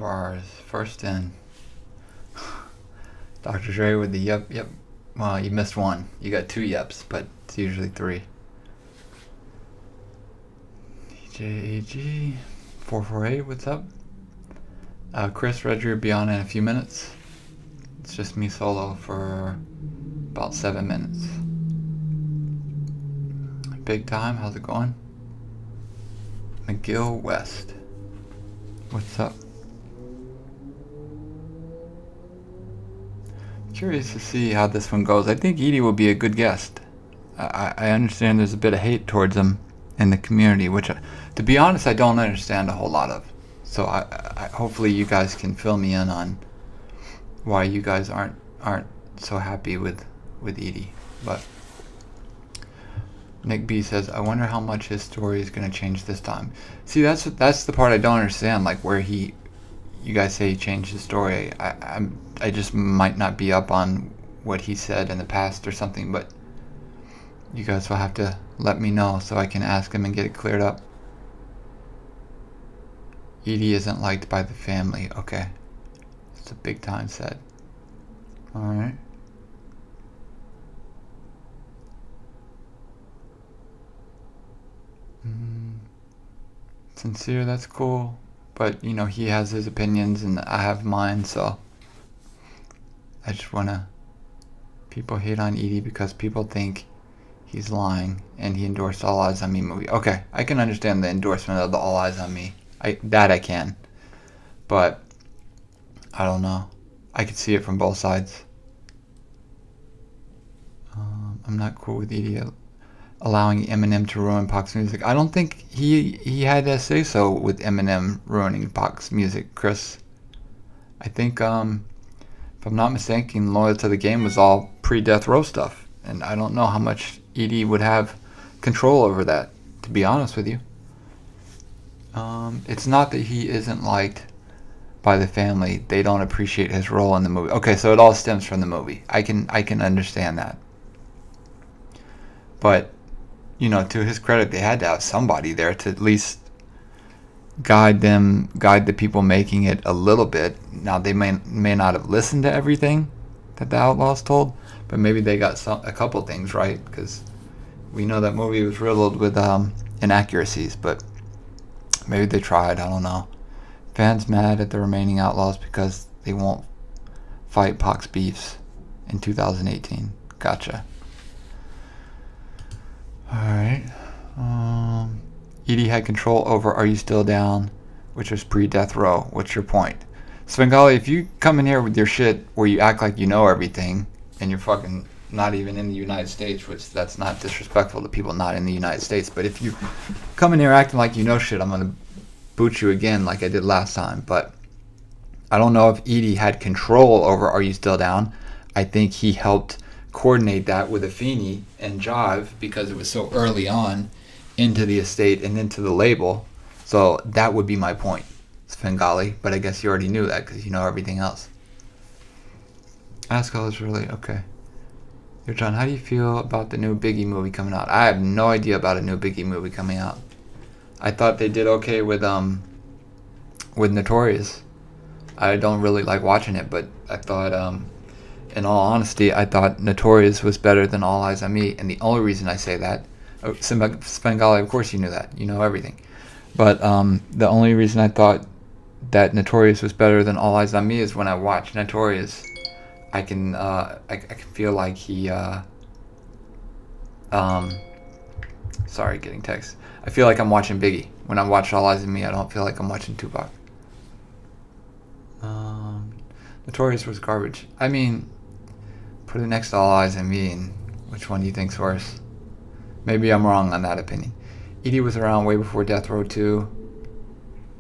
bars. First in. Dr. Dre with the yep. Well, you missed one. You got two yeps, but it's usually three. JayZ 448, what's up? Chris, Reggie will be on in a few minutes. It's just me solo for about 7 minutes. Big time, how's it going? McGill West, what's up? Curious to see how this one goes. I think Edie will be a good guest. I understand there's a bit of hate towards him in the community, which, to be honest, I don't understand a whole lot of. So I hopefully you guys can fill me in on why you guys aren't so happy with Edie. But Nick B says, I wonder how much his story is going to change this time. See, that's the part I don't understand. Like where you guys say he changed his story. I just might not be up on what he said in the past or something, but you guys will have to let me know so I can ask him and get it cleared up. Edie isn't liked by the family. Okay. It's a big time set. Alright. Sincere, that's cool. But, you know, he has his opinions and I have mine, so I just wanna... People hate on Edie because people think he's lying and he endorsed All Eyes on Me movie. Okay, I can understand the endorsement of the All Eyes on Me. I can. But I don't know. I could see it from both sides. I'm not cool with Edie allowing Eminem to ruin Pac's music. I don't think he had to say so with Eminem ruining Pac's music, Chris. I think, if I'm not mistaken, Loyal to the Game was all pre-Death Row stuff. And I don't know how much Edie would have control over that, to be honest with you. It's not that he isn't liked by the family. They don't appreciate his role in the movie. Okay, so it all stems from the movie. I can understand that. But, you know, to his credit, they had to have somebody there to at least guide the people making it a little bit. Now, they may not have listened to everything that the Outlawz told, but maybe they got a couple things right, because we know that movie was riddled with inaccuracies, but maybe they tried, I don't know. Fans mad at the remaining Outlawz because they won't fight Pac's beefs in 2018. Gotcha. Alright. Edie had control over Are You Still Down, which was pre-Death Row. What's your point? Svengali, if you come in here with your shit where you act like you know everything and you're fucking not even in the United States, which that's not disrespectful to people not in the United States, but if you come in here acting like you know shit, I'm going to boot you again like I did last time. But I don't know if Edie had control over Are You Still Down. I think he helped coordinate that with Afeni and Jive because it was so early on into the estate and into the label. So that would be my point, Svengali. But I guess you already knew that because you know everything else. Ask all is really okay. You're John, how do you feel about the new Biggie movie coming out? I have no idea about a new Biggie movie coming out. I thought they did okay with Notorious. I don't really like watching it, but I thought in all honesty, I thought Notorious was better than All Eyes on Me, and the only reason I say that, Svengali, of course you knew that, you know everything, but the only reason I thought that Notorious was better than All Eyes on Me is when I watch Notorious, I can feel like he, sorry, getting text. I feel like I'm watching Biggie. When I watch All Eyes on Me, I don't feel like I'm watching Tupac. Notorious was garbage. I mean, put it next to All Eyes on Me, and which one do you think's worse? Maybe I'm wrong on that opinion. Edie was around way before Death Row 2.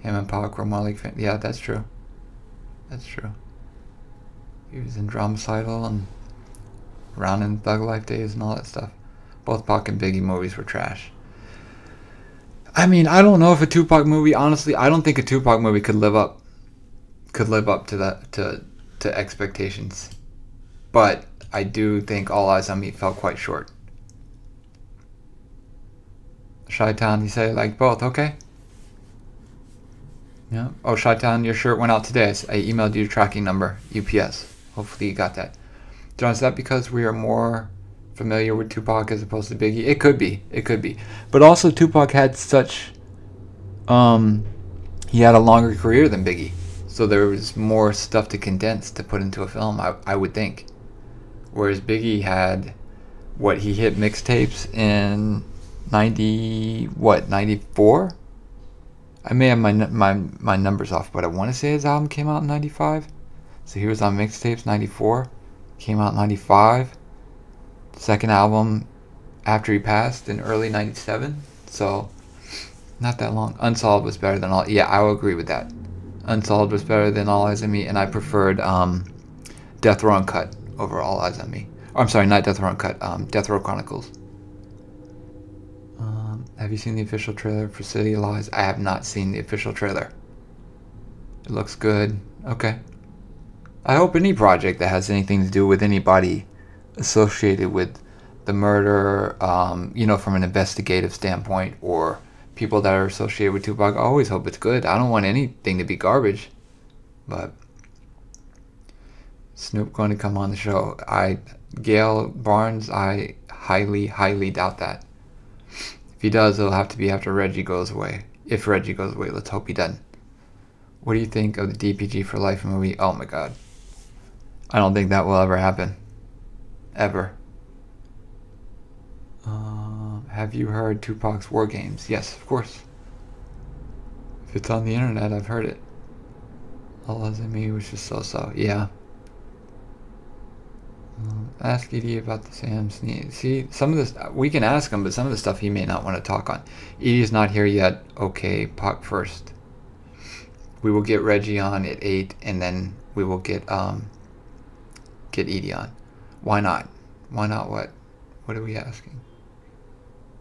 Him and Pac were more like fan. Yeah, that's true. That's true. He was in Dramacidal and around in Thug Life days and all that stuff. Both Pac and Biggie movies were trash. I mean, I don't know if a Tupac movie, honestly, I don't think a Tupac movie could live up to that to expectations. But I do think All Eyes on Me fell quite short. Chi-Town, you say like both, okay? Yeah. Oh, Chi-Town, your shirt went out today. I emailed you your tracking number, UPS. Hopefully you got that. John, is that because we are more familiar with Tupac as opposed to Biggie? It could be. It could be. But also Tupac had such... he had a longer career than Biggie. So there was more stuff to condense to put into a film, I would think. Whereas Biggie had... What, he hit mixtapes in 94? I may have my numbers off, but I want to say his album came out in 95. So he was on mixtapes 94, came out in 95. Second album after he passed in early 97. So not that long. Unsolved was better than all. Yeah, I will agree with that. Unsolved was better than All Eyes on Me, and I preferred Death Row Uncut over All Eyes on Me. Oh, I'm sorry, not Death Row Uncut. Death Row Chronicles. Have you seen the official trailer for City of Lies? I have not seen the official trailer. It looks good. Okay. I hope any project that has anything to do with anybody associated with the murder, from an investigative standpoint, or people that are associated with Tupac, I always hope it's good. I don't want anything to be garbage. But Snoop going to come on the show. Gail Barnes, I highly, highly doubt that. If he does, it'll have to be after Reggie goes away. If Reggie goes away, let's hope he doesn't. What do you think of the DPG for Life movie? Oh my god. I don't think that will ever happen. Ever. Have you heard Tupac's War Games? Yes, of course. If it's on the internet, I've heard it. All Eyes on Me was just so-so. Yeah. Ask EDI about the Sam Snead. See, some of this, we can ask him, but some of the stuff he may not want to talk on. EDI's not here yet. Okay, Bomb1st. We will get Reggie on at 8, and then we will get EDI on. Why not? Why not what? What are we asking?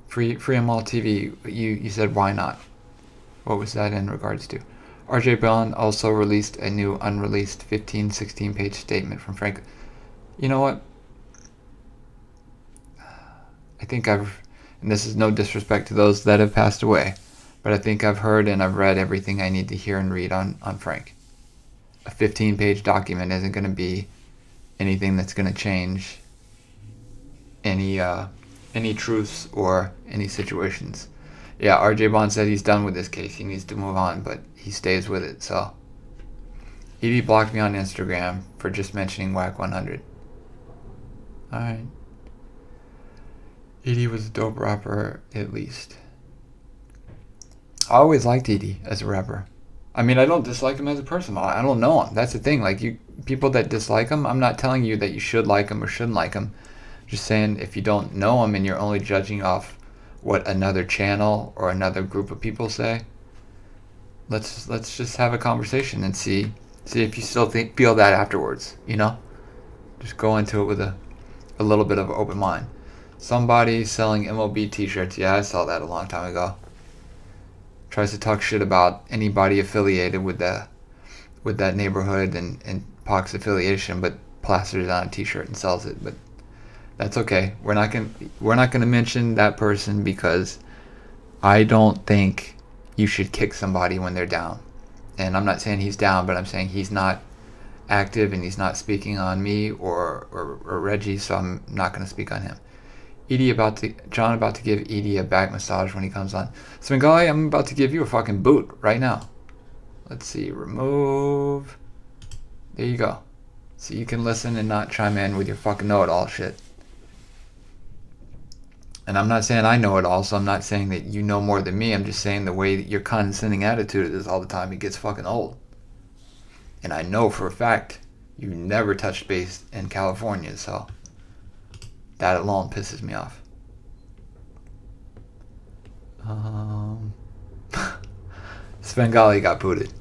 Free on all TV. You said why not? What was that in regards to? RJ Bond also released a new unreleased 16 page statement from Frank. You know what? I think and this is no disrespect to those that have passed away, but I think I've heard and I've read everything I need to hear and read on Frank. A 15-page document isn't going to be anything that's going to change any truths or any situations. Yeah, RJ Bond said he's done with this case. He needs to move on, but he stays with it, so. ED blocked me on Instagram for just mentioning Whack 100. Alright. ED was a dope rapper, at least. I always liked ED as a rapper. I mean, I don't dislike him as a person. I don't know him. That's the thing. Like, people that dislike him, I'm not telling you that you should like him or shouldn't like him. Just saying, if you don't know him and you're only judging off what another channel or another group of people say, let's just have a conversation and see if you still feel that afterwards, Just go into it with a little bit of an open mind. Somebody selling MLB t-shirts. Yeah, I saw that a long time ago. Tries to talk shit about anybody affiliated with that neighborhood and Pac's affiliation, but plasters it on a t-shirt and sells it. But that's okay. We're not gonna mention that person because I don't think you should kick somebody when they're down. And I'm not saying he's down, but I'm saying he's not active and he's not speaking on me or Reggie, so I'm not going to speak on him. John about to give ED a back massage when he comes on. Svengali, I'm about to give you a fucking boot right now. Let's see, remove. There you go. So you can listen and not chime in with your fucking know-it-all shit. And I'm not saying I know it all, so I'm not saying that you know more than me. I'm just saying the way that your condescending attitude is all the time, it gets fucking old. And I know for a fact you never touched base in California, so that alone pisses me off. Svengali got booted.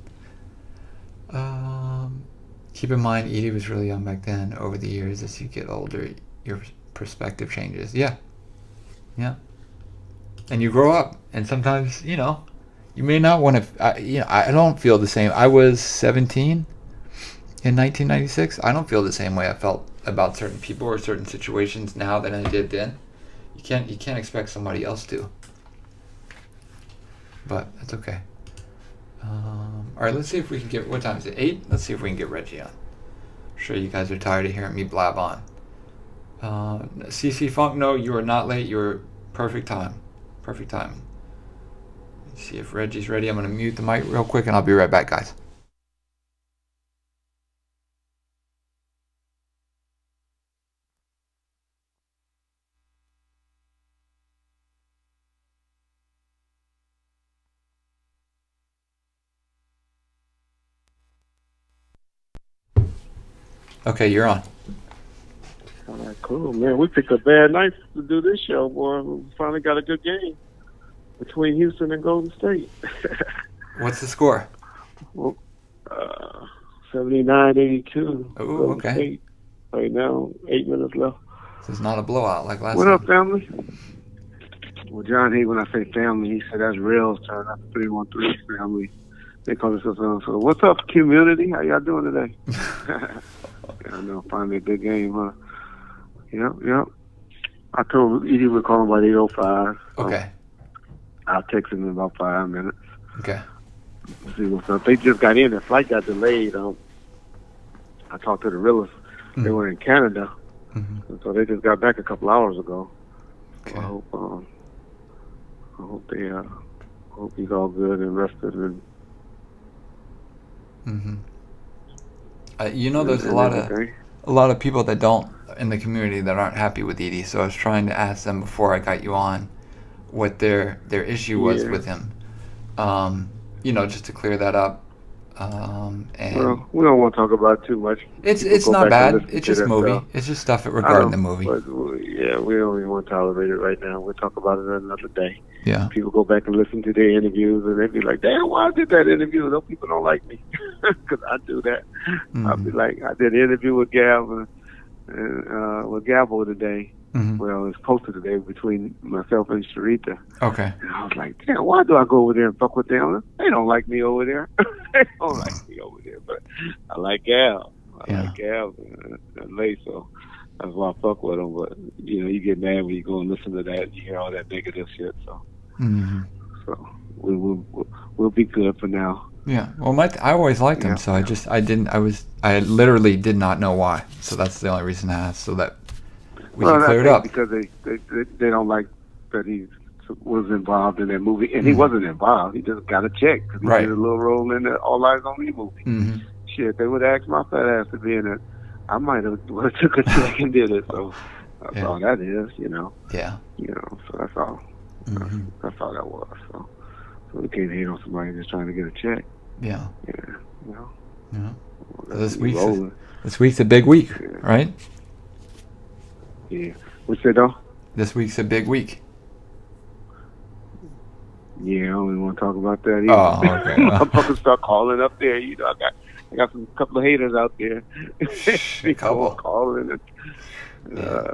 Keep in mind, Edie was really young back then. Over the years, as you get older, your perspective changes. Yeah. And you grow up, and sometimes, you may not want to. I don't feel the same. I was 17 in 1996. I don't feel the same way I felt about certain people or certain situations now that I did then. You can't expect somebody else to. But that's okay. All right, let's see if we can get. What time is it? 8. Let's see if we can get Reggie on. I'm sure you guys are tired of hearing me blab on. CC Funk, no, you are not late. You're perfect time. Perfect timing. Let's see if Reggie's ready. I'm going to mute the mic real quick, and I'll be right back, guys. Okay, you're on. All right, cool, man. We picked a bad night to do this show, boy. We finally got a good game between Houston and Golden State. What's the score? Well, 79-82. Oh, okay. State. Right now, 8 minutes left. This is not a blowout like last What time. up, family? Well, John Hay, when I say family, he said that's Real's turn. That's 313 family. They call themselves on. So, what's up, community? How y'all doing today? Yeah, I know, finally a good game, huh? Yep. I told Edie we're calling about 8:05. Okay. I'll text him in about 5 minutes. Okay. See what's up. They just got in. The flight got delayed. I talked to the realist. Mm-hmm. They were in Canada, Mm-hmm. so they just got back a couple hours ago. Okay. So I hope he's all good and rested. And Mm-hmm. There's a lot of people that don't in the community that aren't happy with Edie. So I was trying to ask them before I got you on what their issue was with him. Just to clear that up. And well, we don't want to talk about it too much. It's not bad. It's just movie. Stuff. It's just stuff regarding the movie. But, yeah, we don't even want to tolerate it right now. We'll talk about it another day. Yeah. People go back and listen to their interviews, and they be like, "Damn, why I did that interview? Those people don't like me," because I do that. I'll be like, "I did an interview with Gav and with Gabo today." Mm-hmm. Well, it's posted today between myself and Sharita. Okay. And I was like, damn, why do I go over there and fuck with them? They don't like me over there. They don't like me over there. But I like Gal. I like Gal and Lay, so that's why I fuck with them. But, you get mad when you go and listen to that and you hear all that negative shit. So we'll be good for now. Yeah. Well, I always liked him, so I literally did not know why. So that's the only reason I asked, so that we can clear it up. Because they don't like that he was involved in that movie, and he wasn't involved. He just got a check because he did a little role in the All Eyes on Me movie. Mm-hmm. Shit, they would ask my fat ass to be in it. I might have took a check and did it. So that's all that is, Yeah. So that's all. Mm-hmm. That's all that was. So we can't hate on somebody just trying to get a check. Yeah. Yeah. Yeah. So this week's a big week, right? Yeah. What's that, though? This week's a big week. Yeah, I don't even want to talk about that either. Oh, okay. I'm about to start calling up there. I got some couple of haters out there. A couple. Calling it.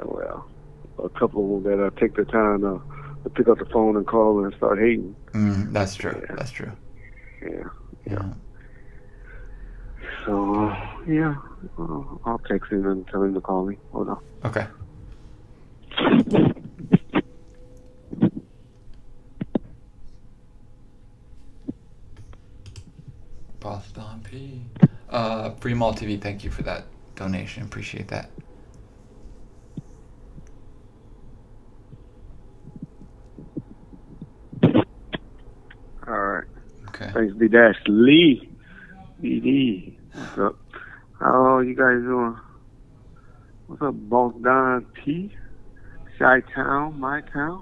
Well, a couple that take the time to pick up the phone and call and start hating. That's true. Yeah. That's true. Yeah. So, I'll text him and tell him to call me. Hold on. Okay. Boston P. Free Mall TV, thank you for that donation. Appreciate that. All right. Okay. Thanks, B-Dash Lee. ED. What's up? How you guys doing? What's up, Boss Don P? Chi-Town, my town?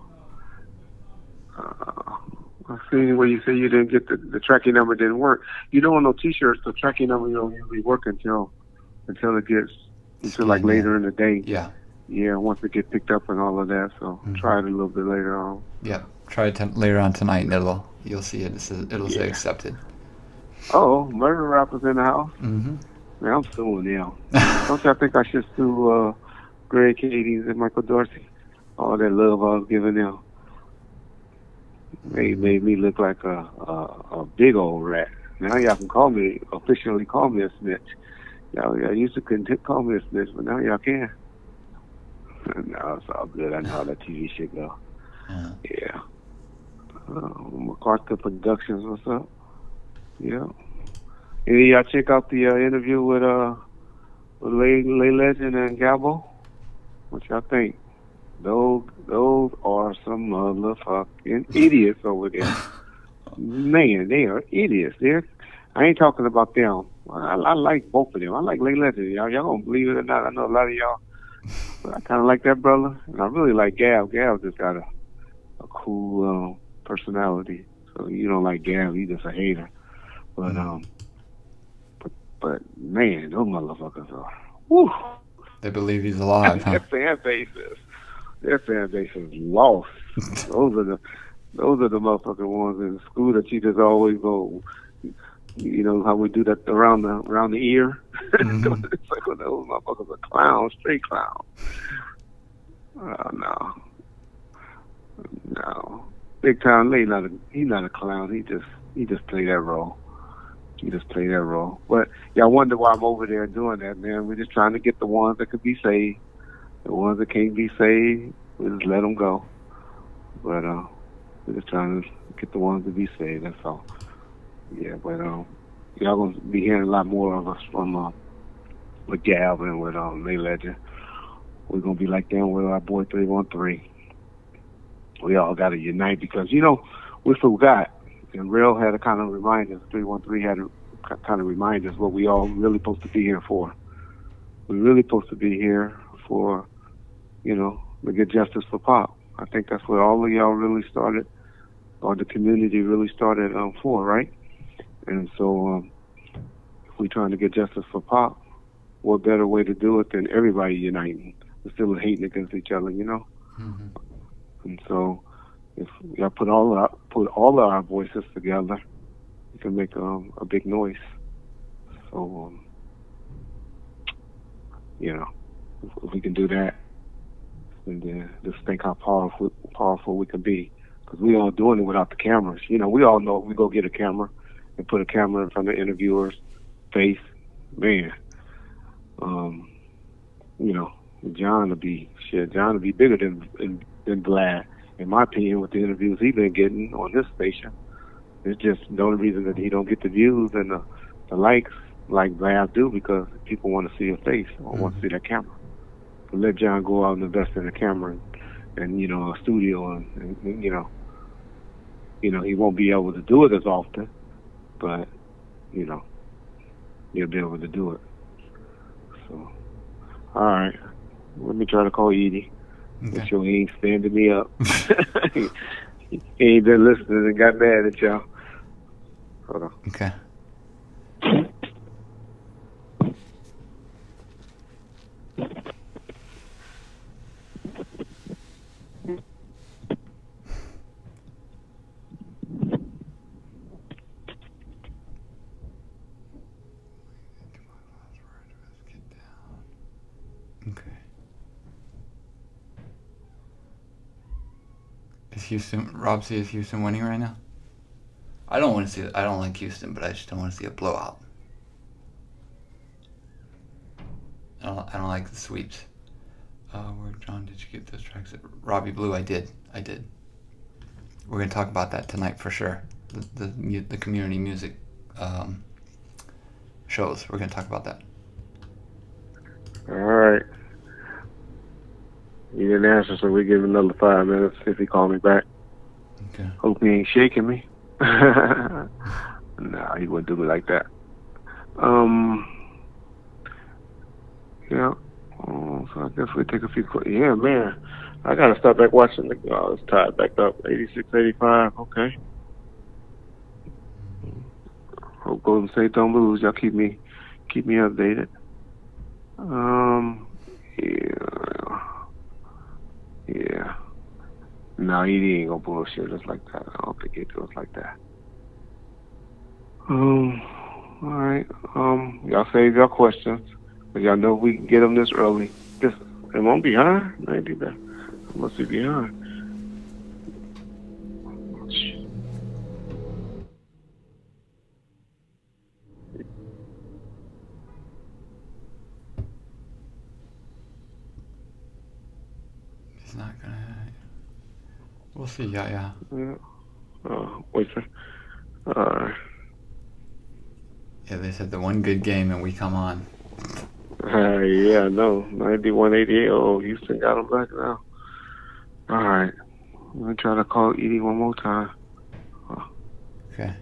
I seen where you say you didn't get the tracking number didn't work. You don't want no T-shirts. The tracking number don't usually work until it gets like later in the day. Yeah. Yeah, once it gets picked up and all of that. So try it a little bit later on. Yeah, try it later on tonight, and you'll see it. It'll say accepted. Oh, murder rappers in the house. Mm-hmm. Man, I'm suing now. Don't y'all think I should sue Greg Cadies and Michael Dorsey? All that love I was giving them. They made me look like a big old rat. Now y'all can officially call me a snitch. Y'all used to couldn't call me a snitch, but now y'all can. No, it's all good. I know how that TV shit go. Yeah. MacArthur Productions, what's up? Yeah. And y'all check out the interview with Lay Legend and Gabo. What y'all think? Those are some motherfucking idiots over there. Man, they are idiots. I ain't talking about them. I like both of them. I like Lay Legend. Y'all gonna believe it or not? I know a lot of y'all, but I kind of like that brother, and I really like Gab. Gab just got a cool personality. So you don't like Gab, you just a hater. But but man, those motherfuckers are. Whew. They believe he's alive, huh? Their fan base is lost. Those are the motherfucking ones in school that you just always go. You know how we do that around the ear. Mm-hmm. It's like when those motherfuckers are clowns, straight clowns. No. Big Time Lee, he's not a clown. He just play that role. He just play that role. But y'all wonder why I'm over there doing that, man. We're just trying to get the ones that could be saved. The ones that can't be saved, we just let them go. But we're just trying to get the ones to be saved. That's all. Yeah, but y'all gonna be hearing a lot more of us from with Gab and with Lay Legend. We're gonna be like them with our boy 313. We all gotta unite because we forgot. And Real had to kind of remind us. 313 had to kind of remind us what we all really supposed to be here for. We're really supposed to be here for, to get justice for Pop. I think that's what all of y'all really started, or the community really started for, right? And so, if we're trying to get justice for Pop, what better way to do it than everybody uniting instead of hating against each other, Mm-hmm. And so, if y'all put all of our voices together, we can make a big noise. So, if we can do that, and then just think how powerful we can be, because we all doing it without the cameras. We all know if we go get a camera and put a camera in front of the interviewer's face, man. John will be bigger than Vlad, in my opinion, with the interviews he's been getting on this station. It's just the only reason that he don't get the views and the likes like Vlad do, because people want to see his face or want to see that camera. So let John go out and invest in a camera and a studio and he won't be able to do it as often, but he'll be able to do it. So, all right. Let me try to call Edie. Okay. Make sure he ain't standing me up. He ain't been listening and got mad at y'all. Hold on. Okay. Okay. Is Houston winning right now? I don't want to see it. I don't like Houston, but I just don't want to see a blowout. I don't like the sweeps. Where, John, did you get those tracks? Robbie Blue, I did. We're going to talk about that tonight for sure. The community music shows. We're going to talk about that. All right. He didn't answer, so we give him another 5 minutes if he call me back. Okay. Hope he ain't shaking me. Nah, he wouldn't do me like that. Yeah. So I guess we take a few. Yeah, man. I gotta start back watching. It's tied back up. 86, 85. Okay. Hope Golden State don't lose. Y'all keep me updated. Yeah. No, he ain't gonna bullshit us like that. I don't think he do us like that. All right. Y'all save your questions, but y'all know we can get them this early. Am I behind? Maybe that. I must be behind. He's not gonna. We'll see. Yeah. Wait a second. Yeah, they said the one good game and we come on. Yeah, no. 91-88. Oh, Houston got them back now. All right. I'm going to try to call Edie one more time. Okay.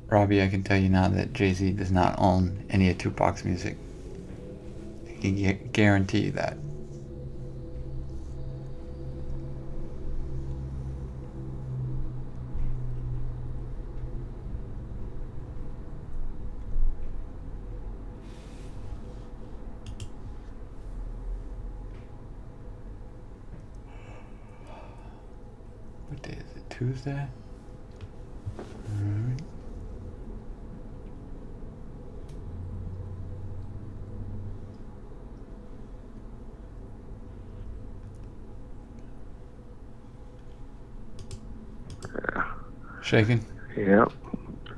Robbie, I can tell you now that JayZ does not own any of Tupac's music. I can guarantee you that. What day is it? Tuesday? Alright. Shaking? Yep.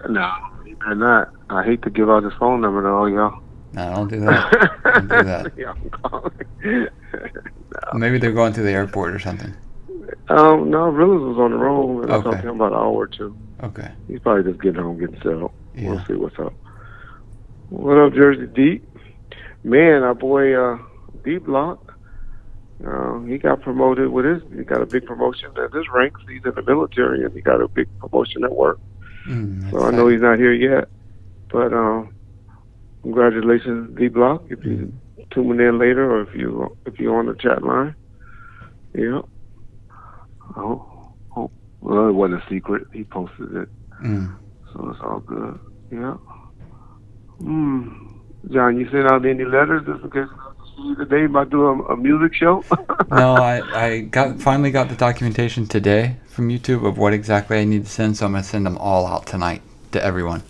No, you better not. I hate to give out his phone number to all y'all. No, don't do that. Don't do that. Yeah, I'm calling. No. Maybe they're going to the airport or something. No, Willis was on the road, and I Okay. talked to him about an hour or two. Okay. He's probably just getting home, getting settled. Yeah. We'll see what's up. What up, Jersey Deep? Man, our boy Deep Lock, he got promoted he got a big promotion at his ranks. He's in the military, and he got a big promotion at work. So I know he's not here yet, but congratulations, Deep Lock. If you tune in later, or if you're on the chat line, yeah. Oh, well, it wasn't a secret. He posted it, so it's all good. Yeah. John, you sent out any letters just in case we see you today about doing a music show? No, I finally got the documentation today from YouTube of what exactly I need to send, so I'm gonna send them all out tonight to everyone.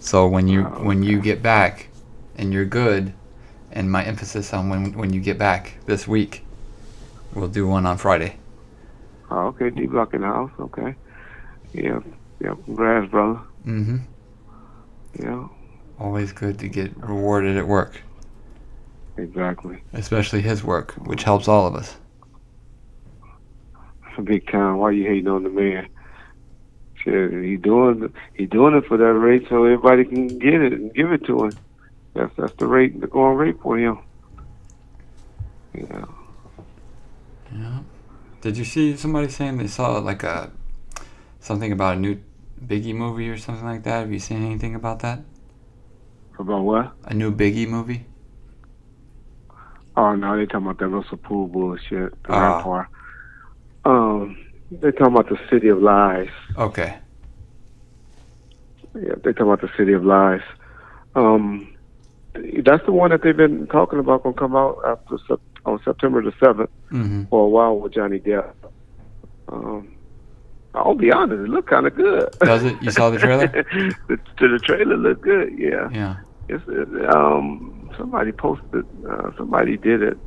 So when you get back and you're good, and my emphasis on when you get back this week, we'll do one on Friday. Oh, okay, D-Block in the house. Okay. Yeah. Congrats, brother. Yeah. Always good to get rewarded at work. Exactly. Especially his work, which helps all of us. Big time. Why you hating on the man? Shit, he doing it for that rate so everybody can get it and give it to him. That's the rate, the going rate for him. Yeah. Yeah. Did you see somebody saying they saw like something about a new Biggie movie or something like that? Have you seen anything about that? About what? A new Biggie movie? Oh no, they talking about that Russell Poole bullshit. The Rampart. They talking about the City of Lies. Okay. Yeah, they talking about the City of Lies. That's the one that they've been talking about gonna come out on September the 7th for a while with Johnny Depp. I'll be honest, it looked kind of good. Does it? You saw the trailer? the trailer looked good. Yeah. Yeah. It's somebody posted. Somebody did it.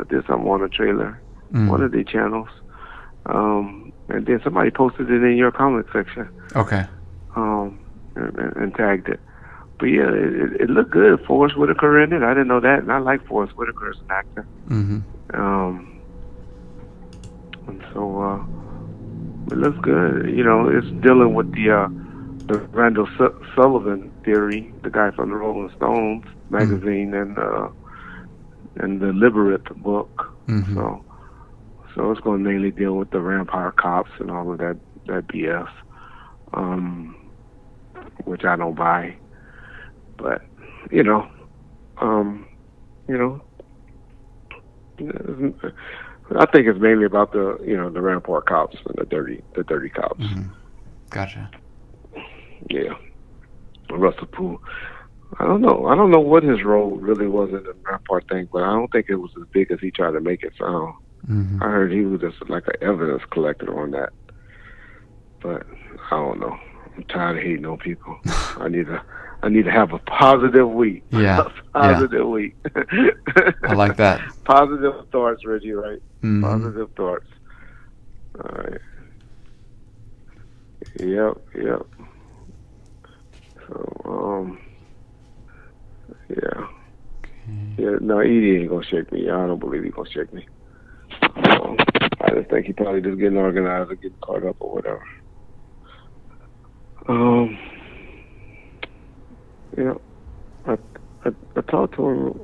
Did something on the trailer. One of the channels. And then somebody posted it in your comment section. Okay. And tagged it. But yeah, it looked good. Forrest Whitaker in it. I didn't know that, and I like Forrest Whitaker as an actor. And so it looks good. You know, it's dealing with the Randall Sullivan theory, the guy from the Rolling Stones magazine and the Liberate book. So it's going to mainly deal with the vampire cops and all of that BS, which I don't buy. But I think it's mainly about the Rampart cops and the dirty cops. Gotcha. Yeah, Russell Poole. I don't know what his role really was in the Rampart thing, but I don't think it was as big as he tried to make it sound. I heard he was just like an evidence collector on that, but I don't know. I'm tired of hating on people. I need to have a positive week. Yeah. Positive week. I like that. Positive thoughts, Reggie Wright. Positive thoughts. All right. Yep. So, yeah. Yeah, no, Edie ain't gonna shake me. I don't believe he's gonna shake me. I just think he probably just getting organized or getting caught up or whatever. Yeah. I talked to him.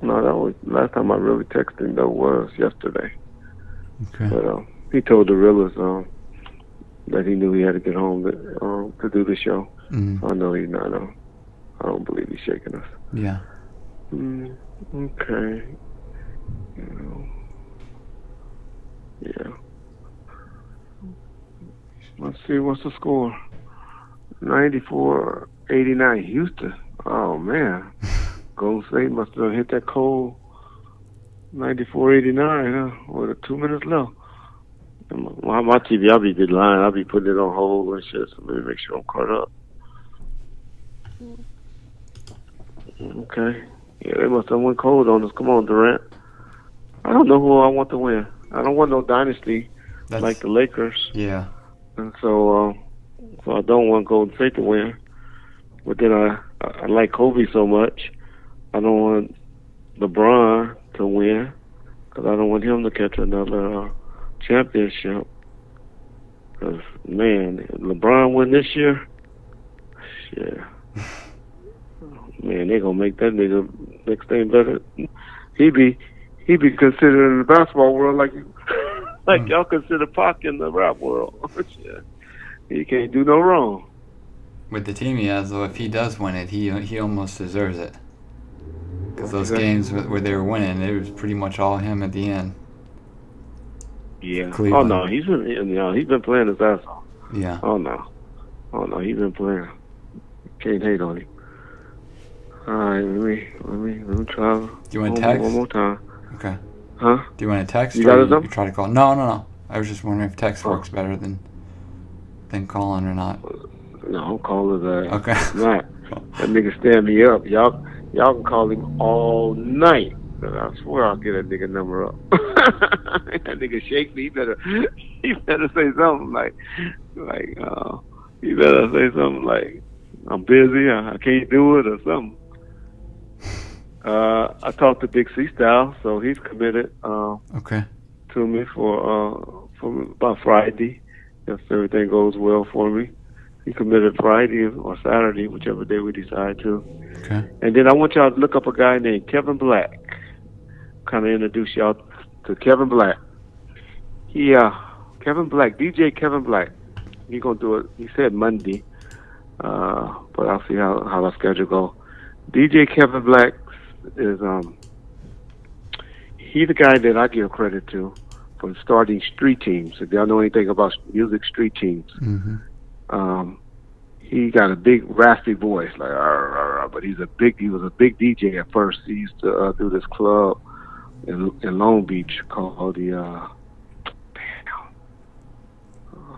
No, that was last time I really texted him. Though was yesterday. Okay. But he told the realers that he knew he had to get home to do the show. Mm. So I know he's not. I don't believe he's shaking us. Yeah. Okay. Yeah. Let's see, what's the score? 94-89 Houston. Oh, man. Golden State must have hit that cold 94-89, huh? With 2 minutes left. My TV, I'll be lying. I'll be putting it on hold and shit, so let me make sure I'm caught up. Okay. Yeah, they must have went cold on us. Come on, Durant. I don't know who I want to win. I don't want no dynasty like the Lakers. Yeah. And so I don't want Golden State to win. But then I like Kobe so much. I don't want LeBron to win because I don't want him to catch another championship. Because, man, if LeBron win this year, shit. Man, they gonna make that nigga next thing better. He be considered in the basketball world like y'all consider Pac in the rap world. Shit. He can't do no wrong. With the team he has, though, if he does win it, he almost deserves it. Because those games where they were winning, it was pretty much all him at the end. Yeah. Cleveland. Oh no, he's been playing his ass off. Yeah. Oh no, he's been playing. Can't hate on him. All right, let me try. Do you want to text one more time? Okay. Huh? Do you want to text? You got his number? You try to call? No. I was just wondering if text works better than calling or not. No, I'm calling that. Okay. Not. That nigga stand me up. Y'all can call him all night. But I swear I'll get that nigga number up. That nigga shake me. He better say something like he better say something like, I'm busy, I can't do it or something. I talked to Big C Style, so he's committed Okay. to me for about Friday, if everything goes well for me. He committed Friday or Saturday, whichever day we decide to. Okay. And then I want y'all to look up a guy named Kevin Black. Kind of introduce y'all to Kevin Black. Kevin Black, DJ Kevin Black. He gonna do it. He said Monday, but I'll see how our schedule go. DJ Kevin Black is he the guy that I give credit to for starting street teams. If y'all know anything about music street teams, he got a big raspy voice, like but he was a big DJ at first. He used to do this club in Long Beach called the I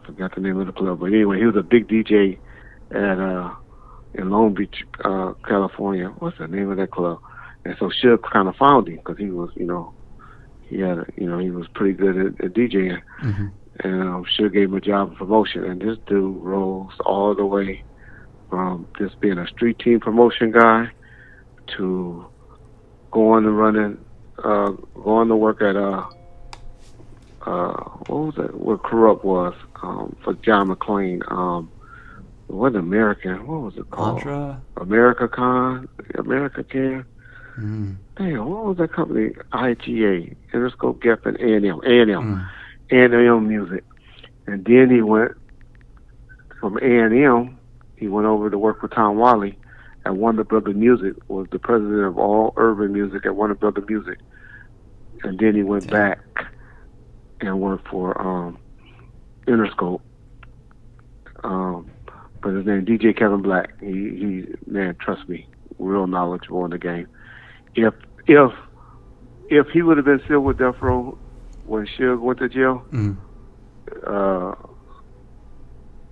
forgot the name of the club, but anyway, he was a big DJ at in Long Beach, California. What's the name of that club? And so Suge kind of found him because he was, he was pretty good at DJing. And Suge gave him a job of promotion, and this dude rose all the way from just being a street team promotion guy to going to work at what was that? What Corrupt was for John McClane. It wasn't American. What was it called? Contra? America Can. Damn, what was that company? IGA, Interscope, Gap, and A&M Music. And then he went from A&M. He went over to work with Tom Wally at Warner Brother Music. Was the president of all urban music at Warner Brother Music. And then he went back and worked for Interscope. But his name DJ Kevin Black. He man, trust me, real knowledgeable in the game. If he would have been still with Death Row when Suge went to jail,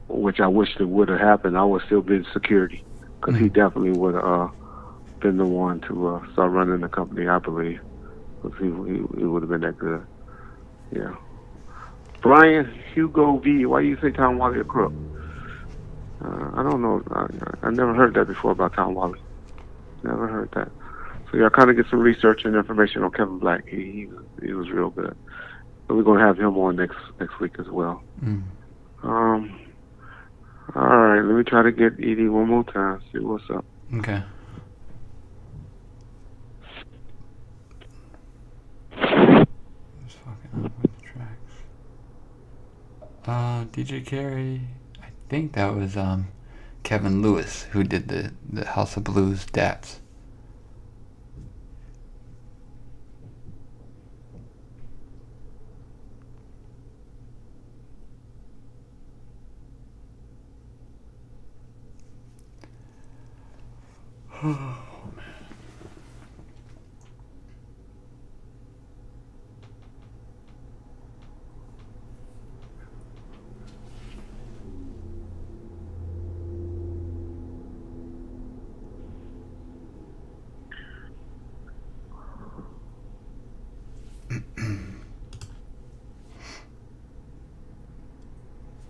which I wish it would have happened, I would still be in security because he definitely would have been the one to start running the company, I believe, because he would have been that good. Yeah. Brian Hugo V. Why do you say Tom Wally a crook? I don't know. I never heard that before about Tom Wally. Never heard that. So y'all kind of get some research and information on Kevin Black. He was real good. So we're gonna have him on next week as well. All right, let me try to get Edie one more time. See what's up. Okay. Just fucking up with the tracks. DJ Carey. I think that was Kevin Lewis who did the House of Blues Dats. Oh, man.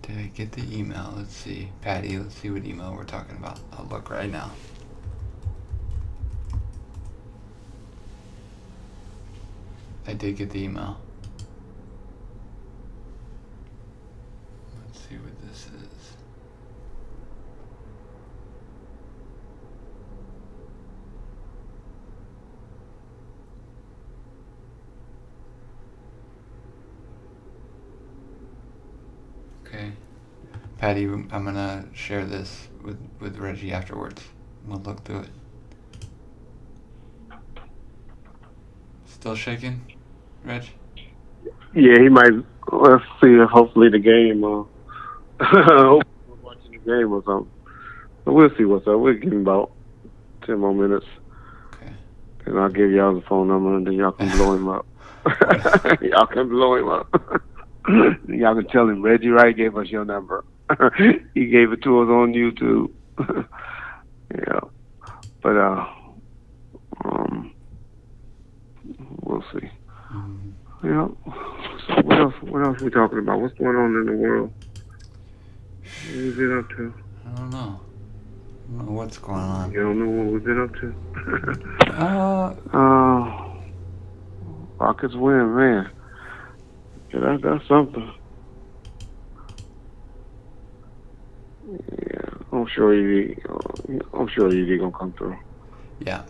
Did I get the email? Let's see. Patty, let's see what email we're talking about. I'll look right now. I did get the email. Let's see what this is. Okay. Patty, I'm gonna share this with Reggie afterwards. We'll look through it. Still shaking, Reg? Yeah, he might. Let's see. Hopefully the game. Hopefully we're watching the game or something. But we'll see what's up. We'll give him about 10 more minutes. Okay. And I'll give y'all the phone number, and then y'all can blow him up. Y'all can blow him up. Y'all can tell him Reggie Wright gave us your number. He gave it to us on YouTube. Yeah. But we'll see. Mm-hmm. Yeah. So what else we talking about? What's going on in the world? What we been up to? I don't know. I don't know what's going on. You don't know what we've been up to? Rockets win, man. Yeah, that's something. Yeah, I'm sure ED gonna come through. Yeah.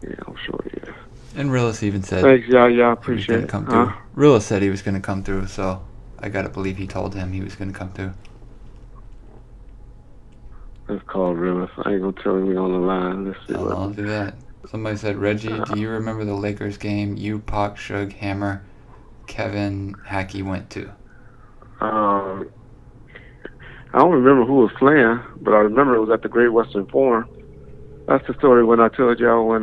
Yeah, I'm sure he is. And Rillis even said Thanks, y'all. he was Appreciate gonna it. come through. Rillis said he was gonna come through, so I gotta believe he told him he was gonna come through. Let's call Rillis. I ain't gonna tell him we on the line. Let's see I'll do that. Somebody said, Reggie, do you remember the Lakers game you, Pac, Suge, Hammer, Kevin, Hackey went to? I don't remember who was playing, but I remember it was at the Great Western Forum. That's the story when I told y'all when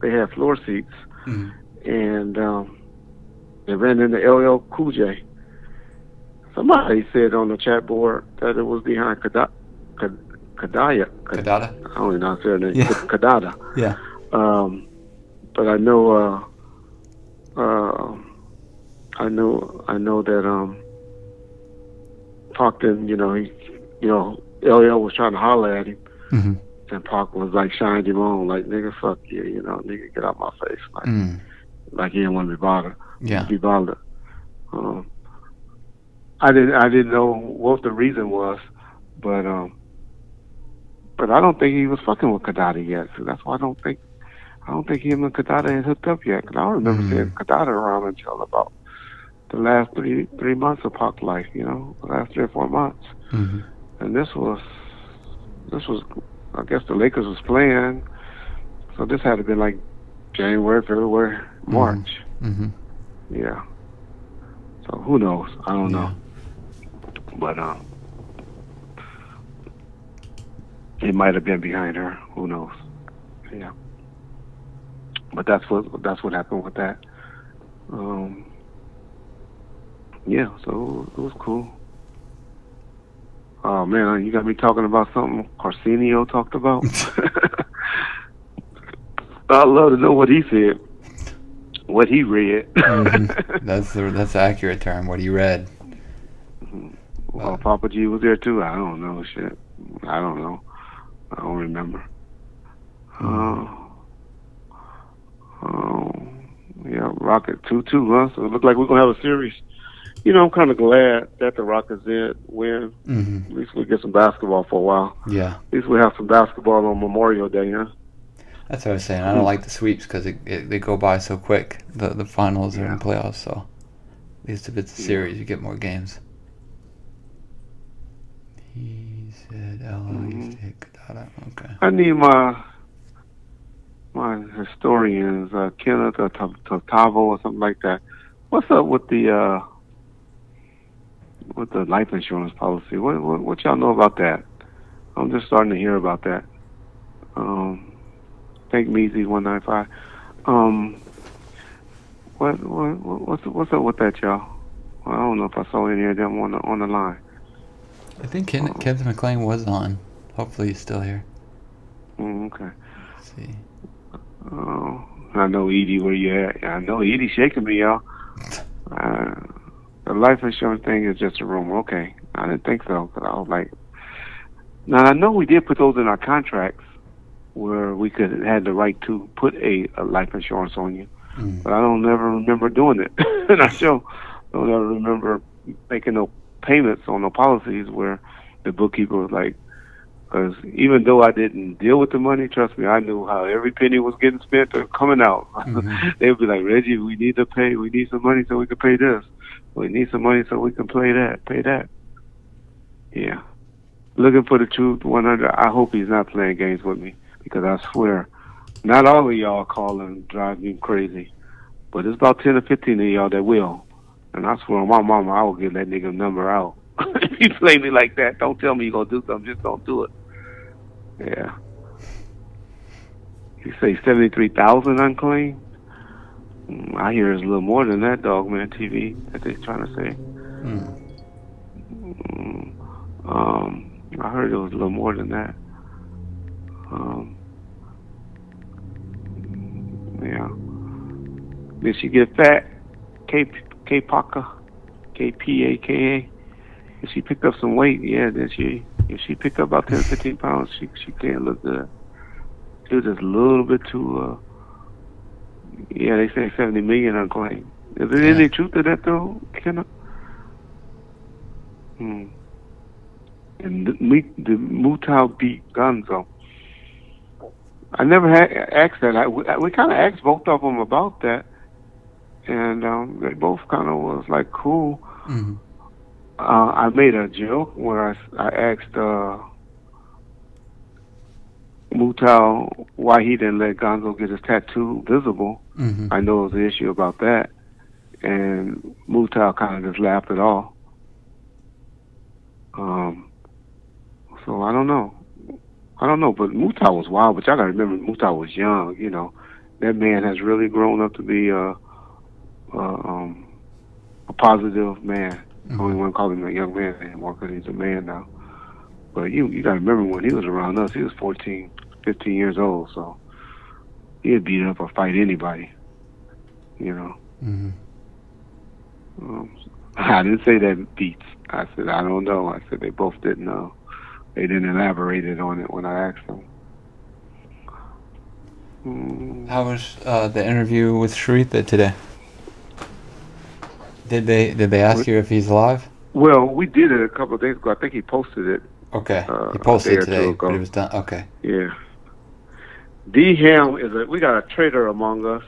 they had floor seats. Mm-hmm. And they ran into LL Cool J. Somebody said on the chat board that it was behind Kadada. Kadada? I don't even know how to say her name. Yeah. Kadada. Yeah. But I know that Pac didn't, LL was trying to holler at him. Mm-hmm. And Pac was like shined him on, like, nigga, fuck you, nigga, get out my face. Like he didn't want to be bothered. Yeah. Be bothered. I didn't know what the reason was, but I don't think he was fucking with Kadada yet. So that's why I don't think him and Kadada had hooked up yet. Cause I don't remember seeing Kadada around until about the last three months of Pac's life. The last 3 or 4 months. Mm-hmm. And this was, I guess the Lakers was playing, so this had to be like January, February, March. Mm-hmm. Yeah. So who knows? I don't know. But it might have been behind her. Who knows? Yeah. But that's what happened with that. Yeah. So it was cool. Oh man, you got me talking about something Corsenio talked about. I'd love to know what he said, what he read. Mm-hmm. That's the accurate term. What he read. Well, Papa G was there too. I don't know shit. I don't know. I don't remember. Yeah, Rocket 2-2, huh? So it looks like we're gonna have a series I'm kind of glad that the Rockets did win. Mm-hmm. At least we get some basketball for a while. Yeah. At least we have some basketball on Memorial Day, huh? That's what I was saying. I don't like the sweeps because they go by so quick. The finals are in playoffs, so at least if it's a series, you get more games. He said, "Ella used to hit Kadada." Okay. I need my historians, Kenneth or Tavo or something like that. What's up with the life insurance policy? What y'all know about that? I'm just starting to hear about that. Thank Measy 195. What's up with that, y'all? Well, I don't know if I saw any of them on the line. I think Kevin McClain was on. Hopefully he's still here. Okay. Let's see. Oh, I know Edie, where you at? I know Edie shaking me, y'all. The life insurance thing is just a rumor. Okay, I didn't think so, but I was like, now I know we did put those in our contracts where we had the right to put a life insurance on you, but I don't ever remember doing it, and I sure don't ever remember making no payments on no policies where the bookkeeper was like, because even though I didn't deal with the money, trust me, I knew how every penny was getting spent or coming out. They would be like, Reggie, we need to pay. We need some money so we can pay this. We need some money so we can pay that. Yeah. Looking for the truth, 100. I hope he's not playing games with me because I swear, not all of y'all calling drive me crazy, but it's about 10 or 15 of y'all that will. And I swear on my mama, I will give that nigga number out. If you play me like that, don't tell me you're going to do something. Just don't do it. Yeah. You say 73,000 unclaimed? I hear it's a little more than that, Dog Man TV, that they're trying to say. I heard it was a little more than that. Yeah. Did she get fat? K-Paka? K-P-A-K-A? If she picked up some weight, yeah, then if she picked up about 10, 15 pounds, she can't look good. She was just a little bit too, yeah, they say 70 million unclaimed. Is there any truth to that, though, Kenna? And the Mutau beat Gonzo. I never had asked that. We kind of asked both of them about that, and they both kind of was like, cool. I made a joke where I asked Mutau why he didn't let Gonzo get his tattoo visible. I know it was an issue about that, and Mutau kind of just laughed it off. So I don't know, but Mutau was wild. But y'all gotta remember, Mutau was young. You know, that man has really grown up to be a positive man. I don't even want to call him a young man anymore because he's a man now. But you got to remember when he was around us, he was 14, 15 years old. So he'd beat up or fight anybody, you know. I didn't say that beats. I said, I don't know. I said they both didn't know. They didn't elaborate on it when I asked them. How was the interview with Sharitha today? Did they ask you if he's alive? Well, we did it a couple of days ago. I think he posted it. Okay, he posted it today, but it was done. Okay. Yeah. D Ham we got a traitor among us.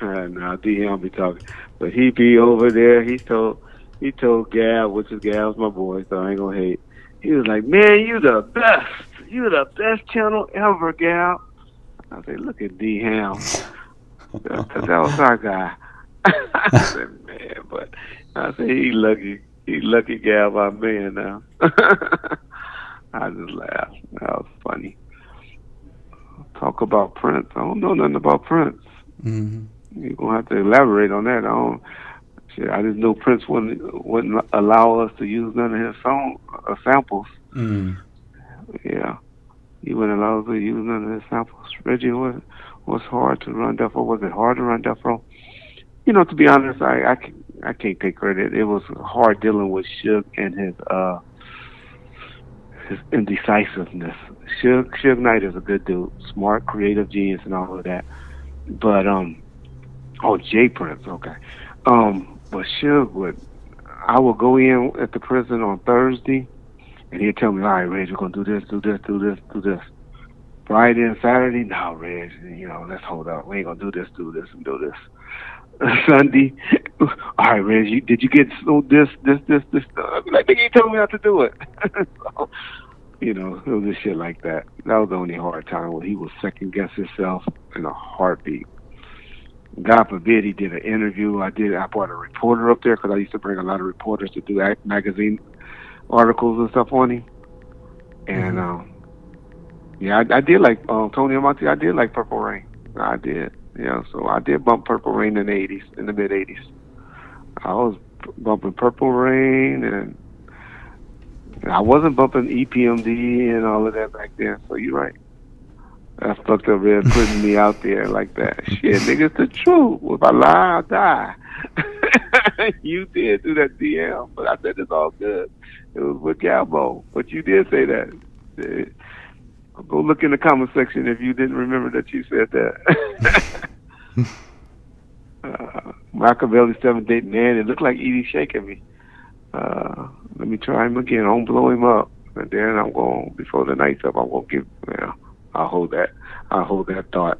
And D Ham be talking, but he be over there. He told Gab, which is Gab's my boy, so I ain't gonna hate. He was like, man, you the best. You the best channel ever, Gab. I said, look at D Ham. That was our guy. I said, man, but I said he lucky Gab, our man now. I just laughed. That was funny. Talk about Prince. I don't know nothing about Prince. You're gonna have to elaborate on that. I just know Prince wouldn't allow us to use none of his samples. Yeah, he wouldn't allow us to use none of his samples. Reggie, was hard to run Death Row? Was it hard to run Death Row? You know, to be honest, I can't take credit. It was hard dealing with Suge and his indecisiveness. Suge Knight is a good dude, smart, creative genius, and all of that. But Jay Prince, okay. But Suge I will go in at the prison on Thursday, and he'll tell me, all right, Reg, we're going to do this, do this, do this, do this. Friday and Saturday, no, Reg, let's hold up. We ain't going to do this, and do this. Sunday, all right, Reg, did you get this? I'll be like, nigga, you told me not to do it. So, it was just shit like that. That was the only hard time when he was second guess himself in a heartbeat. God forbid he did an interview. I brought a reporter up there because I used to bring a lot of reporters to do magazine articles and stuff on him. And I did like Tony Amonte. I did like Purple Rain. I did. So I did bump Purple Rain in the mid 80s. I was bumping Purple Rain, and I wasn't bumping EPMD and all of that back then. So you're right. That's fucked up, Red, putting me out there like that. Shit, nigga, it's the truth. If I lie, I'll die. You did do that DM, but I said it's all good. It was with Galbo, but you did say that. Go look in the comment section if you didn't remember that you said that. Machiavelli 7th date, man, it looked like Edie shaking me. Let me try him again. I won't blow him up. And then I'm going, before the night's up, I won't give, I'll hold that thought.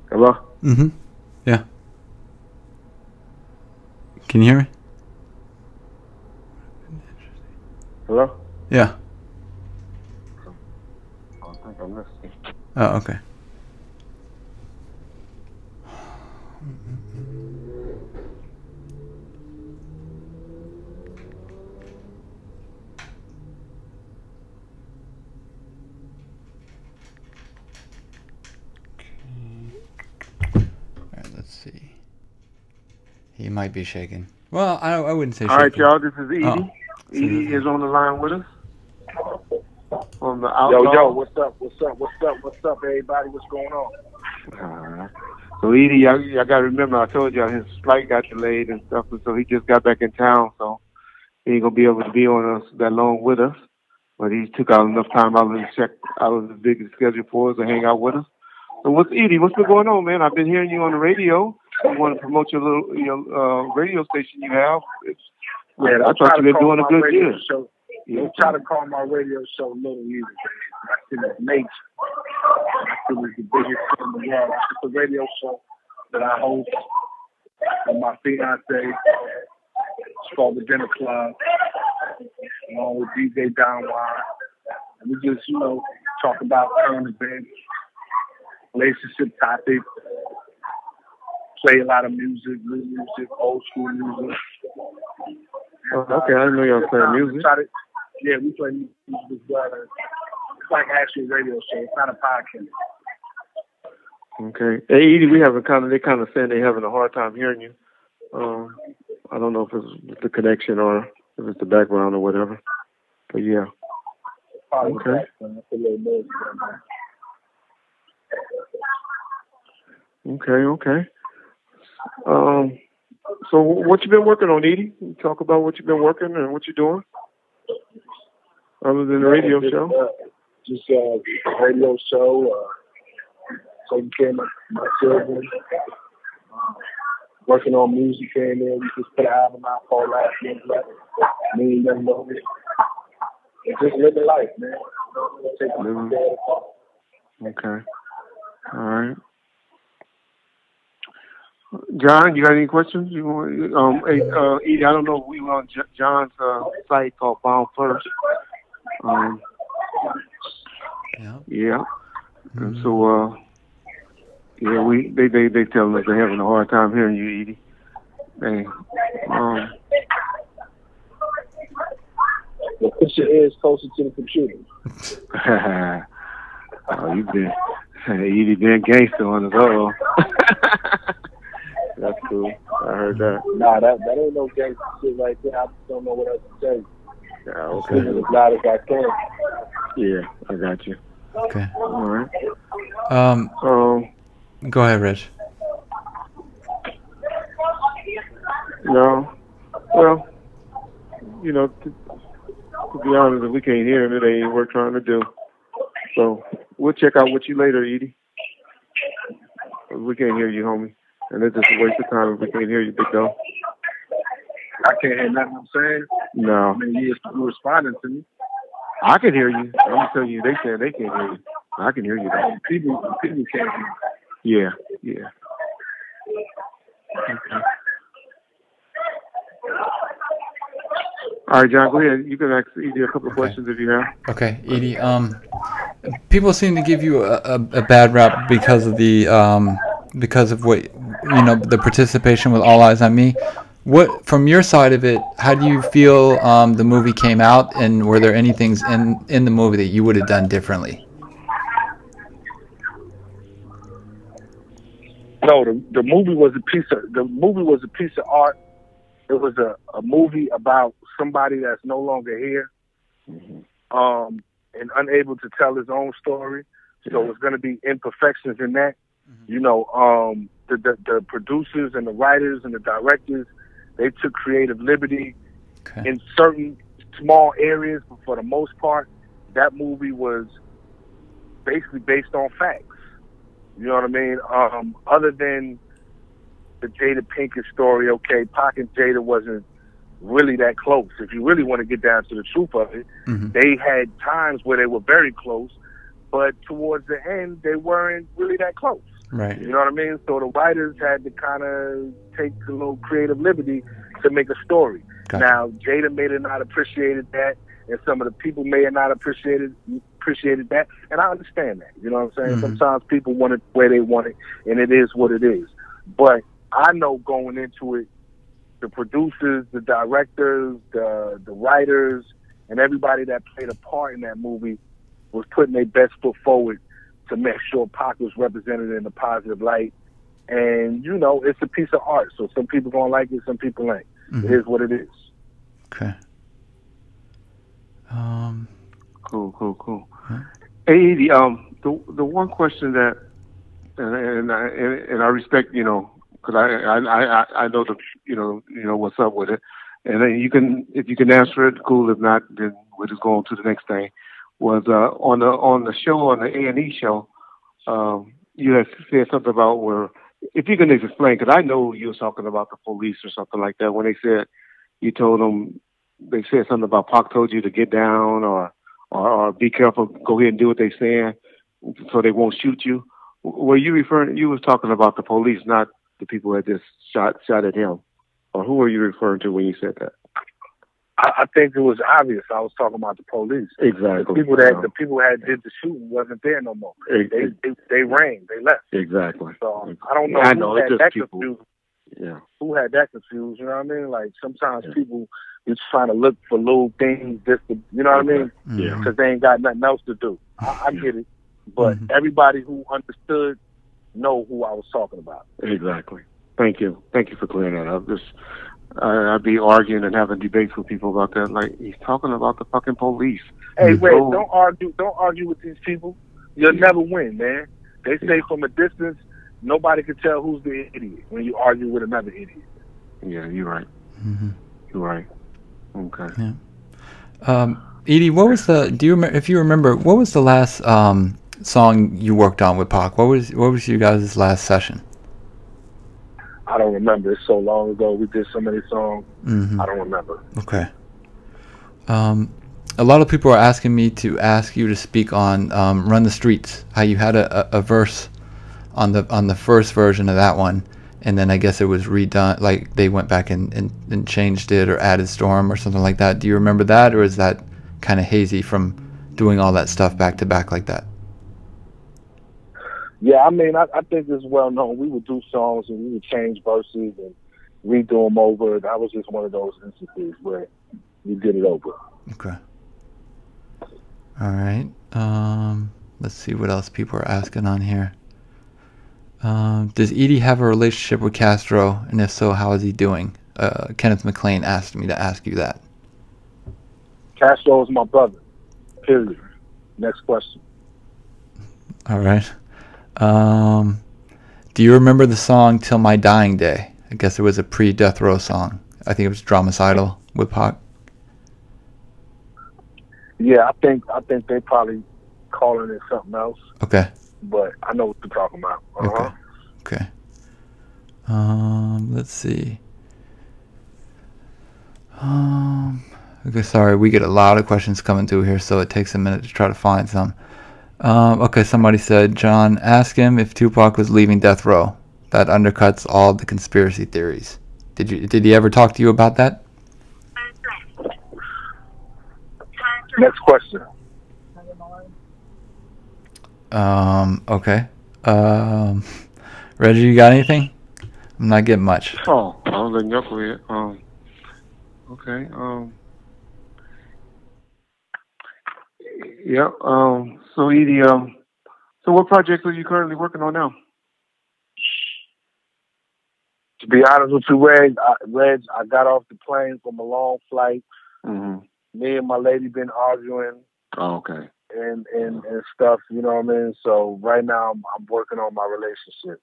Hello? Mm-hmm. Yeah. Can you hear me? Hello? Yeah. I think I'm listening. Oh, okay. Let's see. He might be shaking. Well, I wouldn't say shaking. All right, y'all, this is Edie. Oh. Edie is on the line with us. From the Outlawz. Yo, what's up, everybody? What's going on? So Edie, y'all got to remember, I told y'all his flight got delayed and stuff, and so he just got back in town, so he ain't going to be able to be on us that long with us. But he took out enough time out of his biggest schedule for us to hang out with us. So Edie, what's been going on, man? I've been hearing you on the radio. You want to promote your radio station you have. I thought you were doing a good deal. Don't try to call my radio show Little Easy. That's in the nature. It was the biggest thing in the world. It's a radio show that I host with my fiance. It's called The Dinner Club, along with DJ Don Juan. And we just, talk about current events, relationship topics, play a lot of music, new music, old school music. Okay, I didn't know y'all was playing music. Yeah, we play music as well. It's like actually a radio show. It's not a podcast. Okay. Hey, Edie, they're kind of saying they're having a hard time hearing you. I don't know if it's the connection or if it's the background or whatever. But yeah. Okay. Okay. So what you been working on, Edie? Talk about what you've been working and what you're doing. Other than the radio show? Just a radio show, taking care of my children, working on music here and there. We just put an album out called Last Year's Left. Me and them know it. Just living life, man. Okay. All right. John, you got any questions? You want? Edie, I don't know. We were on John's site called Bomb1st. Yeah. And so, they telling us they're having a hard time hearing you, Edie. Put your ears closer to the computer. Edie been gangster on us all. That's cool. I heard that. Nah, that ain't no gangster shit right there. I just don't know what else to say. Yeah, okay. As loud as I can. Yeah, I got you. Okay. All right. Go ahead, Rich. No. Well, to be honest, if we can't hear him, it ain't worth trying to do. So we'll check out with you later, Edie. We can't hear you, homie. And it's just a waste of time if we can't hear you, big dog. I can't hear nothing I'm saying. No. I mean, you're responding to me. I can hear you. I'm telling you, they saying they can't hear you. I can hear you, though. People can't hear you. Yeah. Okay. All right, John, go ahead. You can ask Edie a couple of questions if you have. Okay, Edie. People seem to give you a bad rap because of what the participation with All Eyes on Me. What, from your side of it, how do you feel the movie came out, and were there any things in the movie that you would have done differently? No, the movie was a piece of art. It was a movie about somebody that's no longer here, and unable to tell his own story. So it's going to be imperfections in that. The producers and the writers and the directors, they took creative liberty in certain small areas, but for the most part, that movie was basically based on facts. You know what I mean? Other than the Jada Pinkett story, okay, Pac and Jada wasn't really that close. If you really want to get down to the truth of it, they had times where they were very close, but towards the end, they weren't really that close. Right. You know what I mean? So the writers had to kind of take a little creative liberty to make a story. Gotcha. Now, Jada may have not appreciated that, and some of the people may have not appreciated that, and I understand that. You know what I'm saying? Sometimes people want it the way they want it, and it is what it is. But I know going into it, the producers, the directors, the writers, and everybody that played a part in that movie was putting their best foot forward to make sure Pac was represented in a positive light. And, it's a piece of art. So some people going to like it, some people ain't. It is what it is. Okay. Cool. Hey, Edie, the one question that, and I respect, because I know what's up with it, and then if you can answer it, cool. If not, then we'll just go on to the next thing. Was on the show, on the A&E show, you had said something about where, if you can explain, because I know you were talking about the police or something like that, when they said, you told them, they said something about Pac told you to get down or be careful, go ahead and do what they're saying so they won't shoot you. Were you referring, you was talking about the police, not the people that just shot at him? Or who were you referring to when you said that? I think it was obvious. I was talking about the police. Exactly. The people that did the shooting wasn't there no more. They ran. They left. Exactly. So I don't know who had that confused. Yeah. Who had that confused? You know what I mean? Like sometimes people just trying to look for little things just to, you know what I mean? Yeah. Because they ain't got nothing else to do. I get it, but everybody who understood know who I was talking about. Exactly. Thank you for clearing that up. I'd be arguing and having debates with people about that. Like, he's talking about the fucking police. Hey, wait, don't argue with these people. You'll never win, man. They say from a distance, nobody can tell who's the idiot when you argue with another idiot. Yeah, you're right. You're right. Okay. Yeah. Edie, what was if you remember, what was the last song you worked on with Pac? What was you guys' last session? I don't remember. It's so long ago. We did so many songs. I don't remember. Okay. A lot of people are asking me to ask you to speak on "Run the Streets." How you had a verse on the first version of that one, and then I guess it was redone. Like they went back and changed it or added Storm or something like that. Do you remember that, or is that kind of hazy from doing all that stuff back to back like that? Yeah, I mean, I think it's well known. We would do songs and we would change verses and redo them over. That was just one of those instances where we did it over. Okay. All right. Let's see what else people are asking on here. Does Edie have a relationship with Castro? And if so, how is he doing? Kenneth McLean asked me to ask you that. Castro is my brother. Period. Next question. All right. Do you remember the song "Till My Dying Day"? I guess it was a pre-Death Row song. I think it was Dramacidal with Pac. Yeah, I think they probably calling it something else. Okay. But I know what you're talking about. Okay. Okay. Let's see. Okay, sorry, we get a lot of questions coming through here, so it takes a minute to try to find some. Okay, somebody said, John, ask him if Tupac was leaving death row. That undercuts all the conspiracy theories. Did he ever talk to you about that? Next question. Okay. Reggie, you got anything? I'm not getting much. Oh, I was letting y'all go ahead. Okay. Yeah. So Edie, so what projects are you currently working on now? To be honest with you, Reg, I got off the plane from a long flight. Mm-hmm. Me and my lady been arguing. Oh, okay. And stuff, you know what I mean? So right now I'm working on my relationship.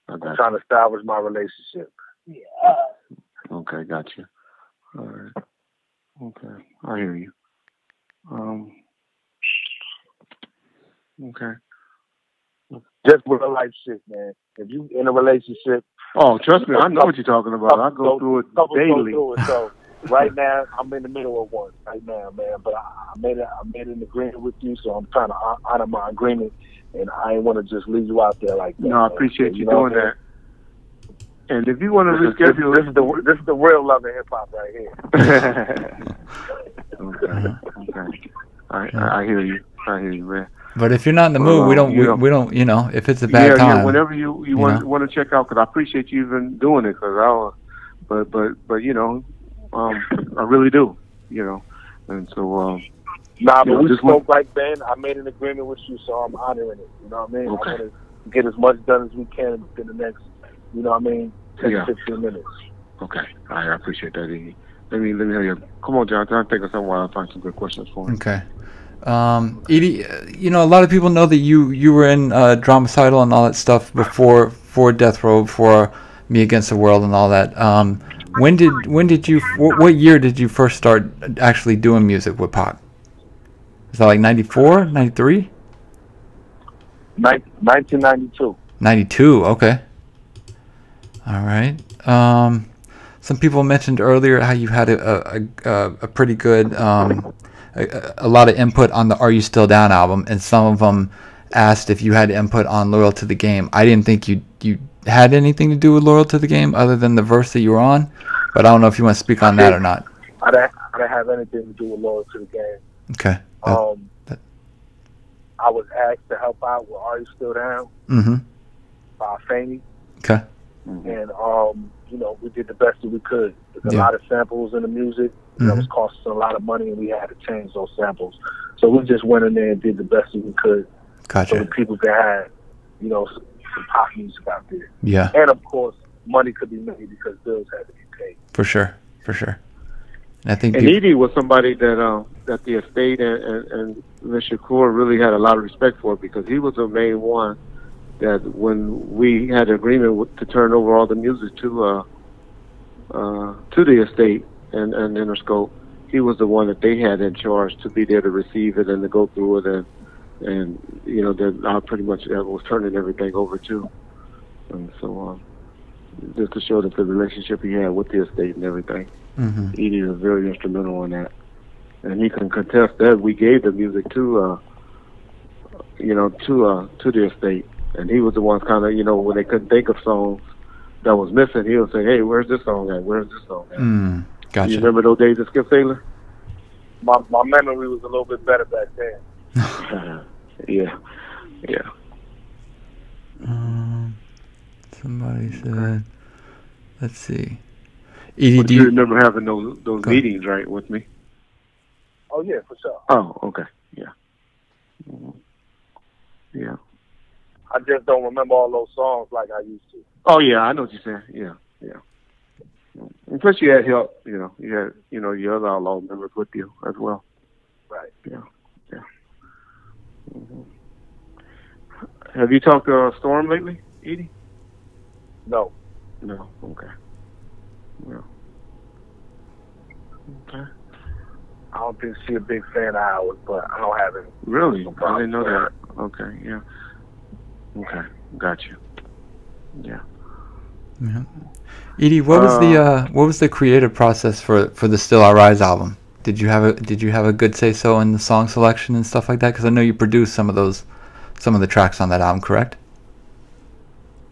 I'm trying to establish my relationship. Yeah. Okay, gotcha. All right. Okay, I hear you. Okay. Just real life shit, man. If you in a relationship, oh, trust me, I know what you're talking about. I go through it daily. So right now, I'm in the middle of one right now, man. But I made an agreement with you, so I'm trying to honor my agreement, and I ain't want to just leave you out there like that. No, I appreciate you doing that. And if you want to reschedule, this is the real love of hip hop right here. Okay. I hear you. I hear you, man. But if you're not in the mood, we don't. You know, if it's a bad time. Yeah. Whenever you want to check out, because I appreciate you even doing it. Because but you know, I really do. You know, and so. Nah, but we spoke like Ben. I made an agreement with you, so I'm honoring it. You know what I mean? Okay. I want to get as much done as we can within the next, you know what I mean, 10 to 15 minutes. Okay. I appreciate that, Edie. Let me hear you. Come on, John. Try to think of something while I find some good questions for him. Okay. Edie, you know, a lot of people know that you were in Dramacidal and all that stuff before Death Row, before Me Against the World and all that. When did you? What year did you first start actually doing music with Pac? Is that like 94, 93? 1992. 92. Okay. All right. Some people mentioned earlier how you had a pretty good a lot of input on the Are You Still Down album, and some of them asked if you had input on Loyal to the Game. I didn't think you had anything to do with Loyal to the Game other than the verse that you were on, but I don't know if you want to speak on that or not. I didn't have anything to do with Loyal to the Game. Okay. I was asked to help out with Are You Still Down? Mm-hmm. By Fanny. Okay. And you know, we did the best that we could. There's a lot of samples in the music. That was costing a lot of money, and we had to change those samples. So we just went in there and did the best that we could. Gotcha. So that people could have, you know, some pop music out there. Yeah. And of course, money could be made because bills had to be paid. For sure. And I think. And Edie was somebody that the estate and Mr. Shakur really had a lot of respect for, because he was the main one that when we had an agreement to turn over all the music to the estate and Interscope, he was the one that they had in charge to be there to receive it and to go through it, and you know, that I pretty much was turning everything over to. And so just to show that the relationship he had with the estate and everything, Edie was very instrumental in that, and he can contest that we gave the music to the estate. And he was the one kind of, you know, when they couldn't think of songs that was missing, he would say, hey, where's this song at? Where's this song at? Gotcha. You remember those days of Skip Taylor? My memory was a little bit better back then. Yeah. Somebody said, let's see. Edie, do you remember having those meetings, right, with me? Oh, yeah, for sure. Oh, okay. Yeah. Yeah. I just don't remember all those songs like I used to. Oh yeah, I know what you're saying. Yeah. And plus, you had help. You know, you had your other Outlaw members with you as well. Right. Yeah. Have you talked to Storm lately, Edie? No. Okay. No. Okay. I don't think she's a big fan of ours, but I don't have it. Really? No I didn't know problem. that. Okay, yeah. Okay, got you. Yeah. Yeah. Edie, what was the creative process for the Still I Rise album? Did you have a good say so in the song selection and stuff like that? Because I know you produced some of the tracks on that album, correct?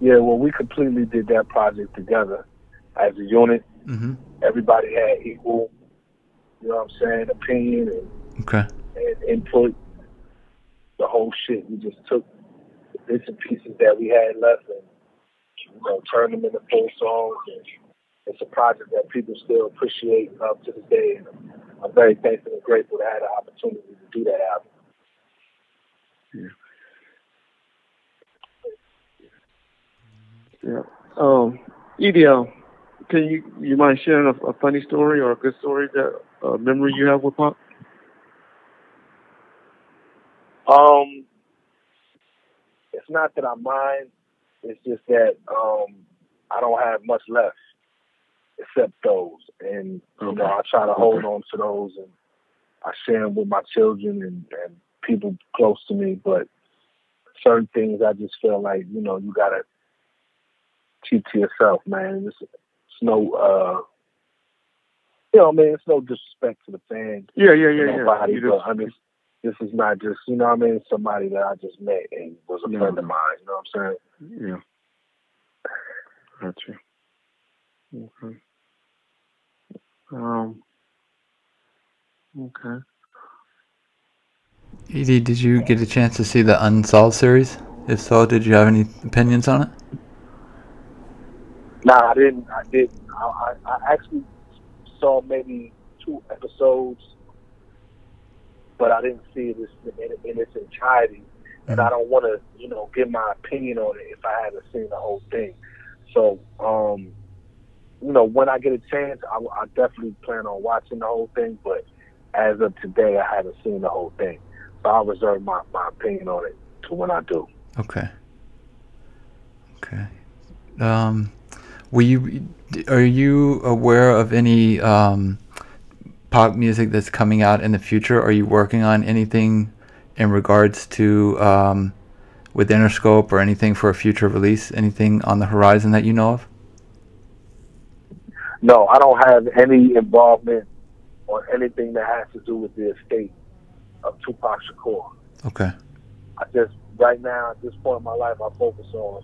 Yeah, well, we completely did that project together as a unit. Mm-hmm. Everybody had equal, you know what I'm saying, opinion and input. The whole shit, we just took the bits and pieces that we had left and, you know, turned them into full songs. And it's a project that people still appreciate up to this day. And I'm very thankful and grateful to have the opportunity to do that album. Yeah. EDL, can you mind sharing a funny story or a good story, that memory you have with Pop? It's not that I mind. It's just that I don't have much left except those, and you know, I try to hold on to those, and I share them with my children and people close to me. But certain things, I just feel like, you know, you gotta keep to yourself, man. It's no, you know, man, it's no disrespect to the fans. Yeah. Nobody, but I mean, this is not just, you know what I mean, somebody that I just met and was a friend of mine, you know what I'm saying? Yeah. Gotcha. Okay. Okay. Edie, did you get a chance to see the Unsolved series? If so, did you have any opinions on it? Nah, I didn't. I actually saw maybe 2 episodes, but I didn't see it in its entirety. And I don't want to, you know, give my opinion on it if I haven't seen the whole thing. So, you know, when I get a chance, I definitely plan on watching the whole thing. But as of today, I haven't seen the whole thing. So I'll reserve my opinion on it to when I do. Okay. Are you aware of any pop music that's coming out in the future? Are you working on anything in regards to with Interscope or anything for a future release? Anything on the horizon that you know of? No, I don't have any involvement or anything that has to do with the estate of Tupac Shakur. Okay. I just, right now, at this point in my life, I focus on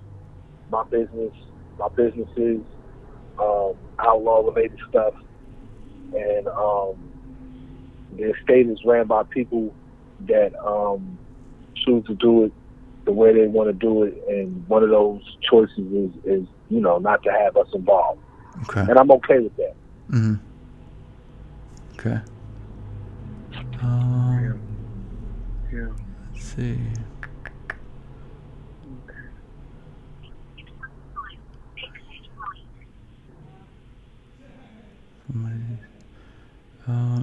my businesses, outlaw-related stuff, and the estate is ran by people that choose to do it the way they want to do it, and one of those choices is you know, not to have us involved. Okay. And I'm okay with that. Mm-hmm. Okay. Yeah. Let's see.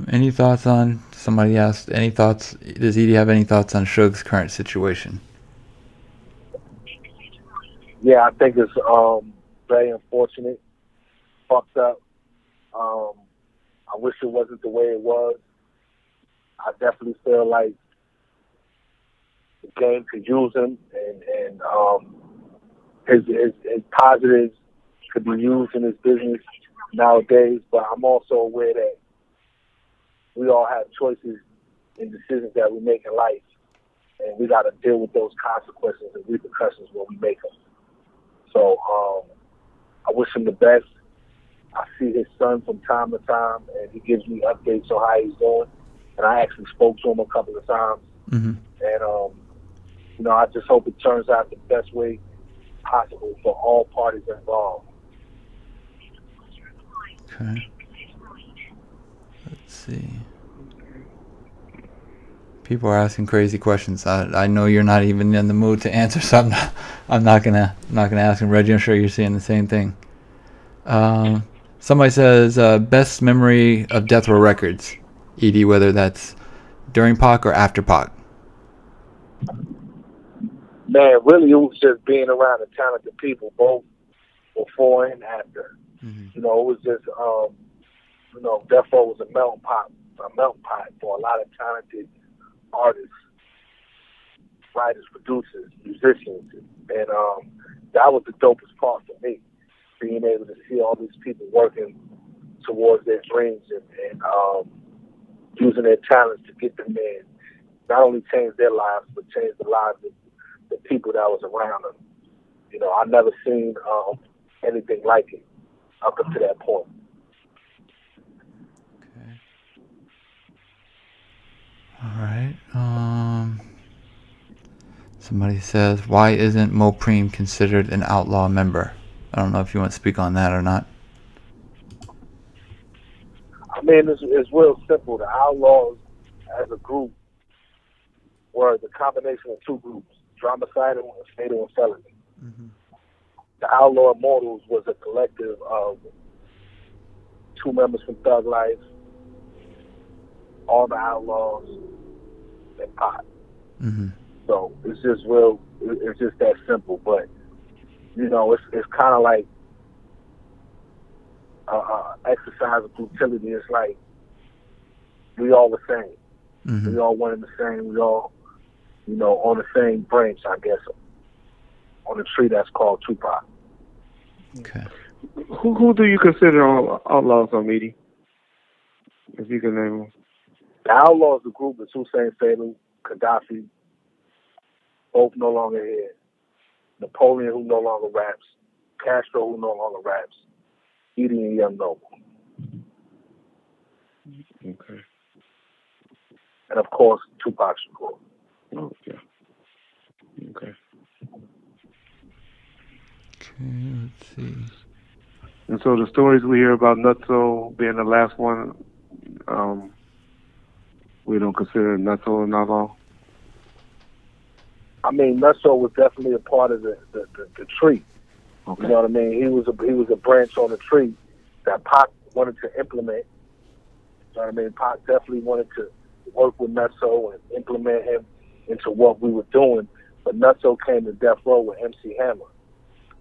Any thoughts on, somebody asked, any thoughts, does Edie have any thoughts on Suge's current situation? Yeah, I think it's very unfortunate, fucked up. I wish it wasn't the way it was. I definitely feel like the game could use him, and his positives could be used in his business nowadays. But I'm also aware that we all have choices and decisions that we make in life, and we got to deal with those consequences and repercussions when we make them. So I wish him the best. I see his son from time to time, and he gives me updates on how he's doing. And I actually spoke to him a couple of times. Mm-hmm. And, you know, I just hope it turns out the best way possible for all parties involved. Okay. Let's see. People are asking crazy questions. I know you're not even in the mood to answer something. I'm not gonna ask him. Reggie, I'm sure you're seeing the same thing. Somebody says best memory of Death Row Records, Edie, whether that's during Pac or after Pac. Man, really, it was just being around the talented people, both before and after. Mm-hmm. You know, it was just, you know, Death Row was a melting pot a melting pot for a lot of talented artists, writers, producers, musicians, and that was the dopest part for me, being able to see all these people working towards their dreams and using their talents to get them in, not only change their lives, but change the lives of the people that was around them. You know, I never seen anything like it up to that point. Okay. All right. Somebody says, why isn't Mopreme considered an outlaw member? I don't know if you want to speak on that or not. I mean, it's real simple. The Outlawz as a group were the combination of two groups, Dromicidal and Fatal and Felony. Mm-hmm. The Outlaw Immortals was a collective of 2 members from Thug Life, all the Outlaws, and Pot. Mm-hmm. So it's just it's just that simple. But, you know, it's kind of like exercise of futility. It's like we all the same. Mm-hmm. We all one and the same. We all, you know, on the same branch, I guess, on a tree that's called Tupac. Okay. Who do you consider outlaws on EDI? If you can name them. The Outlawz, the group, is Hussein Fatal, Gaddafi, both no longer here. Napoleon, who no longer raps. Castro, who no longer raps. EDI and Young Noble. Okay. And of course, Tupac Shakur. Oh, yeah. Okay. Okay, let's see. And so the stories we hear about Nutso being the last one, we don't consider Nutso an outlaw? I mean, Nutso was definitely a part of the tree. Okay. You know what I mean? He was a branch on the tree that Pac wanted to implement. You know what I mean? Pac definitely wanted to work with Nutso and implement him into what we were doing. But Nutso came to Death Row with MC Hammer.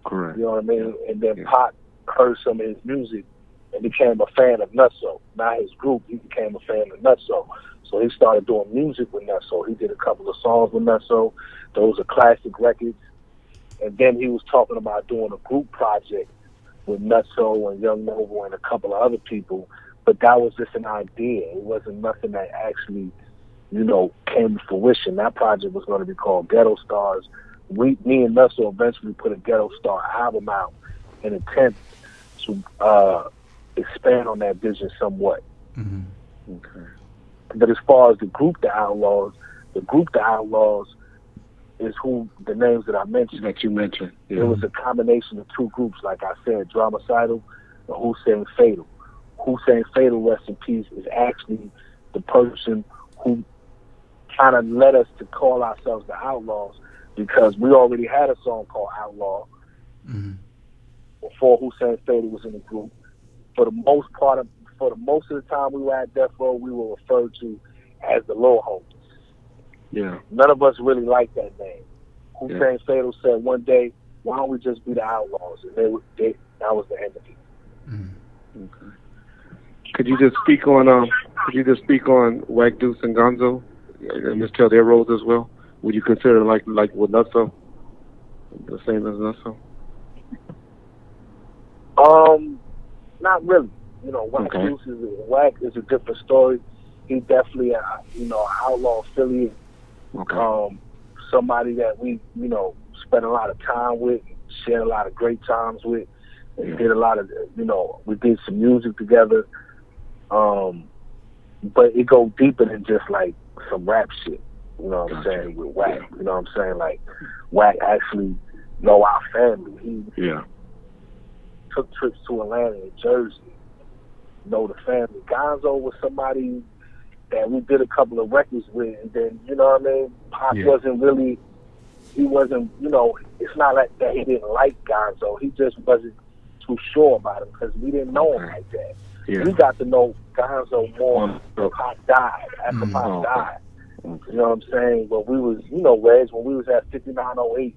Correct. You know what I mean? Yeah. And then Pac heard some of his music and became a fan of Nutso. Not his group, he became a fan of Nutso. So he started doing music with Nutso. He did a couple of songs with Nutso. Those are classic records. And then he was talking about doing a group project with Nutso and Young Noble and a couple of other people. But that was just an idea. It wasn't nothing that actually, you know, came to fruition. That project was going to be called Ghetto Stars. Me and Nutso eventually put a Ghetto Star album out in an attempt to expand on that vision somewhat. Mm-hmm. Okay. But as far as the group The Outlawz is who the names that I mentioned. That you mentioned. Yeah. It was a combination of two groups, like I said, Dromicidal and Hussein Fatal. Hussein Fatal, rest in peace, is actually the person who kind of led us to call ourselves the Outlawz, because we already had a song called Outlaw before Hussein Fatal was in the group. For the most of the time we were at Death Row, we were referred to as the Lil Homies. Yeah. None of us really liked that name. Hussein Yeah. Fatal said one day, why don't we just be the Outlawz? And that was the end of it. Mm-hmm. Okay. Could you just speak on Wack Deuce and Gonzo and just tell their roles as well? Would you consider like with Nutso the same as Nutso? Not really. You know, Wack is a different story. He definitely outlaw affiliate. Okay. Somebody that we, you know, spent a lot of time with, shared a lot of great times with, and did a lot of, you know, we did some music together. But it goes deeper than just like some rap shit. You know what I'm saying, with Wack. Yeah. You know what I'm saying? Like, Wack actually know our family. He took trips to Atlanta and Jersey, know the family. Gonzo was somebody that we did a couple of records with, and then, you know what I mean? Pac wasn't, you know, it's not like that he didn't like Gonzo. He just wasn't too sure about him because we didn't know him like that. Yeah. We got to know Gonzo more after Pac died. You know what I'm saying? But we was, you know, Reg, when we was at 5908,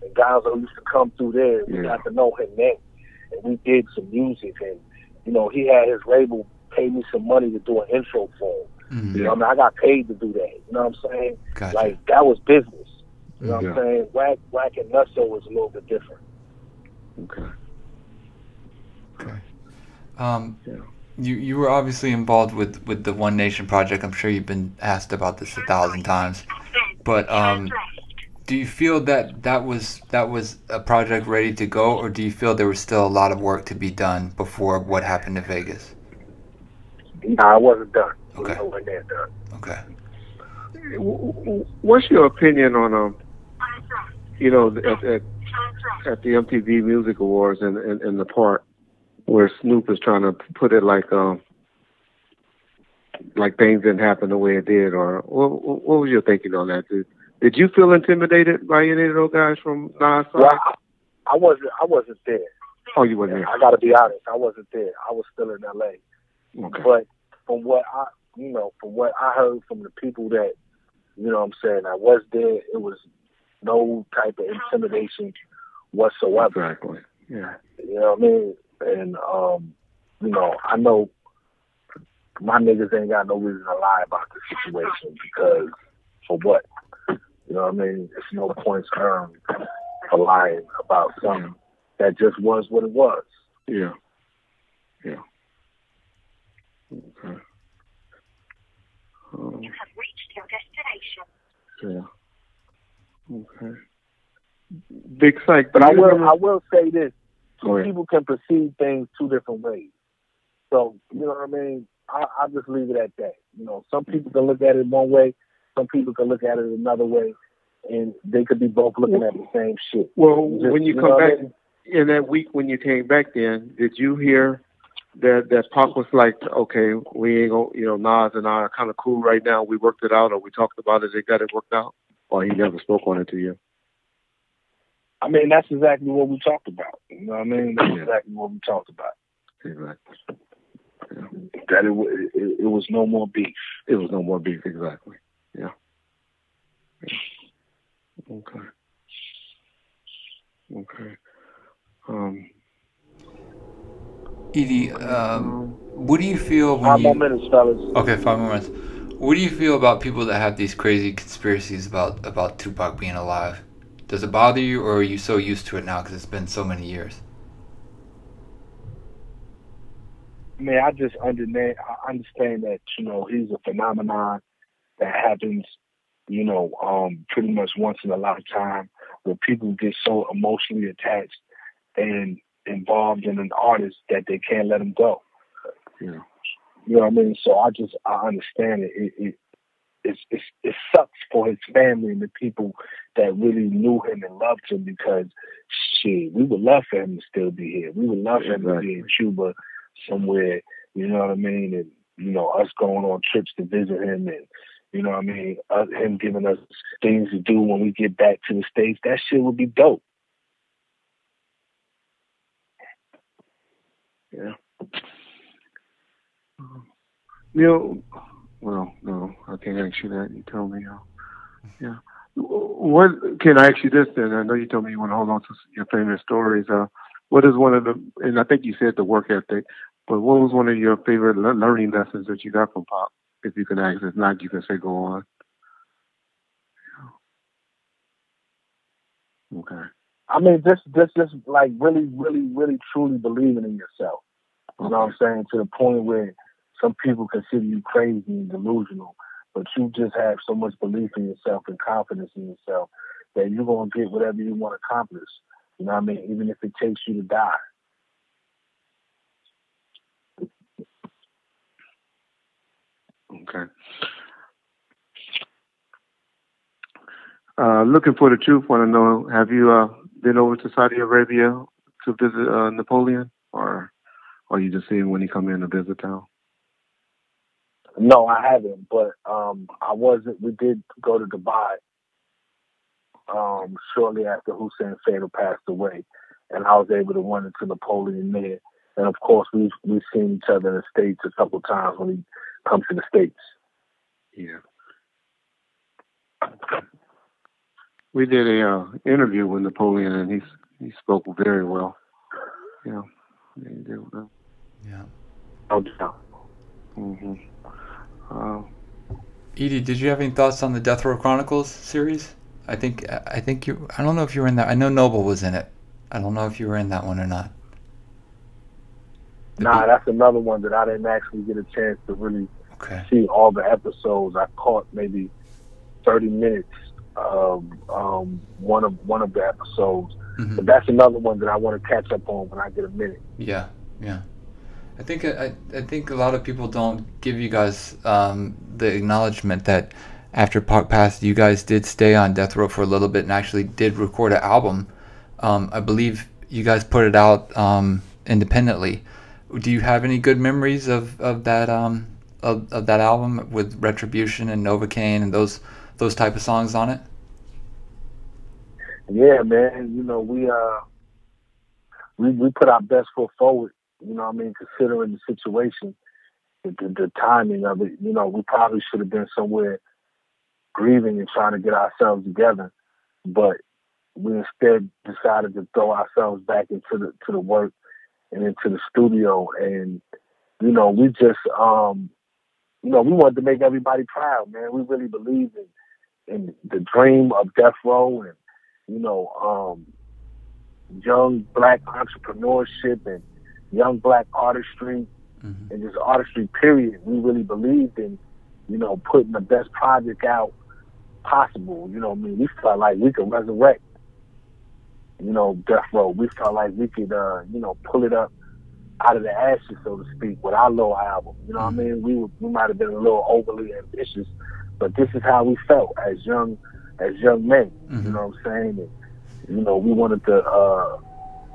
and Gonzo used to come through there, we got to know him then. And we did some music, and, you know, he had his label pay me some money to do an intro for him. Mm-hmm. You know what I mean? I got paid to do that. You know what I'm saying? Gotcha. Like, that was business. You know what Yeah. I'm saying? Whack and Nutso was a little bit different. Okay. Okay. You were obviously involved with the One Nation project. I'm sure you've been asked about this 1,000 times, but do you feel that was a project ready to go, or do you feel there was still a lot of work to be done before what happened in Vegas? Nah, I wasn't done. Okay. I wasn't there done. Okay. What's your opinion on you know, at the MTV Music Awards and the part where Snoop is trying to put it like things didn't happen the way it did, or what was your thinking on that? Did you feel intimidated by any of those guys from Nas' side? Well, I wasn't there. Oh, you weren't there. I got to be honest. I wasn't there. I was still in LA. Okay. But from what I heard from the people that, you know what I'm saying, I was there, it was no type of intimidation whatsoever. Exactly. Yeah. You know what I mean? And, you know, I know my niggas ain't got no reason to lie about the situation, because for what? You know what I mean? There's no points earned for lying about something that just was what it was. Yeah. Yeah. Okay. You have reached your destination. Yeah. Okay. Big Psych. But I will say this. Go ahead. People can perceive things two different ways. So, you know what I mean? I'll just leave it at that. You know, some people can look at it one way, some people can look at it another way, and they could be both looking at the same shit. Well, when you come back in that week when you came back then, did you hear that Pac was like, okay, we ain't gonna, you know, Nas and I are kind of cool right now, we worked it out, or we talked about it, they got it worked out, or he never spoke on it to you? I mean, that's exactly what we talked about. You know what I mean? That's exactly what we talked about. Exactly. Yeah. That it was no more beef. It was no more beef, exactly. Yeah. Okay. Okay. Edie, what do you feel when 5 more minutes, fellas. Okay, 5 more minutes. What do you feel about people that have these crazy conspiracies about Tupac being alive? Does it bother you, or are you so used to it now because it's been so many years? I mean, I understand that, you know, he's a phenomenon that happens, you know, pretty much once in a lifetime, where people get so emotionally attached and involved in an artist that they can't let him go. Yeah. You know what I mean? So I understand it. It sucks for his family and the people that really knew him and loved him, because shit, we would love for him to still be here. We would love for him to be in Cuba somewhere, you know what I mean? And, you know, us going on trips to visit him, and, you know what I mean, him giving us things to do when we get back to the States. That shit would be dope. Yeah. Neil, well, no, I can't ask you that. You tell me. Yeah. What can I ask you this then? I know you told me you want to hold on to your famous stories. What is one of the, and I think you said the work ethic, but what was one of your favorite learning lessons that you got from Pop? If you can ask, if not, you can say go on. Okay. I mean, just like really, really, really, truly believing in yourself. You know what I'm saying? To the point where some people consider you crazy and delusional, but you just have so much belief in yourself and confidence in yourself that you're going to get whatever you want to accomplish. You know what I mean? Even if it takes you to die. Okay. Looking for the truth, want to know, have you been over to Saudi Arabia to visit Napoleon, or are you just seeing when he come in to visit town? No, I haven't, but we did go to Dubai shortly after Hussein Fatal passed away, and I was able to run into Napoleon there. And of course, we've seen each other in the States a couple times when he comes to the States. Yeah. We did a interview with Napoleon, and he spoke very well. Yeah. He did well. Yeah. No doubt. Edie, did you have any thoughts on the Death Row Chronicles series? I think you. I don't know if you were in that. I know Noble was in it. I don't know if you were in that one or not. Nah, that's another one that I didn't actually get a chance to really see all the episodes. I caught maybe 30 minutes of one of the episodes. But that's another one that I want to catch up on when I get a minute. Yeah. I think a lot of people don't give you guys the acknowledgement that after Pac passed, you guys did stay on Death Row for a little bit and actually did record an album. I believe you guys put it out independently. Do you have any good memories of that of that album with Retribution and Novocaine and those type of songs on it? Yeah, man. You know, we put our best foot forward. You know what I mean? Considering the situation, the timing of it, you know, we probably should have been somewhere grieving and trying to get ourselves together. But we instead decided to throw ourselves back into the work and into the studio. And, you know, we just, you know, we wanted to make everybody proud, man. We really believed in the dream of Death Row and, you know, young black entrepreneurship and young black artistry and just artistry, period. We really believed in, you know, putting the best project out possible. You know what I mean? We felt like we could resurrect, you know, Death Row. We felt like we could, you know, pull it up out of the ashes, so to speak, with our little album. You know what I mean? We might have been a little overly ambitious, but this is how we felt as young men. You know what I'm saying? And, you know, we wanted to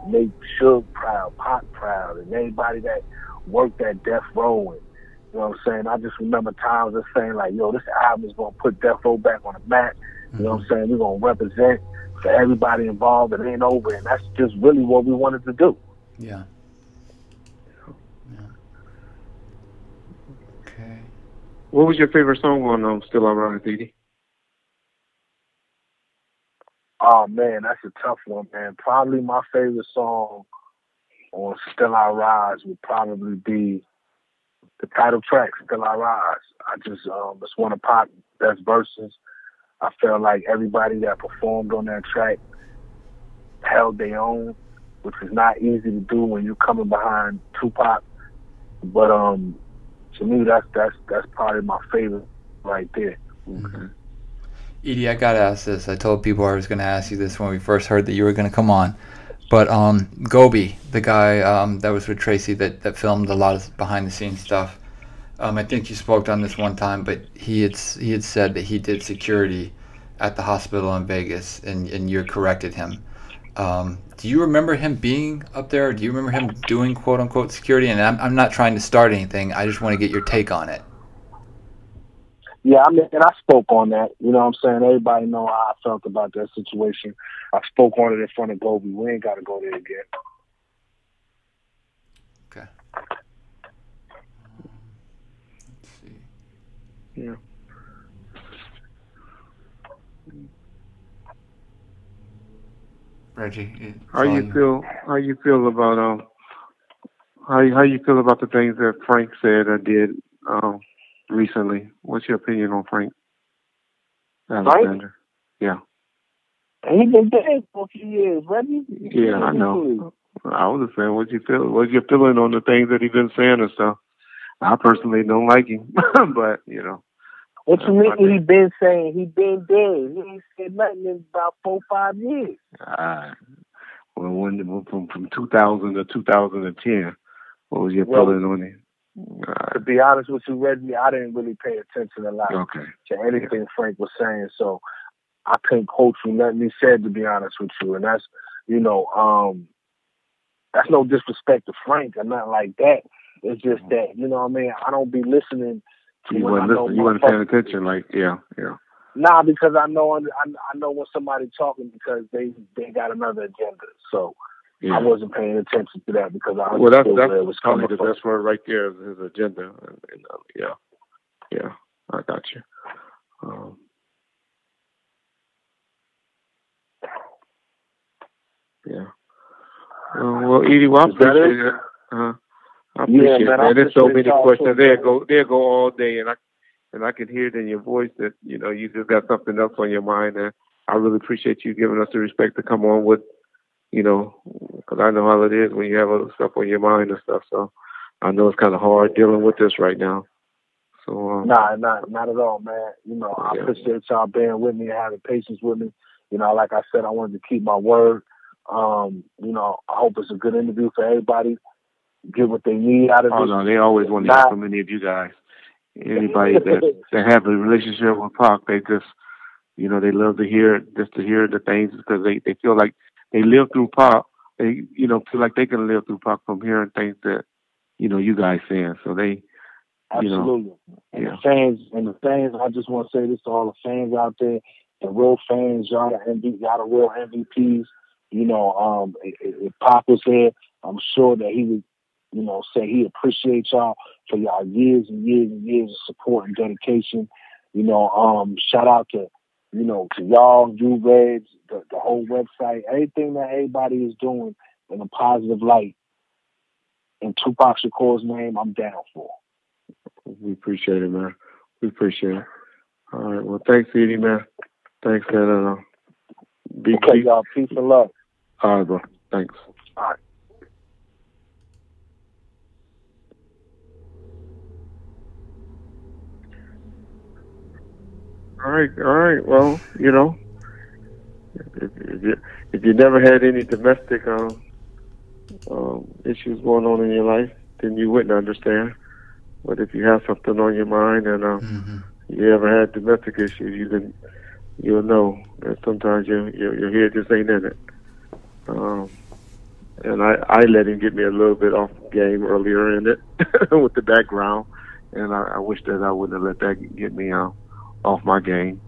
make Suge proud, Pac proud, and anybody that worked at Death Row. And, you know what I'm saying? I just remember times of saying, like, yo, this album is going to put Death Row back on the map. You know what I'm saying? We're going to represent for everybody involved. It ain't over. And that's just really what we wanted to do. Yeah. Okay. What was your favorite song on Still Alright, Edie? Oh, man, that's a tough one, man. Probably my favorite song on Still I Rise would probably be the title track, Still I Rise. I just, it's one of Pac's best verses. I felt like everybody that performed on that track held their own, which is not easy to do when you're coming behind Tupac. But to me, that's probably my favorite right there. Edie, I gotta ask this. I told people I was gonna ask you this when we first heard that you were gonna come on. But Gobi, the guy that was with Tracy that filmed a lot of behind the scenes stuff. I think you spoke on this one time, but he had said that he did security at the hospital in Vegas, and you corrected him. Do you remember him being up there? Or do you remember him doing quote unquote security? And I'm not trying to start anything. I just want to get your take on it. Yeah, I mean, and I spoke on that. You know what I'm saying? Everybody know how I felt about that situation. I spoke on it in front of Gobi. We ain't got to go there again. Okay. Let's see. Yeah. Reggie, how you feel about how you feel about the things that Frank said or did recently? What's your opinion on Frank Alexander? Yeah. He been dead for a few years, Reggie. Yeah, I know. I was just saying, what's your feeling on the things that he's been saying and stuff? I personally don't like him, but you know. What you mean he been saying? He been dead. He ain't said nothing in about 4-5 years. Well, from 2000 to 2010, what was your feeling on it? To be honest with you, Reggie, I didn't really pay attention a lot to anything Frank was saying, so I couldn't quote you nothing he said, to be honest with you. And that's, you know, that's no disrespect to Frank or nothing like that. It's just that, you know what I mean, I don't be listening to you when you weren't paying attention, like, yeah. Nah, because I know when somebody's talking because they got another agenda. So I wasn't paying attention to that because I understood where it was coming from. That's where right there is his agenda. And yeah, I got you. Yeah. Well, Edie, I appreciate it. I appreciate it, man. There's so many questions. Too. They'll go all day, and I can hear it in your voice that you just got something else on your mind, and I really appreciate you giving us the respect to come on with, because I know how it is when you have other stuff on your mind and stuff. So I know it's kind of hard dealing with this right now. So not at all, man. I appreciate y'all being with me and having patience with me. Like I said, I wanted to keep my word. I hope it's a good interview for everybody. Get what they need out of it. Oh no, they always want to hear from any of you guys. Anybody that have a relationship with Pac, they just, they love to hear the things because they feel like they live through Pac. They, feel like they can live through Pac from hearing things that, you guys saying. So they, absolutely. And the fans, I just want to say this to all the fans out there, the real fans, y'all the real MVPs. If Pac was here, I'm sure that he would, say he appreciates y'all for y'all years and years and years of support and dedication. Shout out to, to y'all, you Reds, the whole website, everything that everybody is doing in a positive light. In Tupac Shakur's name, I'm down for. We appreciate it, man. We appreciate it. All right. Well, thanks, Edie, man. Thanks, man. Okay, y'all. Peace and love. All right, bro. Thanks. All right. All right. Well, if you never had any domestic issues going on in your life, then you wouldn't understand. But if you have something on your mind and you ever had domestic issues, you'll know that sometimes your head just ain't in it. And I let him get me a little bit off game earlier in it with the background, and I wish that I wouldn't have let that get me off my game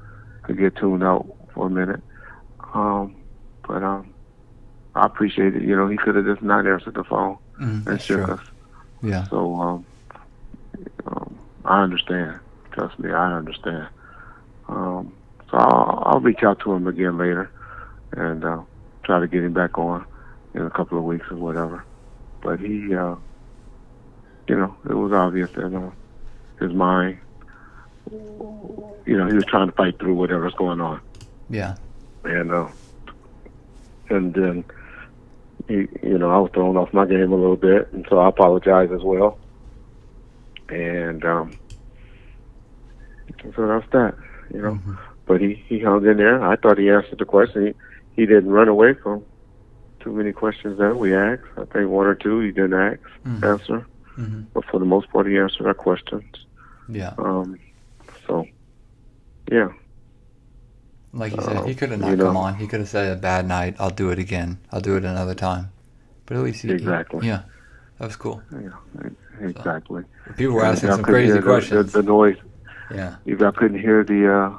to get tuned out for a minute. But I appreciate it. He could have just not answered the phone and shook us. Yeah. So I understand. Trust me, I understand. So I'll reach out to him again later and try to get him back on in a couple of weeks or whatever. But he, it was obvious that his mind, he was trying to fight through whatever's going on. Yeah. And then I was thrown off my game a little bit, and so I apologize as well. And so that's that, But he hung in there. I thought he answered the question. He didn't run away from too many questions that we asked. I think one or two he didn't answer. Mm-hmm. But for the most part, he answered our questions. Yeah. So, yeah. Like you said, he could have not come on. He could have said, a bad night, I'll do it again. I'll do it another time. But at least exactly. Yeah. That was cool. Yeah, exactly. So, people were asking some crazy questions. The noise. Yeah. If I couldn't hear the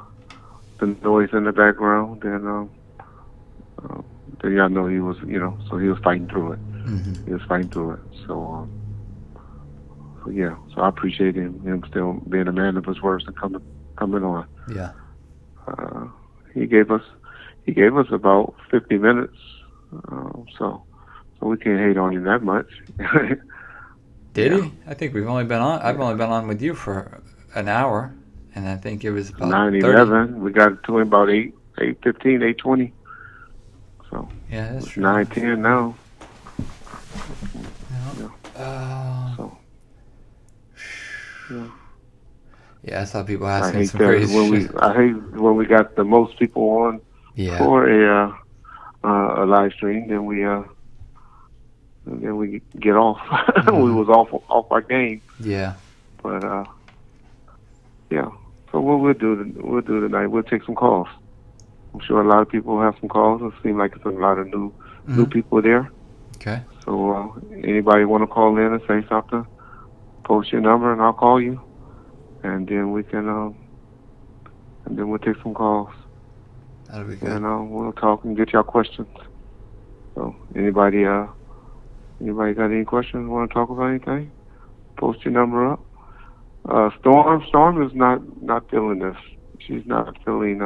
noise in the background, then y'all know he was, so he was fighting through it. Mm-hmm. He was fighting through it. So yeah. So I appreciate him still being a man of his words and coming on. Yeah. He gave us about 50 minutes. So we can't hate on him that much. Did he? I think I've only been on with you for an hour, and I think it was about 9:11. We got to him about 8:15, 8:20. So yeah, that's it's true. 9:10 now. Yeah, I saw people asking some crazy shit. I hate when we got the most people on for a live stream, then we get off. Mm-hmm. We was off our game. Yeah. But yeah. So what we'll do tonight, we'll take some calls. I'm sure a lot of people have some calls. It seems like there's a lot of new people there. Okay. So anybody want to call in and say something, post your number and I'll call you, and then we can and then we'll take some calls. That'll be good. And we'll talk and get y'all questions. So anybody got any questions? Want to talk about anything? Post your number up. Storm is not feeling this. She's not feeling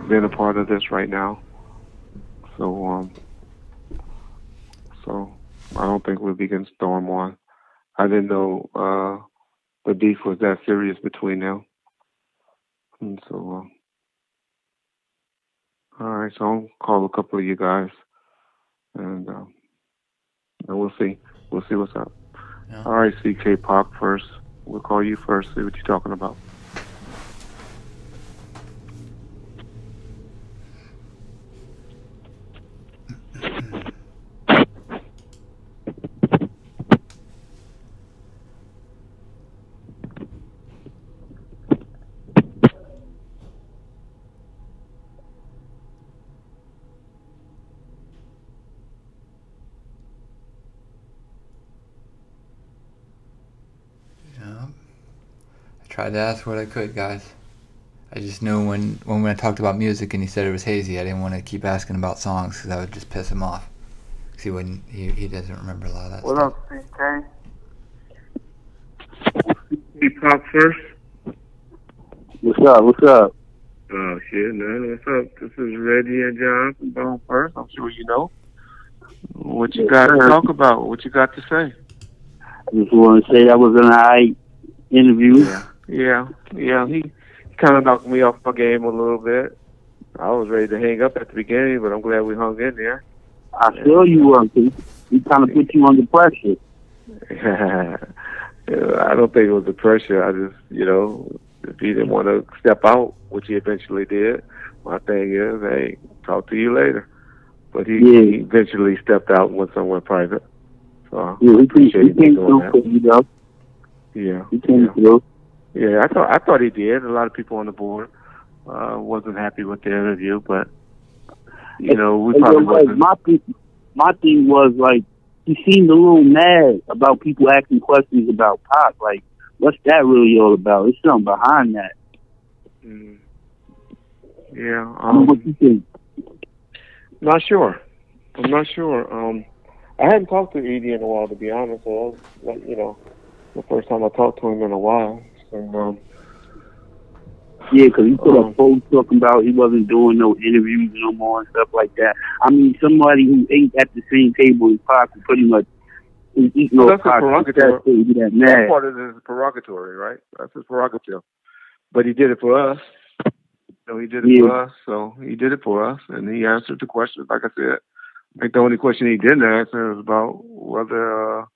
being a part of this right now. So I don't think we'll be getting Storm on. I didn't know the beef was that serious between them. And so, all right, so I'll call a couple of you guys, and we'll see. We'll see what's up. Yeah. All right, CK Pop first. We'll call you first, see what you're talking about. Tried to ask what I could, guys. I just knew when I talked about music and he said it was hazy, I didn't want to keep asking about songs because that would just piss him off. Because he doesn't remember a lot of that What stuff. up, CK? CK Pop first. What's up? What's up? Oh, shit, man. What's up? This is Reggie and John from Bomb1st. I'm sure you know. What you got to talk about? What you got to say? I just want to say that was an alright interview. Yeah. He kind of knocked me off my game a little bit. I was ready to hang up at the beginning, but I'm glad we hung in there. I feel you were. He kind of put you under pressure. I don't think it was the pressure. I just, if he didn't want to step out, which he eventually did, my thing is, hey, talk to you later. But he eventually stepped out and went somewhere private. So he appreciate came through for you, though. Yeah. He came through. Yeah, I thought he did. A lot of people on the board wasn't happy with the interview, but we probably wasn't. My thing was like he seemed a little mad about people asking questions about Pac. Like, what's that really all about? There's something behind that. Yeah. What you think? Not sure. I'm not sure. I hadn't talked to Edie in a while, to be honest. So that was, the first time I talked to him in a while. So, yeah, because he put a post talking about he wasn't doing no interviews no more and stuff like that. I mean, somebody who ate at the same table as Pac pretty much eat no that's Pac. That part of it is derogatory, right? That's his prerogative. But he did it for us. He did it for us. So he did it for us, and he answered the questions. Like I said, I think the only question he didn't answer is about whether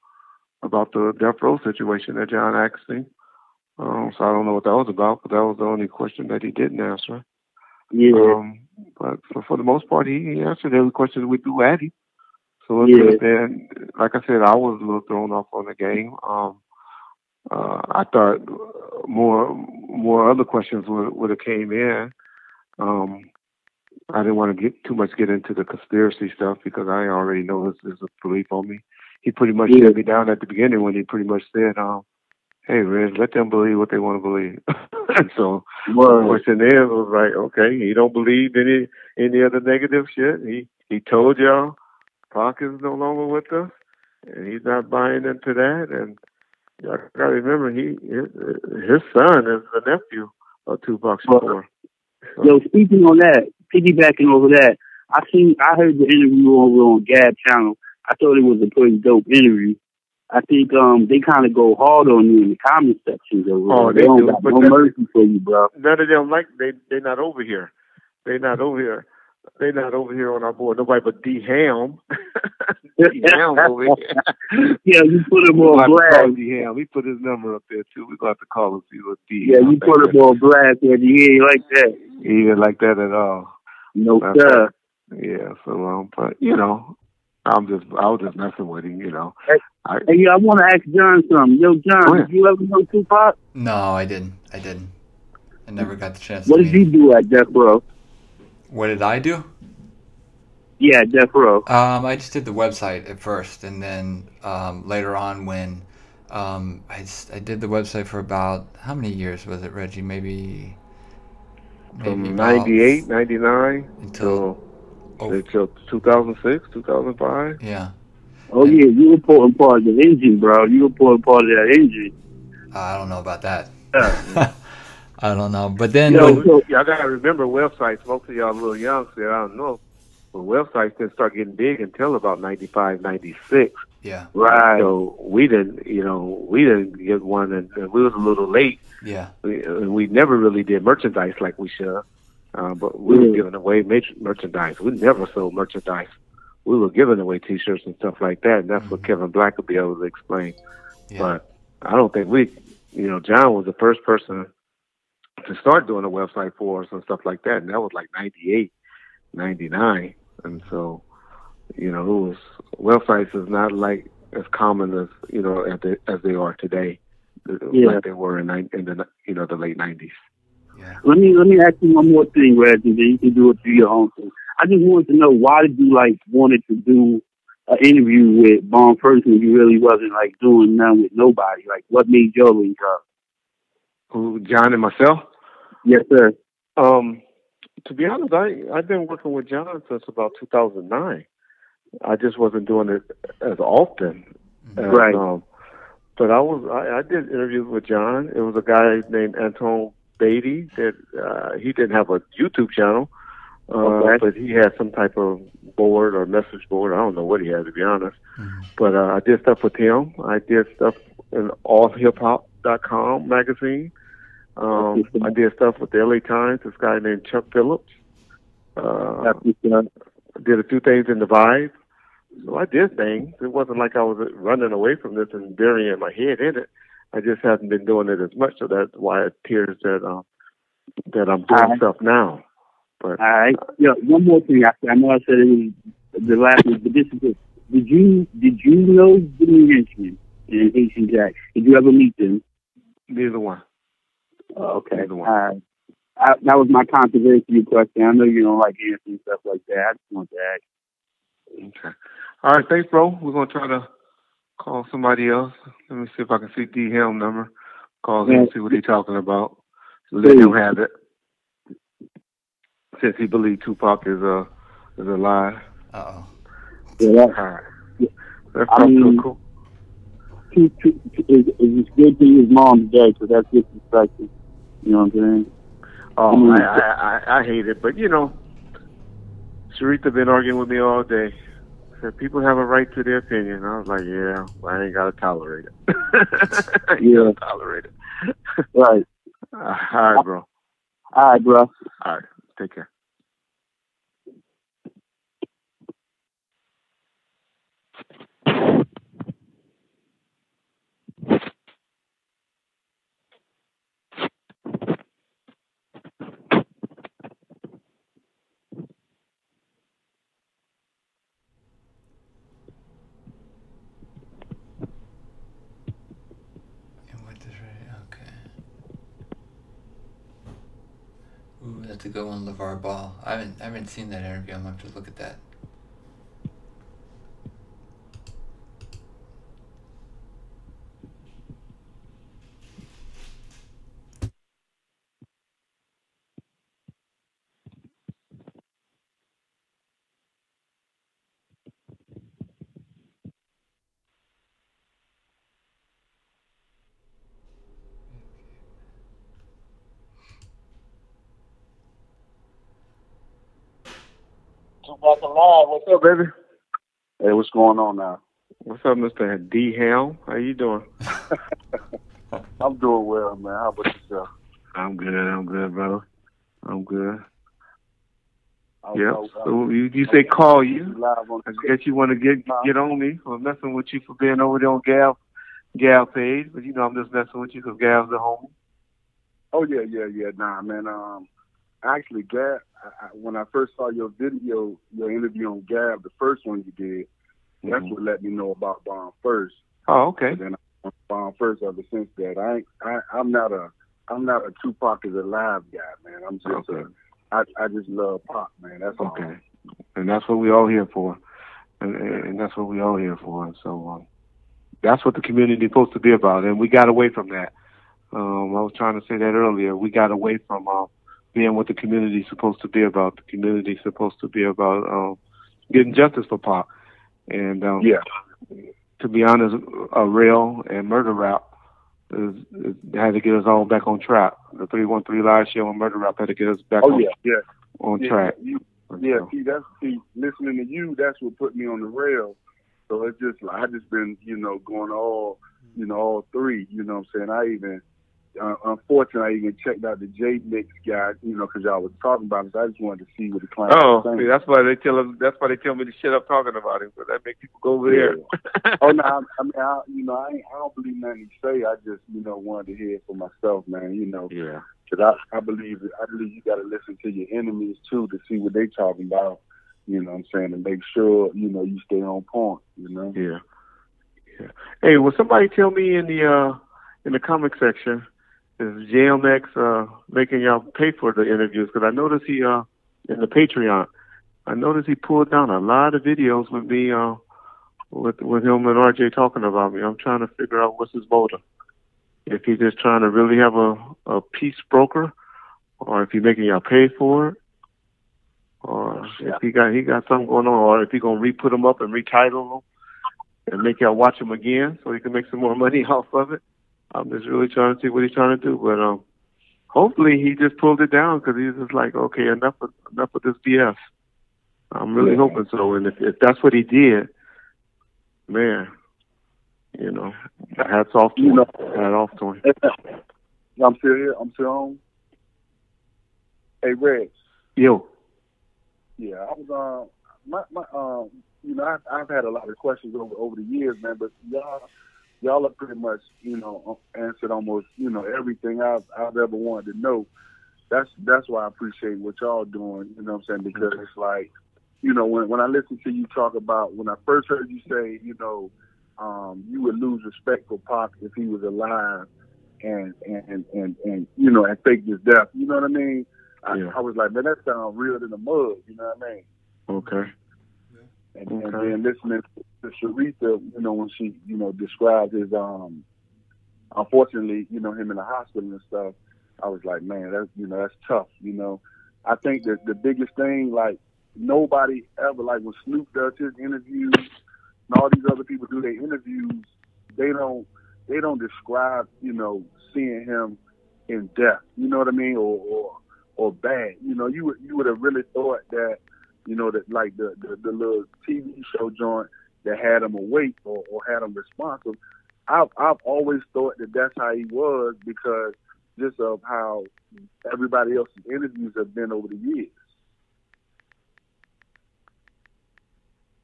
about the death row situation that John asked him. So I don't know what that was about, but that was the only question that he didn't answer. Yeah. But for the most part, he answered every question we threw at him. So it could have been, like I said, I was a little thrown off on the game. I thought more other questions would have came in. I didn't want to get into the conspiracy stuff because I already know there's a belief on me. He pretty much shut me down at the beginning when he pretty much said, hey, Reg, let them believe what they want to believe. And so the question there was like, okay, he don't believe any of the negative shit. He told y'all Pac is no longer with us, and he's not buying into that. And y'all got to remember, his son is the nephew of Tupac Shakur. So, yo, speaking on that, piggybacking over that, I heard the interview over on Gab channel. I thought it was a pretty dope interview. I think they kind of go hard on you in the comment section. They don't do, got but no mercy for you, bro. None of them they're not over here. They're not over here. They're not over here on our board. Nobody but D Ham. D Ham over here. Yeah, you put him on blast. D Ham. We put his number up there too. We're going to have to call him see what D. Yeah, you put him on blast, and he ain't like that. He ain't like that at all. No sir. Yeah. So but I was just messing with him. Hey, I want to ask John something. Yo, John, did you ever know Tupac? No, I didn't. I never got the chance. What did you do at Death Row? What did I do? Yeah, Death Row. I just did the website at first, and then later on when I did the website for about, how many years was it, Reggie? Maybe from 98, 99 until 2006, 2005. Yeah. Oh, yeah, you were important part of the engine, bro. You were important part of that engine. I don't know about that. Yeah. I don't know. But then... y'all got to remember websites. Most of y'all a little young, so I don't know. But websites didn't start getting big until about 95, 96. Yeah. Right. So we didn't get one, and we was a little late. Yeah. We never really did merchandise like we should. But we were giving away merchandise. We never sold merchandise. We were giving away T-shirts and stuff like that, and that's what Kevin Black would be able to explain. Yeah. But I don't think John was the first person to start doing a website for us and stuff like that, and that was like 98, 99. And so, websites is not like as common as, as they are today, like they were in the late 90s. Yeah. Let me ask you one more thing, Reggie, then you can do it through your own thing. I just wanted to know, why did you wanted to do an interview with Bomb1st when you really wasn't doing none with nobody? What made your link up? Who, John and myself? Yes, sir. To be honest, I've been working with John since about 2009. I just wasn't doing it as often. Right. But I did interviews with John. It was a guy named Anton Beatty that he didn't have a YouTube channel, but he had some type of board or message board. I don't know what he had, to be honest. But I did stuff with him. I did stuff in allhiphop.com magazine. I did stuff with the LA Times, this guy named Chuck Phillips. Did a few things in the Vibe. So I did things. It wasn't like I was running away from this and burying my head in it. I just haven't been doing it as much, so that's why it appears that I'm doing stuff now. But all right. One more thing. I know I said it was the last one, but this is it. Did you know Jimmy Henchman and Haitian Jack? Did you ever meet them? Neither one. Okay. Neither one. All right. That was my controversial question. I know you don't like answering stuff like that. I just want to ask. Okay. All right. Thanks, bro. We're gonna try to call somebody else. Let me see if I can see D Helm number. Call him and see what he's talking about. Let him have it. Since he believes Tupac is alive. Uh-oh. Yeah, all right. Let's talk to a cool. It's good to his mom today, because that's disrespectful. You know what I'm saying? Oh, I hate it, but Sharita been arguing with me all day. Said people have a right to their opinion. I was like, yeah, well, I ain't gotta tolerate it. I ain't gotta tolerate it. Right. All right, bro. All right, bro. All right. Take care. Ooh, that's a good one, LeVar Ball. I haven't seen that interview. I'm gonna have to look at that. Tupac alive. What's up, baby? Hey, what's going on now? What's up, Mr. D. Helm? How you doing? I'm doing well, man. How about yourself? I'm good, brother. I'm good. Yeah. So you say call you. I guess you want to get on me for messing with you for being over there on Gal page, but I'm just messing with you because Gal's the homie. Oh yeah. Nah, man. Actually, Gab, when I first saw your video, your interview on Gab, the first one you did, that's what let me know about Bomb1st. Oh, okay. And then I went Bomb1st ever since that. I'm not a Tupac is alive guy, man. I'm just I just love pop, man. That's okay. All. And that's what we all here for. And that's what we all here for. And so that's what the community is supposed to be about. And we got away from that. I was trying to say that earlier. We got away from being what the community is supposed to be about. The community is supposed to be about getting justice for Pac. And to be honest, a real and murder rap had to get us all back on track. The 313 Live Show and murder rap had to get us back on track. See, listening to you, that's what put me on the rail. So it's just like I just been, going all three. You know what I'm saying? I even, unfortunately, I even checked out the J Mix guy, because y'all was talking about it. So I just wanted to see what the client was saying. See, that's why they tell us. That's why they tell me to shut up talking about him, because that makes people go over there. Oh no, I mean, I don't believe nothing you say. I just, wanted to hear it for myself, man. Yeah. Because I believe you got to listen to your enemies too to see what they talking about. You know what I'm saying, to make sure you stay on point. Yeah. Yeah. Hey, will somebody tell me in the comic section, is JMX making y'all pay for the interviews? Because I noticed he in the Patreon, I noticed he pulled down a lot of videos with me with him and RJ talking about me. I'm trying to figure out what's his motive. If he's just trying to really have a peace broker, or if he's making y'all pay for it, or if he got something going on, or if he's gonna re-put them up and retitle them and make y'all watch them again so he can make some more money off of it. I'm just really trying to see what he's trying to do, but hopefully he just pulled it down because he's just like, okay, enough of this BS. I'm really hoping so, and if that's what he did, man, hats off to him. Hats off to him. I'm still here. I'm still on. Hey, Reg. Yo. Yeah, I was I've had a lot of questions over the years, man, but y'all are pretty much, answered almost, everything I've ever wanted to know. That's why I appreciate what y'all doing, you know what I'm saying? Because it's like, when I listen to you talk about, when I first heard you say, you would lose respect for Pac if he was alive and fake his death. You know what I mean? I was like, man, that sounds real in the mud. You know what I mean? Okay. And then listening to Sharitha, when she, described his, unfortunately, him in the hospital and stuff, I was like, man, that's tough. I think that the biggest thing, like, nobody ever, like when Snoop does his interviews and all these other people do their interviews, they don't describe, seeing him in death. You know what I mean? Or bad. You would have really thought that, that like the little TV show joint that had him awake or had him responsive. I've always thought that that's how he was because just of how everybody else's interviews have been over the years.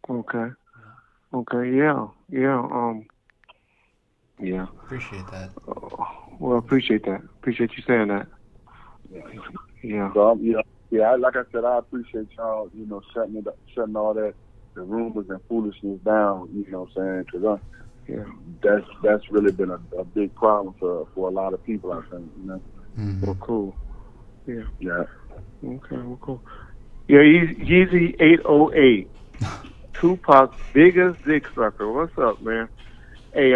Okay. Yeah. Yeah. Appreciate that. Well, appreciate that. Appreciate you saying that. Yeah. So like I said, I appreciate y'all, shutting all that, the rumors and foolishness down. You know what I'm saying? Because that's really been a big problem for a lot of people. I think. Mm-hmm. Well, cool. Yeah. Yeah. Okay. Well, cool. Yeah. JayZ 808. Tupac, biggest dick sucker. What's up, man? Hey,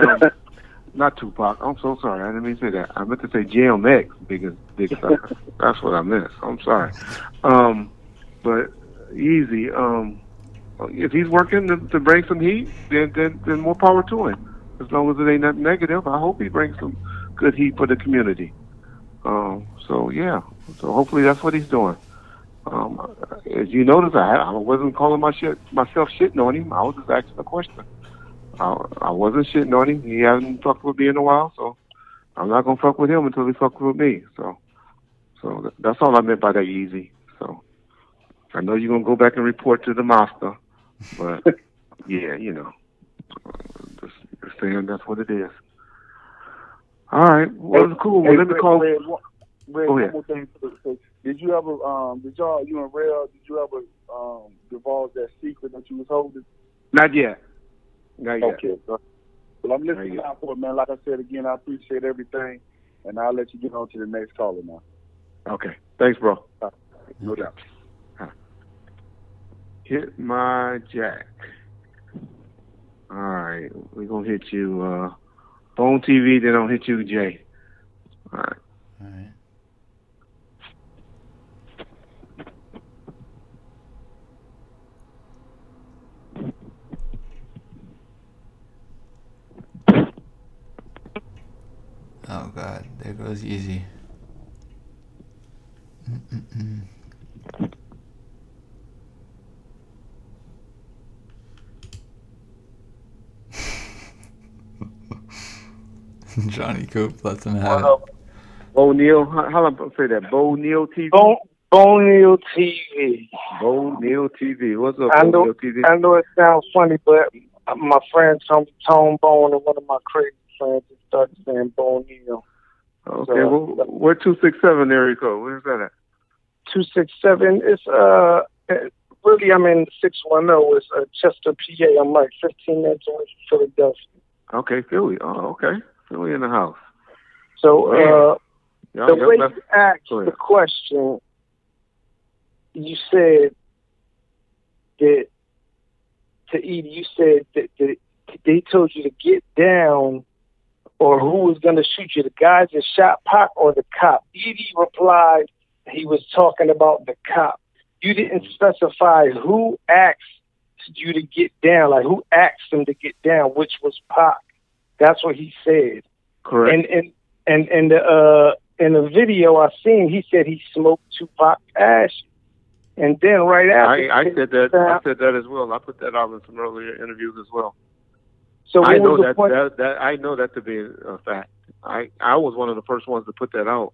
not Tupac. I'm so sorry. I didn't mean to say that. I meant to say JMX, biggest dick sucker. That's what I meant. I'm sorry. But easy. If he's working to bring some heat, then more power to him. As long as it ain't nothing negative, I hope he brings some good heat for the community. So hopefully that's what he's doing. As you notice, I wasn't calling myself shitting on him. I was just asking a question. I wasn't shitting on him. He hasn't fucked with me in a while, so I'm not gonna fuck with him until he fucks with me. So that's all I meant by that, easy. So I know you're gonna go back and report to the master, but yeah, just saying that's what it is. All right, well, it's cool. Well, let me call. Red, one more thing. Did you ever, you and Rail, did you ever divulge that secret that you was holding? Not yet. Okay. Well, I'm listening out for it, man. Like I said again, I appreciate everything, and I'll let you get on to the next caller now. Okay. Thanks, bro. No doubt. Hit my jack. All right. We're going to hit you, Phone TV, then I'll hit you, Jay. All right. All right. Oh God, there goes easy. Johnny Coop lets him have What it. up? Bo Neal, how do I say that? Bo Neal TV? Bo Neal TV. Bo Neal TV. What's up, I Bo know, Neal TV? I know it sounds funny, but my friend Tone Bone and one of my crazy friends started saying Bo Neal. Okay, So, well, where 267 area code? Where's that at? 267. It's really I'm in 610. It's Chester, PA. I'm like 15 minutes away from Philadelphia. Okay, Philly. Oh, okay. Philly in the house. So Yeah, the way that's- you asked go ahead. the question, you said that to Edie, you said that they told you to get down, or who was going to shoot you, the guys that shot Pac or the cop. Edie replied he was talking about the cop. You didn't specify who asked you to get down, like who asked him to get down, which was Pac. That's what he said. Correct. And in the video I seen, he said he smoked Tupac ash. And then right after, I said that. I said that as well. I put that out in some earlier interviews as well. So what I know was the that, point? I know that to be a fact. I was one of the first ones to put that out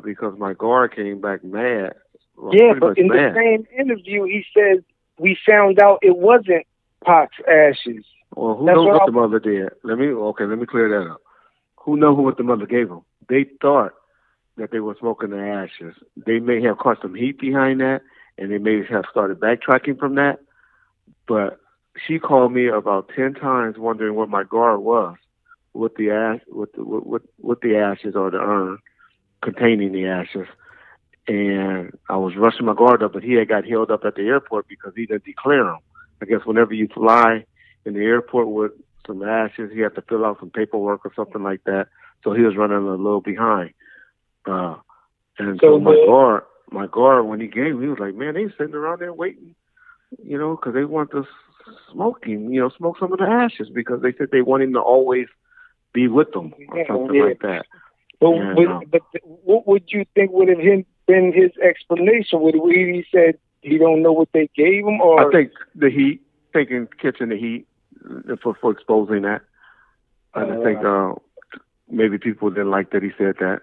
because my guard came back mad. Well, Yeah, pretty but much in mad. the same interview, he said we found out it wasn't Pac's ashes. Well, who That's knows what what I- the mother did? Let me clear that up. Who knows what the mother gave them? They thought that they were smoking the ashes. They may have caught some heat behind that, and they may have started backtracking from that. But she called me about 10 times wondering what my guard was with the with the ashes or the urn containing the ashes. And I was rushing my guard up, but he had got held up at the airport because he didn't declare them. I guess whenever you fly in the airport with some ashes, he had to fill out some paperwork or something like that. So he was running a little behind. And so my guard, when he came, he was like, man, they sitting around there waiting, because they want to smoke him, smoke some of the ashes because they said they want him to always be with them or something like that. But, And, but what would you think would have been his explanation? Would he said he don't know what they gave him, or I think the heat, catching the heat for exposing that. And I think maybe people didn't like that he said that.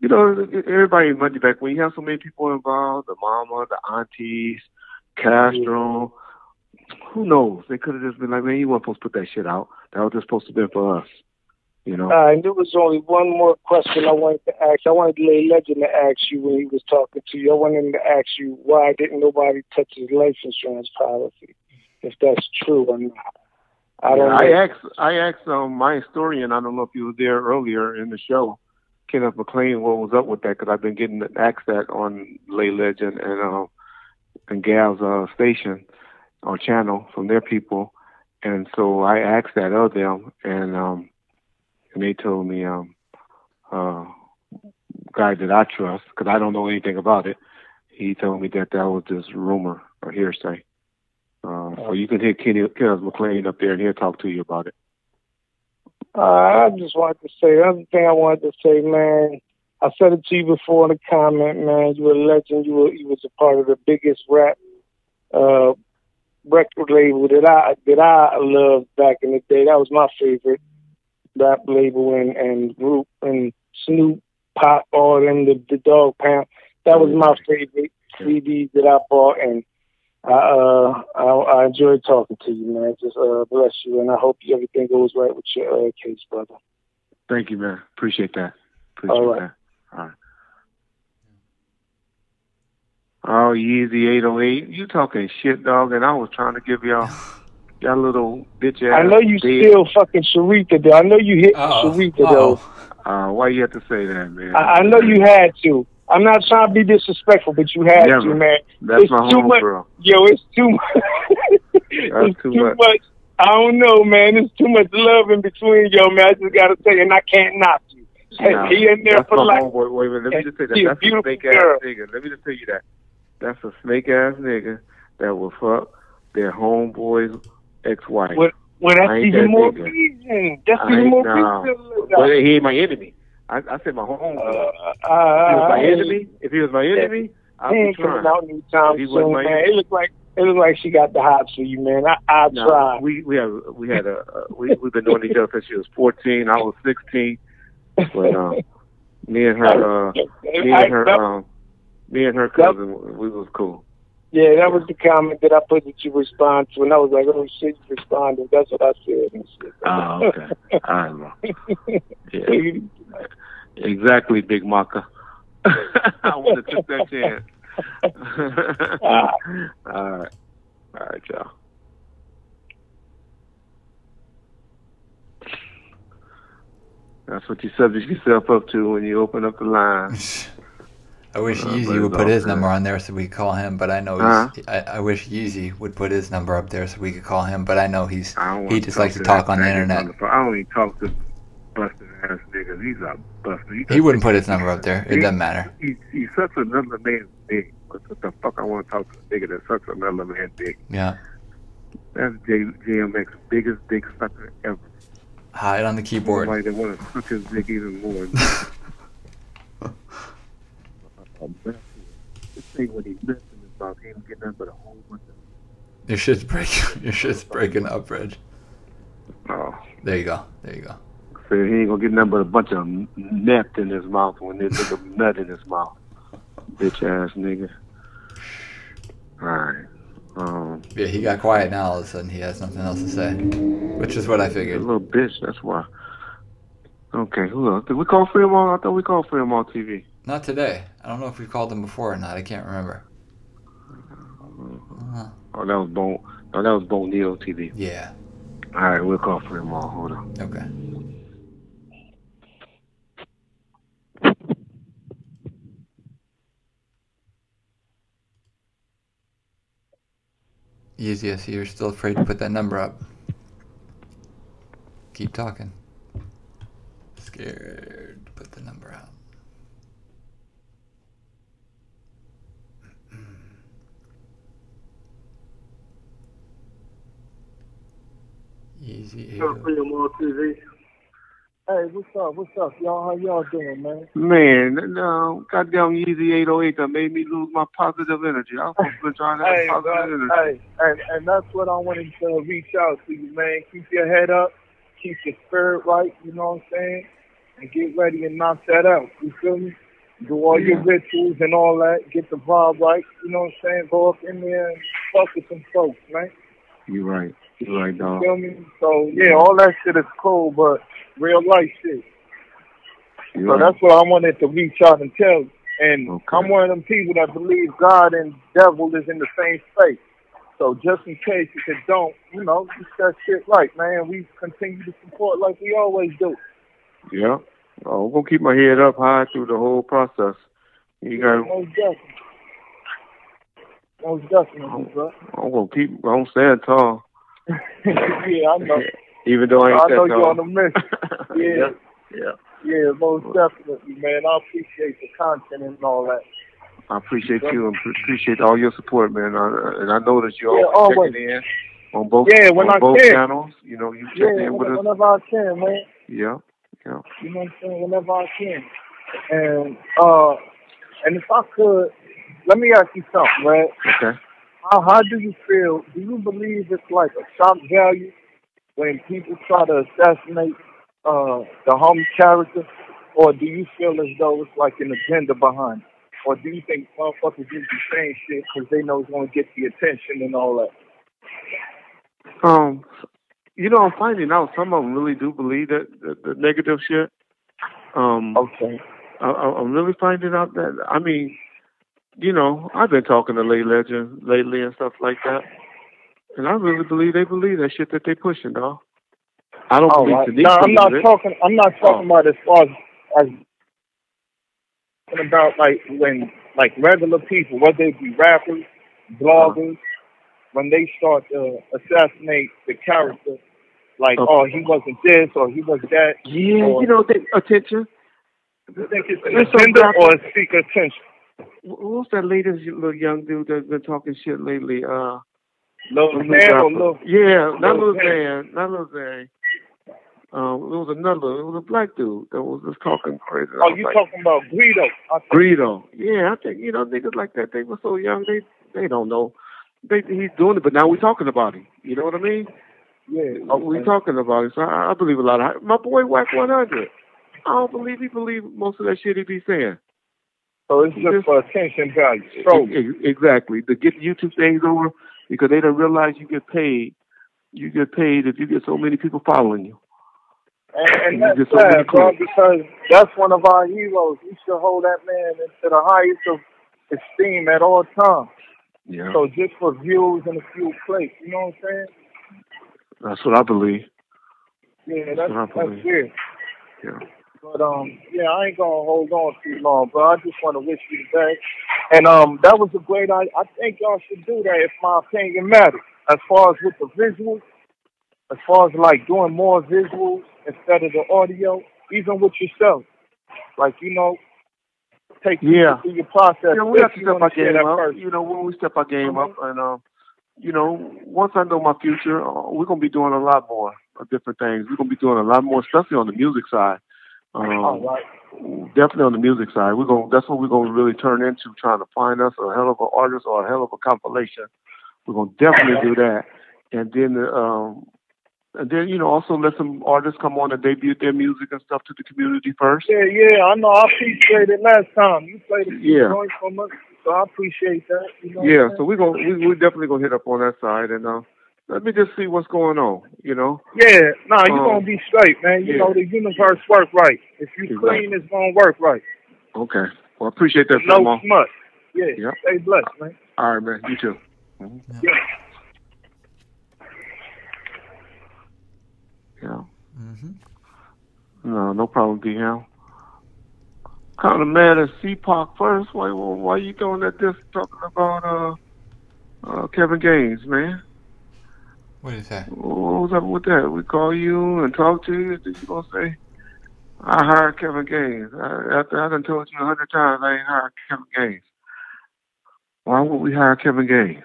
Everybody money back when you have so many people involved, the mama, the aunties, Castro, who knows? They could have just been like, man, you weren't supposed to put that shit out. That was just supposed to be for us, And there was only one more question I wanted to ask. I wanted Lay Legend to ask you when he was talking to you. I wanted him to ask you why didn't nobody touch his life insurance policy, if that's true or not. I don't know. I asked my historian, I don't know if you were there earlier in the show, Kenneth McLean, what was up with that, because I've been getting asked that on Lay Legend and Gal's station or channel from their people. And so I asked that of them, and they told me, guy that I trust, because I don't know anything about it, he told me that was just rumor or hearsay. So you can hear Kenneth McLean up there, and he'll talk to you about it. I just wanted to say, the other thing I wanted to say, man, I said it to you before in the comment, man, you're a legend. You was a part of the biggest rap record label that I loved back in the day. That was my favorite rap label, and group, and Snoop, Pop, all them, the Dogg Pound. That was my favorite CDs that I bought, and I enjoyed talking to you, man. Just bless you, and I hope everything goes right with your case, brother. Thank you, man. Appreciate that. All right. All right. Oh, Yeezy 808, you talking shit, dog, and I was trying to give y'all little bitch ass. I know you still fucking Sharita, though. I know you hit Sharita, though. Why you have to say that, man? I know you had to. I'm not trying to be disrespectful, but you had to, man. That's my homegirl. Yo, it's too much. It's too much. I don't know, man. There's too much love in between, yo, man. I just gotta say, and I can't knock you. Nah, he in there for life. Homeboy. Wait a minute, let me just say that. That's a snake ass nigga. Let me just tell you that. That's a snake ass nigga that will fuck their homeboy's ex-wife. Well, that's even more reason. That's even more reason. But he ain't my enemy. I said my homeboy. If he was my enemy, I would he ain't coming out anytime soon, man. It looks like she got the hots for you, man. I tried. We've been knowing each other since she was 14. I was 16. But me and her cousin, we was cool. Yeah, that was the comment that I put that you respond to, and I was like, oh shit, you responded. That's what I said. And shit. Oh, okay. I know. Yeah. Exactly, Big Maka. I would have took that chance. All right, y'all. That's what you subject yourself up to when you open up the line. I wish Yeezy would put his number on there so we could call him, but I know I wish Yeezy would put his number up there so we could call him, but I know he just likes to talk on the internet. I don't even talk to busted ass niggas. He's a buster. He wouldn't put his number up there. It doesn't matter. He sucks another man's dick. What the fuck I want to talk to a nigga that sucks another man's dick? Yeah. That's JMX's biggest dick sucker ever. Hide on the keyboard. Somebody that want to suck his dick even more. This thing when he lifts in his mouth, he ain't getting nothing but a whole bunch of... Your shit's breaking up, Reg. Oh. There you go. So he ain't gonna get nothing but a bunch of nut in his mouth when there's a nut in his mouth. Bitch ass nigga. Alright. Yeah, he got quiet now. All of a sudden, he has something else to say, which is what I figured. A little bitch, that's why. Okay, who else? Did we call Freedom on? I thought we called Freedom on TV. Not today. I don't know if we called them before or not. I can't remember. Oh, that was Bone. No, that was Bone Neo TV. Yeah. All right, we'll call Freedom on. Hold on. Okay. Easy, I see you're still afraid to put that number up. Keep talking. Scared to put the number out. Easy. TV. Hey, what's up, y'all? How y'all doing, man? Man, no, goddamn Yeezy 808 that made me lose my positive energy. I was supposed to be trying to have positive energy. Hey, and that's what I wanted to reach out to you, man. Keep your head up, keep your spirit right, you know what I'm saying? And get ready and knock that out, you feel me? Do all your rituals and all that, get the vibe right, you know what I'm saying? Go up in there and fuck with some folks, man. You're right, dog. You feel me? So, yeah, all that shit is cool, but real life shit. So that's what I wanted to reach out and tell you. And I'm one of them people that believe God and devil is in the same space. So just in case if it don't, you know, just that shit right, man. We continue to support like we always do. Yeah. Oh, I'm going to keep my head up high through the whole process. You got Most definitely, bro. I'm gonna stand tall. Yeah, I know. Even though I ain't that tall. I know you're on the mission. Yeah, most definitely, man. I appreciate the content and all that. I appreciate you and appreciate all your support, man. And I know that you're always checking in on both channels. You know, you check in with us. Whenever I can, man. Yeah. You know what I'm saying? Whenever I can. And if I could, let me ask you something, right? Okay. How do you feel? Do you believe it's like a shock value when people try to assassinate the homie character? Or do you feel as though it's like an agenda behind it? Or do you think motherfuckers just be saying shit because they know it's going to get the attention and all that? You know, I'm finding out some of them really do believe that the negative shit. Okay. I'm really finding out that, I mean, you know, I've been talking to lay legends lately and stuff like that, and I really believe they believe that shit that they pushing, dog. I don't believe No, I'm not talking about as far as about like when like regular people, whether they be rappers, bloggers, when they start to assassinate the character, like he wasn't this or he was that. Yeah, you know, attention. You think it's agenda or seek attention? What's that latest little young dude that's been talking shit lately? Lil Xan or Lil? Yeah, not Lil Xan. It was a black dude that was just talking crazy. Oh, you talking about Greedo? Greedo. Yeah, I think, you know, niggas like that, they were so young, they don't know he's doing it, but now we're talking about him. You know what I mean? Yeah. We're talking about it. So I believe a lot of my boy Whack 100. I don't believe he believes most of that shit he be saying. So it's just for attention value. So exactly. To get YouTube things over, because they don't realize you get paid. You get paid if you get so many people following you. And that's sad, bro, because that's one of our heroes. We should hold that man into the highest of esteem at all times. Yeah. So just for views and a few clicks, you know what I'm saying? That's what I believe. Yeah, that's weird. Yeah. But yeah, I ain't gonna hold on too long, bro. I just want to wish you the best. And that was a great idea. I think y'all should do that if my opinion matters. As far as with the visuals, as far as like doing more visuals instead of the audio, even with yourself. Like, you know, take people through your process. Yeah, we have to step our game up. You know, when we step our game up, and you know, once I know my future, we're gonna be doing a lot more of different things. We're gonna be doing a lot more, especially on the music side. Definitely on the music side. That's what we're gonna really turn into, trying to find us a hell of an artist or a hell of a compilation. We're gonna definitely do that, and then you know, also let some artists come on and debut their music and stuff to the community first. Yeah, I know. I appreciate it last time. You played a few joints from us, so I appreciate that. You know so we're definitely gonna hit up on that side, and let me just see what's going on. You know. Yeah, you're gonna be straight, man. You know, the universe work right. If you clean, it's gonna work right. Okay. Well, I appreciate that. No smut. Yeah. Stay blessed, man. All right, man. You too. Mm-hmm. Yeah. No problem, D-Ham. Kind of mad at CPOC first. Why you going at this talking about Kevin Gaines, man? What did he say? What was up with that? We call you and talk to you. Then you gonna say, I hired Kevin Gaines. After I done told you 100 times I ain't hired Kevin Gaines. Why would we hire Kevin Gaines?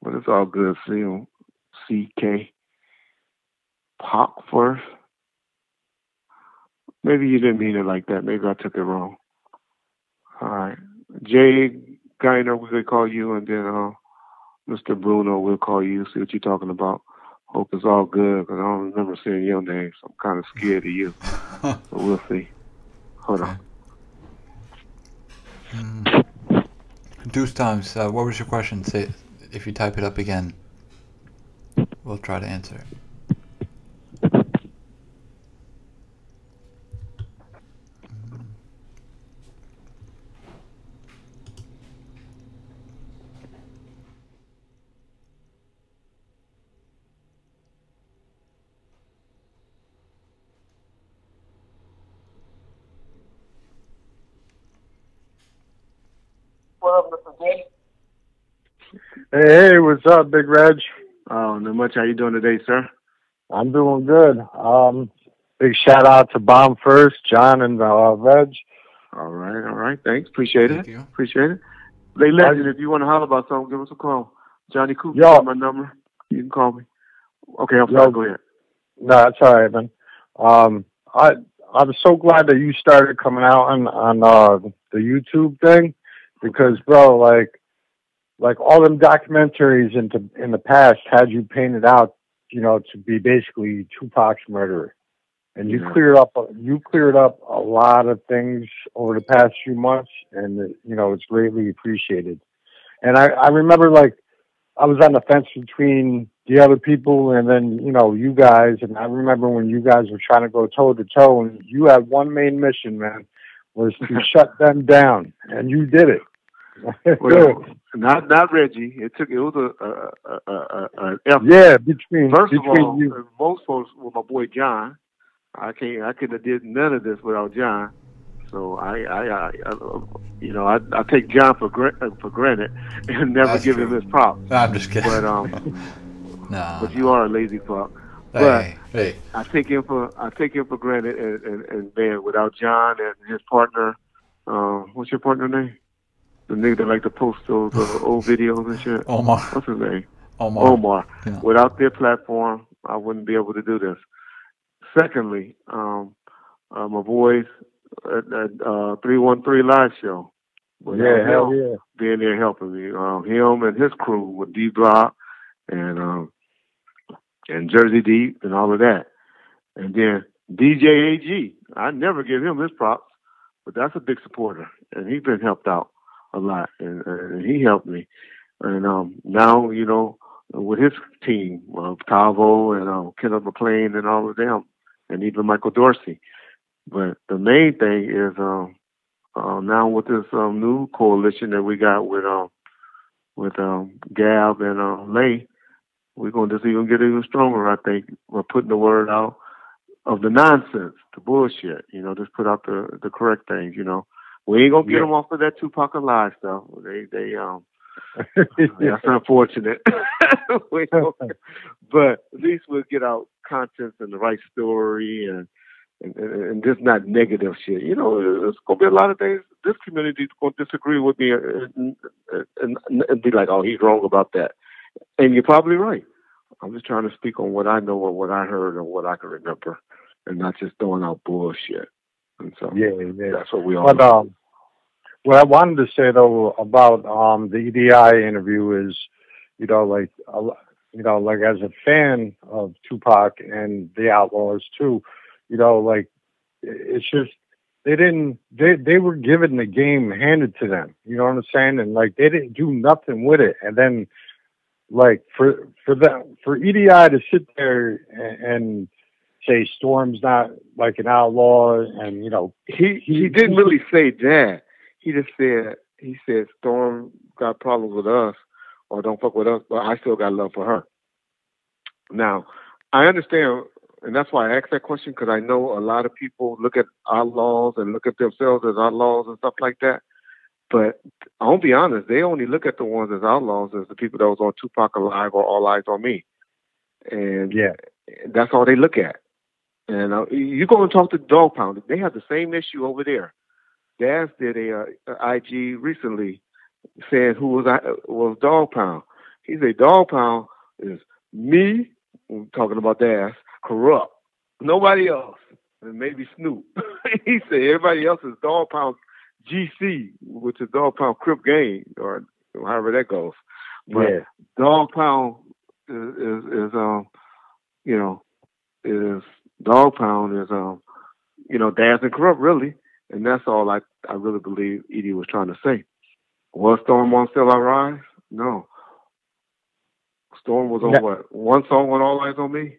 But it's all good. C-K. Pac first. Maybe you didn't mean it like that. Maybe I took it wrong. All right. Jay Geiner, we're going to call you, and then Mr. Bruno, we'll call you, see what you're talking about. Hope it's all good, because I don't remember seeing your name, so I'm kind of scared of you. But we'll see. Hold on. Deuce Times, what was your question? Say, if you type it up again, we'll try to answer it. Hey, what's up, Big Reg? Oh, not much. How you doing today, sir? I'm doing good. Big shout out to Bomb1st, John and Reg. All right. Thanks. Appreciate Thank you. Appreciate it. Lay Legend, if you want to holler about something, give us a call. Johnny Cooper, got my number. You can call me. Okay, I'm sorry. Go ahead. No, that's all right, man. I'm so glad that you started coming out on the YouTube thing, because, bro, like all them documentaries in the past had you painted out, you know, to be basically Tupac's murderer, and you cleared up a lot of things over the past few months, and you know, it's greatly appreciated. And I remember, like, I was on the fence between the other people and then, you know, you guys, and I remember when you guys were trying to go toe to toe, and you had one main mission, man, was to shut them down, and you did it. Well, not Reggie. It was a effort. Yeah, First of all, you. Most folks were my boy John. I couldn't have did none of this without John. So I take John for granted and never That's give true. him his props. No, I'm just kidding. But but you are a lazy fuck. But hey. I take him for granted, and man, without John and his partner, what's your partner name? The nigga that like to post those old videos and shit. Omar. What's his name? Omar. Yeah. Without their platform, I wouldn't be able to do this. Secondly, my boys at 313 Live Show. Yeah, hell yeah. Being there helping me. Him and his crew with D Block and Jersey Deep and all of that. And then DJ AG. I never give him his props, but that's a big supporter. And he's been helped out a lot. And he helped me. And now, you know, with his team, Tavo and Kenneth McLean and all of them, and even Michael Dorsey. But the main thing is now with this new coalition that we got with Gab and Lay, we're going to just even get even stronger, I think. We're putting the word out of the nonsense, the bullshit, you know, just put out the correct things, you know. We ain't going to get them off of that Tupac Alive stuff. That's unfortunate. But at least we'll get out content and the right story and just not negative shit. You know, there's going to be a lot of things. This community is going to disagree with me and be like, oh, he's wrong about that. And you're probably right. I'm just trying to speak on what I know or what I heard or what I can remember and not just throwing out bullshit. And so that's what we all do. What I wanted to say, though, about the EDI interview is, you know, like as a fan of Tupac and the Outlawz, too, you know, like, it's just, they were given the game handed to them, you know what I'm saying? And, like, they didn't do nothing with it. And then, like, for EDI to sit there and say Storm's not, like, an outlaw, and, you know. He didn't really say that. He just said Storm got problems with us or don't fuck with us, but I still got love for her. Now, I understand, and that's why I asked that question, because I know a lot of people look at outlaws and look at themselves as outlaws and stuff like that. But I'll be honest, they only look at the ones as outlaws as the people that was on Tupac Alive or All Eyes on Me. And that's all they look at. And you go and talk to Dogg Pound, they have the same issue over there. Daz did a IG recently saying who was Dogg Pound. He said Dogg Pound is me, talking about Daz, corrupt. Nobody else. And maybe Snoop. He said everybody else is Dogg Pound GC, which is Dogg Pound Crip Gang, or however that goes. But Dogg Pound is Dogg Pound is Daz and corrupt, really. And that's all I really believe Edie was trying to say. Was Storm on Still I Rise? No. Storm was on what? One song on All Eyes on Me?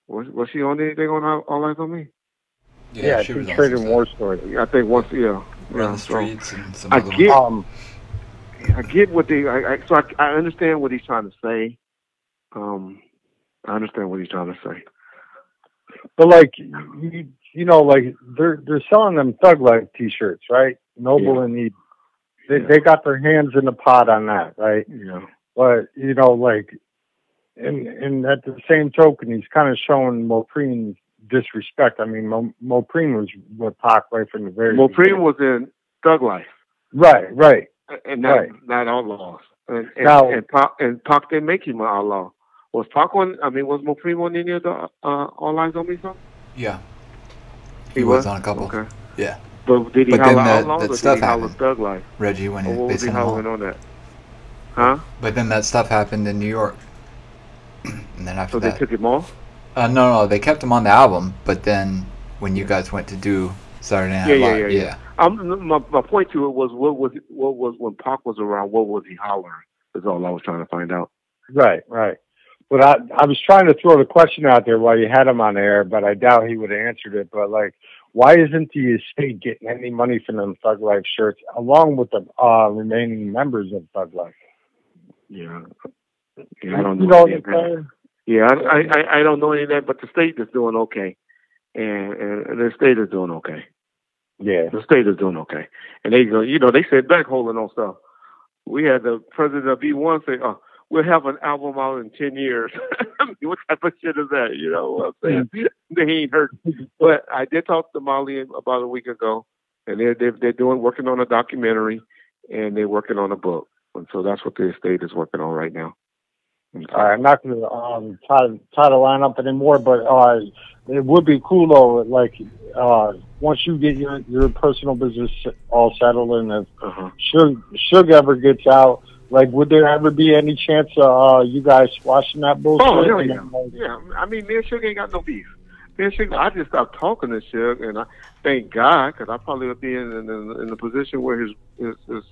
Was she on anything on All Eyes on Me? Yeah, she was Trading War Story. I think once, Around the streets and some I other get, ones. I get what I understand what he's trying to say. I understand what he's trying to say. But like you know, like they're selling them Thug Life T-shirts, right? Noble and Need. They got their hands in the pot on that, right? Yeah. But you know, like, and at the same token, he's kind of showing Mopreen disrespect. I mean, Mopreen was with Pac right from the very Mopreen beginning. was in Thug Life. Right. And not Outlaws. And Pac didn't make him an outlaw. Was Pac on? I mean, was Mopreen on any of the All Eyes on Me songs? Yeah. He was on a couple. Okay. Yeah. But did he holler Outlaws that or stuff did he holler happened. Thug Life? Reggie, when what they was he sent him hollering home. on that? Huh? But then that stuff happened in New York. And then after that. So they took him off? No, they kept him on the album, but then when you guys went to do Saturday Night Live, yeah. My point to it was what was when Pac was around, what was he hollering? That's all I was trying to find out. Right. But I was trying to throw the question out there while you had him on air, but I doubt he would have answered it. But like, why isn't the estate getting any money from them Thug Life shirts, along with the remaining members of Thug Life? Yeah, I don't know. I don't know any of that, but the state is doing okay, and the state is doing okay. Yeah, the state is doing okay, and they said back holding on stuff. We had the president of B1 say, "Oh, we'll have an album out in 10 years." I mean, what type of shit is that? You know what I'm saying? They ain't hurt. But I did talk to Molly about a week ago, and they're working on a documentary, and they're working on a book. And so that's what the estate is working on right now. All right, I'm not going to try to line up anymore, but it would be cool though. Like once you get your personal business all settled, and if Suge ever gets out, like, would there ever be any chance of you guys squashing that bullshit? Oh, hell yeah. Yeah, I mean, me and Suge ain't got no beef. Me and Suge, I just stopped talking to Suge, and I thank God, because I probably would be in the position where his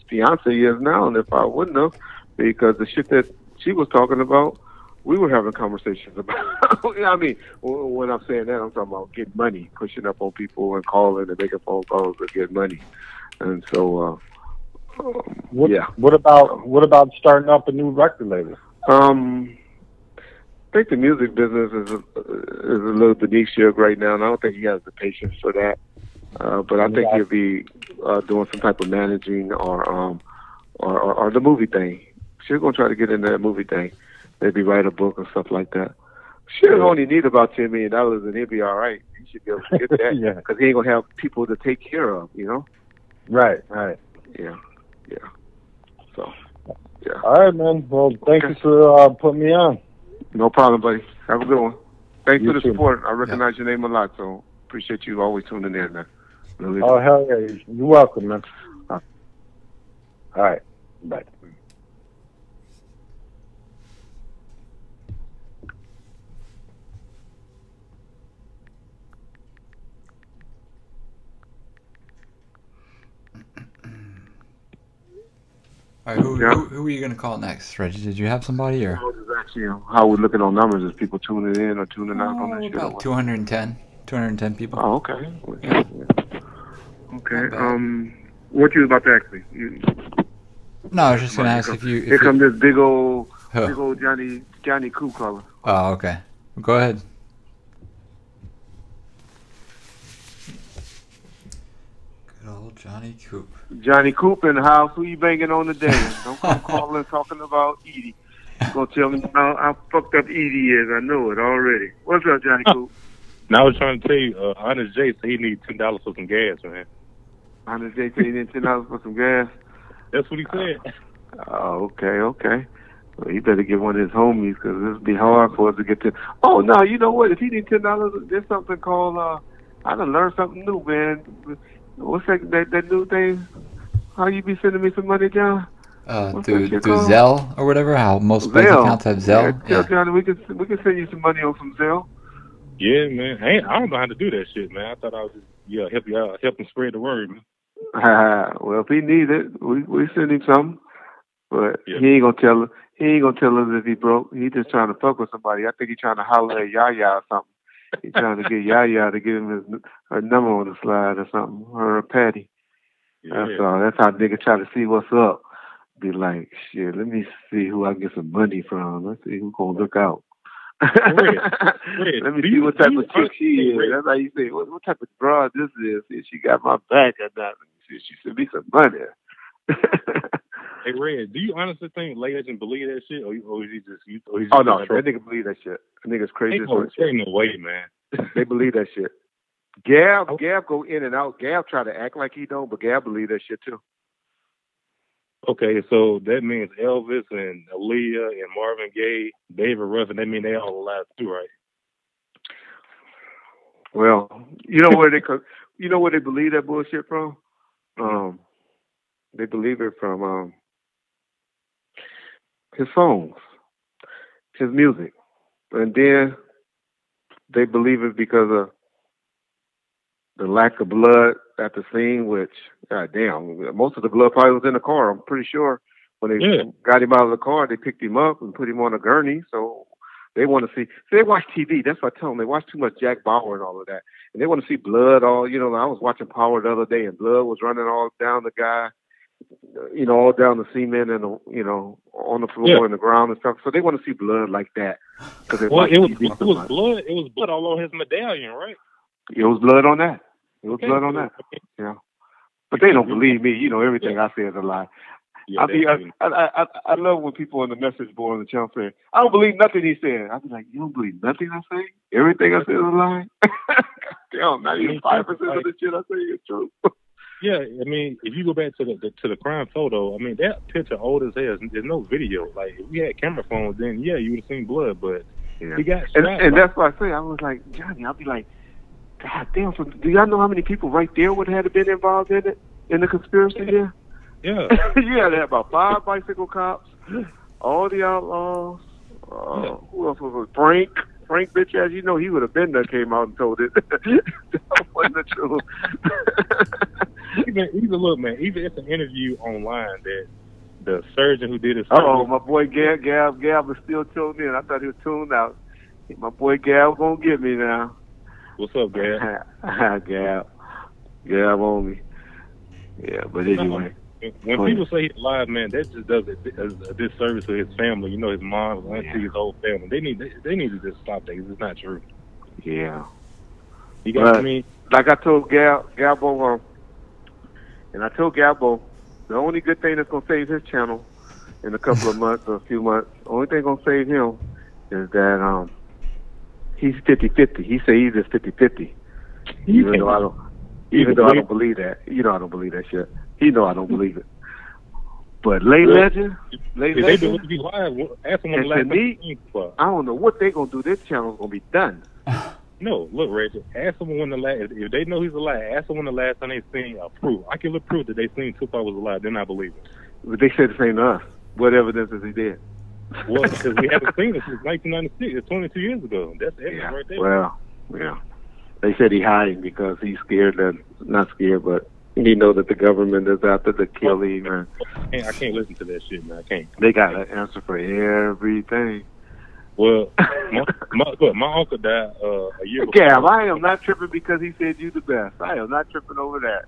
fiance is now, and if I wouldn't have, because the shit that she was talking about, we were having conversations about. I mean, when I'm saying that, I'm talking about getting money, pushing up on people and calling and making phone calls to get money. And so, What about starting up a new record label? I think the music business is a little beneath Suge right now, and I don't think he has the patience for that. But I think he'll be doing some type of managing or the movie thing. Suge gonna try to get into that movie thing. Maybe write a book or stuff like that. Suge only need about $10 million, and he'll be all right. He should be able to get that because he ain't gonna have people to take care of, you know. Right. Yeah. So, yeah. All right, man. Well, thank you for putting me on. No problem, buddy. Have a good one. Thanks You for the too. support. I recognize your name a lot, so appreciate you always tuning in, man. Really Oh, hell yeah. You're welcome, man. All right. Bye. All right, who are you gonna call next, Reggie? Did you have somebody or? Actually, how we're looking on numbers, is people tuning in or tuning out on this About show? 210 people. Oh, okay. Yeah. Okay. What you was about to ask me? No, I was just gonna ask if you. Here comes this big old Johnny Coop caller. Oh, okay. Go ahead. Good old Johnny Coop. Johnny Coop in the house. Who you banging on today? Don't come calling talking about Edie. Gonna tell me how fucked up Edie is. I know it already. What's up, Johnny Coop? Now I was trying to tell you, Honest Jay said he needs $10 for some gas, man. Honest Jay said he needs $10 for some gas. That's what he said. Okay. Well, he better get one of his homies, because this would be hard for us to get to. Oh, no, you know what? If he needs $10, there's something called, I done learned something new, man. What's that new thing? How you be sending me some money, John? Through Zelle or whatever, how most bank accounts have Zelle. Yeah, Johnny, we can send you some money on some Zelle. Yeah, man. I don't know how to do that shit, man. I thought I was just help you out, help him spread the word, man. Well, if he needs it, we send him something. But he ain't gonna tell us. He ain't gonna tell us if he broke. He just trying to fuck with somebody. I think he's trying to holler at Yaya or something. He's trying to get Yaya to give him her number on the slide or something, or a Patty. Yeah. That's all. That's how nigga try to see what's up. Be like, shit, let me see who I can get some money from. Let's see who's gonna look out. Let me see what type of chick she is. That's how you say, what type of broad this is. If she got my back or not. She sent me some money. Hey, Red, do you honestly think legends believe that shit, or is he just? Oh no, that nigga believe that shit. That nigga's crazy. Ain't no way, man. They believe that shit. Gab go in and out. Gab try to act like he don't, but Gab believe that shit too. Okay, so that means Elvis and Aaliyah and Marvin Gaye, David Ruffin, that mean they all alive too, right? Well, you know where they believe that bullshit from? They believe it from his songs, his music. And then they believe it because of the lack of blood at the scene, which, goddamn, most of the blood probably was in the car. I'm pretty sure when they got him out of the car, they picked him up and put him on a gurney. So they want to see. So they watch TV. That's what I tell them. They watch too much Jack Bauer and all of that. And they want to see blood all, I was watching Power the other day, and blood was running all down the guy, all down the cement and, on the floor and the ground and stuff. So they want to see blood like that. It was blood. It was blood all on his medallion, right? It was blood on that. It was blood on that. Yeah. But they don't believe me. Everything I say is a lie. Yeah, I love when people on the message board on the channel say, I don't believe nothing he said. I be like, you don't believe nothing I say? Everything I say is a lie? Damn, not even 5% of the shit I say is true. Yeah, I mean, if you go back to the crime photo, I mean, that picture old as hell. There's no video. Like, if we had camera phones, then yeah, you would have seen blood. But he got shot. And that's why I say I was like, Johnny, I'll be like, God damn! So do y'all know how many people right there would have been involved in it, in the conspiracy there? Yeah. You had to have about 5 bicycle cops, all the outlaws. Who else was it? Frank, bitch ass, you know he would have been there, came out and told it. That wasn't the truth. even look, man, even if an interview online that the surgeon who did his my boy Gab is still tuned in. I thought he was tuned out. My boy Gab gonna get me now. What's up, Gab? Gab on me. Yeah, but anyway. When people say he's alive, man, that just does a disservice to his family. You know, his mom, his auntie, his whole family. They need to just stop that. It's not true. Yeah. You got me. Like I told Gabo, and I told Gabo, the only good thing that's gonna save his channel in a couple of months or a few months, the only thing gonna save him is that he's 50-50. He say he's just 50-50. Even though I don't believe that. You know I don't believe that shit. He know I don't believe it. But Legend, they believe he live. Ask him when the last time. I don't know what they gonna do. This channel's gonna be done. No, look, Reggie. Ask them when the last. If they know he's alive, ask them when the last time they seen proof. I can look proof that they seen Tupac was alive. Then I believe it. But they said the same to us. What evidence is he dead? Well, because we haven't seen it since 1996. It's 22 years ago. That's the evidence right there. Well, yeah. They said he's hiding because he's scared that, not scared, but he know that the government is after to kill him. And I can't listen to that shit, man. I can't. They got an answer for everything. Well, my uncle died a year before. Gab, I am not tripping because he said you the best. I am not tripping over that.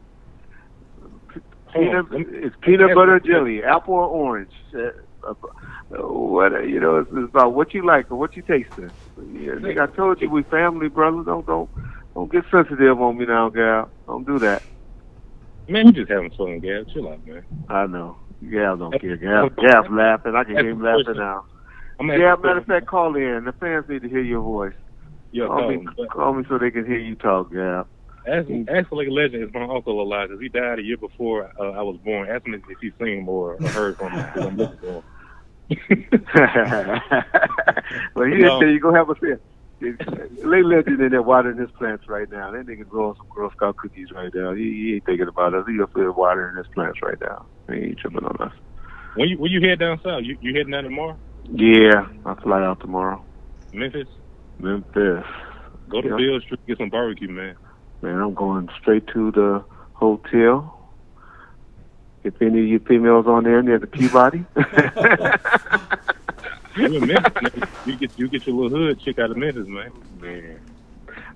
It's peanut butter jelly, apple or orange. What it's about what you like or what you tasting. Yeah, nigga, I told you we family, brother. Don't get sensitive on me now, Gab. Don't do that. Man, we just having fun, Gab. Chill out, man. I know. Gab don't care. Gab's laughing. I can hear him laughing now. Gab, matter of fact, call in. The fans need to hear your voice. Yo, call me so they can hear you talk, Gab. Ask like a legend is my uncle alive because he died a year before I was born. Ask him if he's seen him or heard from him because I'm looking for him. Well, he didn't say you gonna have a fit. Lay Legend in there watering his plants right now. That nigga growing some Girl Scout cookies right now. He ain't thinking about us. He up there watering his plants right now. He ain't tripping on us. When you head down south, you heading down tomorrow? Yeah, I fly out tomorrow. Memphis. Go to Bill Street, get some barbecue, man. Man, I'm going straight to the hotel. If any of you females on there near the Peabody. You in Memphis, you get your little hood chick out of Memphis, man. Man,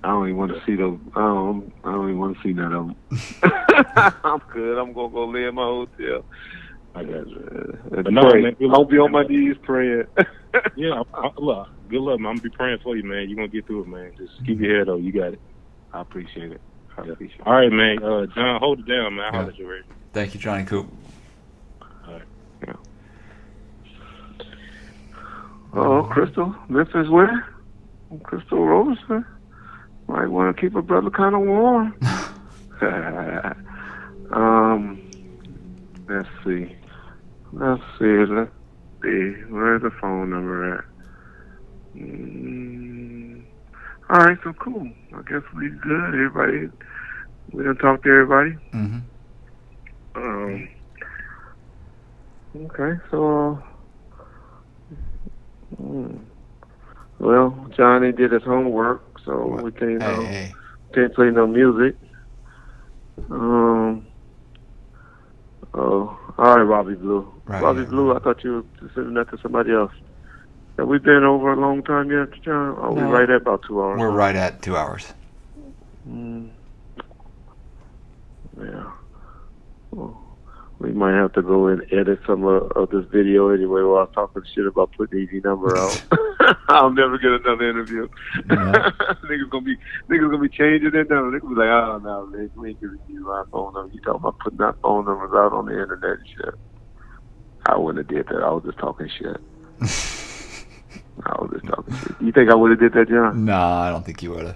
I don't even want to see those. I don't even want to see none of them. I'm good. I'm gonna go lay in my hotel. I got you. But no, man, I'll be on my knees praying. Yeah, look, good luck, man. I'm gonna be praying for you, man. You're gonna get through it, man. Just keep your head up. You got it. I appreciate it. All right, man. John, hold it down, man. I'll let you ready. Thank you, Johnny Coop. All right. Yeah. Oh, Crystal, Memphis where? Crystal Rose, huh? Might want to keep a brother kind of warm. Let's see. Where's the phone number at? All right, so cool. I guess we good. Everybody, we done talked to everybody. Mm-hmm. Okay, so, well, Johnny did his homework, so we can't play no music. All right, Robbie Blue. Right, Robbie Blue, I thought you were sending that to somebody else. Have we been over a long time yet, John? Are we right at about 2 hours? We're right at 2 hours. Yeah. Well, we might have to go and edit some of this video anyway while I was talking shit about putting the ED number out. I'll never get another interview. Yeah. Niggas gonna be changing their number. Niggas be like, oh no, man, we ain't giving you my phone number. You talking about putting our phone numbers out on the internet and shit. I wouldn't have did that. I was just talking shit. You think I would have did that, John? No, I don't think you would have.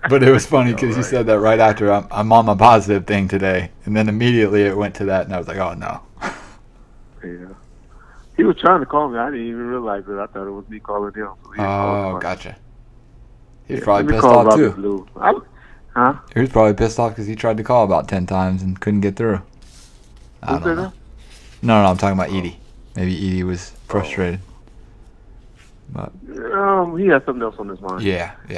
But it was funny because you said that right after I'm on my positive thing today, and then immediately it went to that, and I was like, oh no. Yeah. He was trying to call me. I didn't even realize it. I thought it was me calling him. So Oh, gotcha. He was probably pissed off too. Blue. He was probably pissed off because he tried to call about 10 times and couldn't get through. I don't know. No, I'm talking about Edie. Maybe Edie was frustrated. But he had something else on his mind. Yeah. He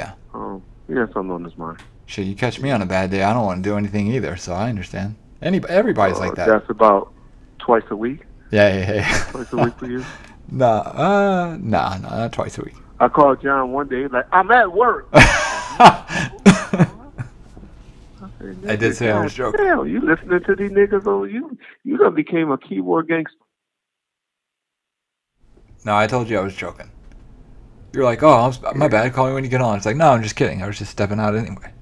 had something on his mind. Shit, you catch me on a bad day, I don't want to do anything either, so I understand. Everybody's like that. That's about twice a week? Yeah. Twice a week for you? Nah, not twice a week. I called John one day, like, I'm at work. I did say I was joking. Hell, you listening to these niggas on you done became a keyboard gangster. No, I told you I was joking. You're like, oh, my bad, call me when you get on. It's like, no, I'm just kidding. I was just stepping out anyway.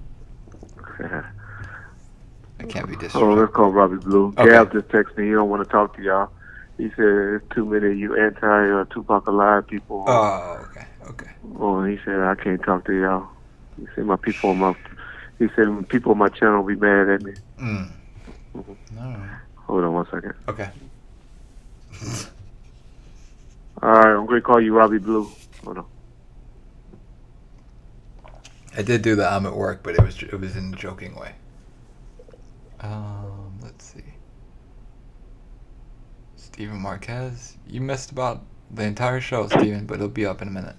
I can't be disrespectful. Oh, let's call Robbie Blue. Okay. Gab just texted me. He don't want to talk to y'all. He said there's too many of you anti-Tupac Alive people. Oh, okay. Oh, he said I can't talk to y'all. He said people on my channel will be mad at me. All right. Hold on 1 second. Okay. All right, I'm going to call you Robbie Blue. Hold on. I did do the I'm at work, but it was in a joking way. Let's see. Steven Marquez, you missed about the entire show, Steven, but it'll be up in a minute.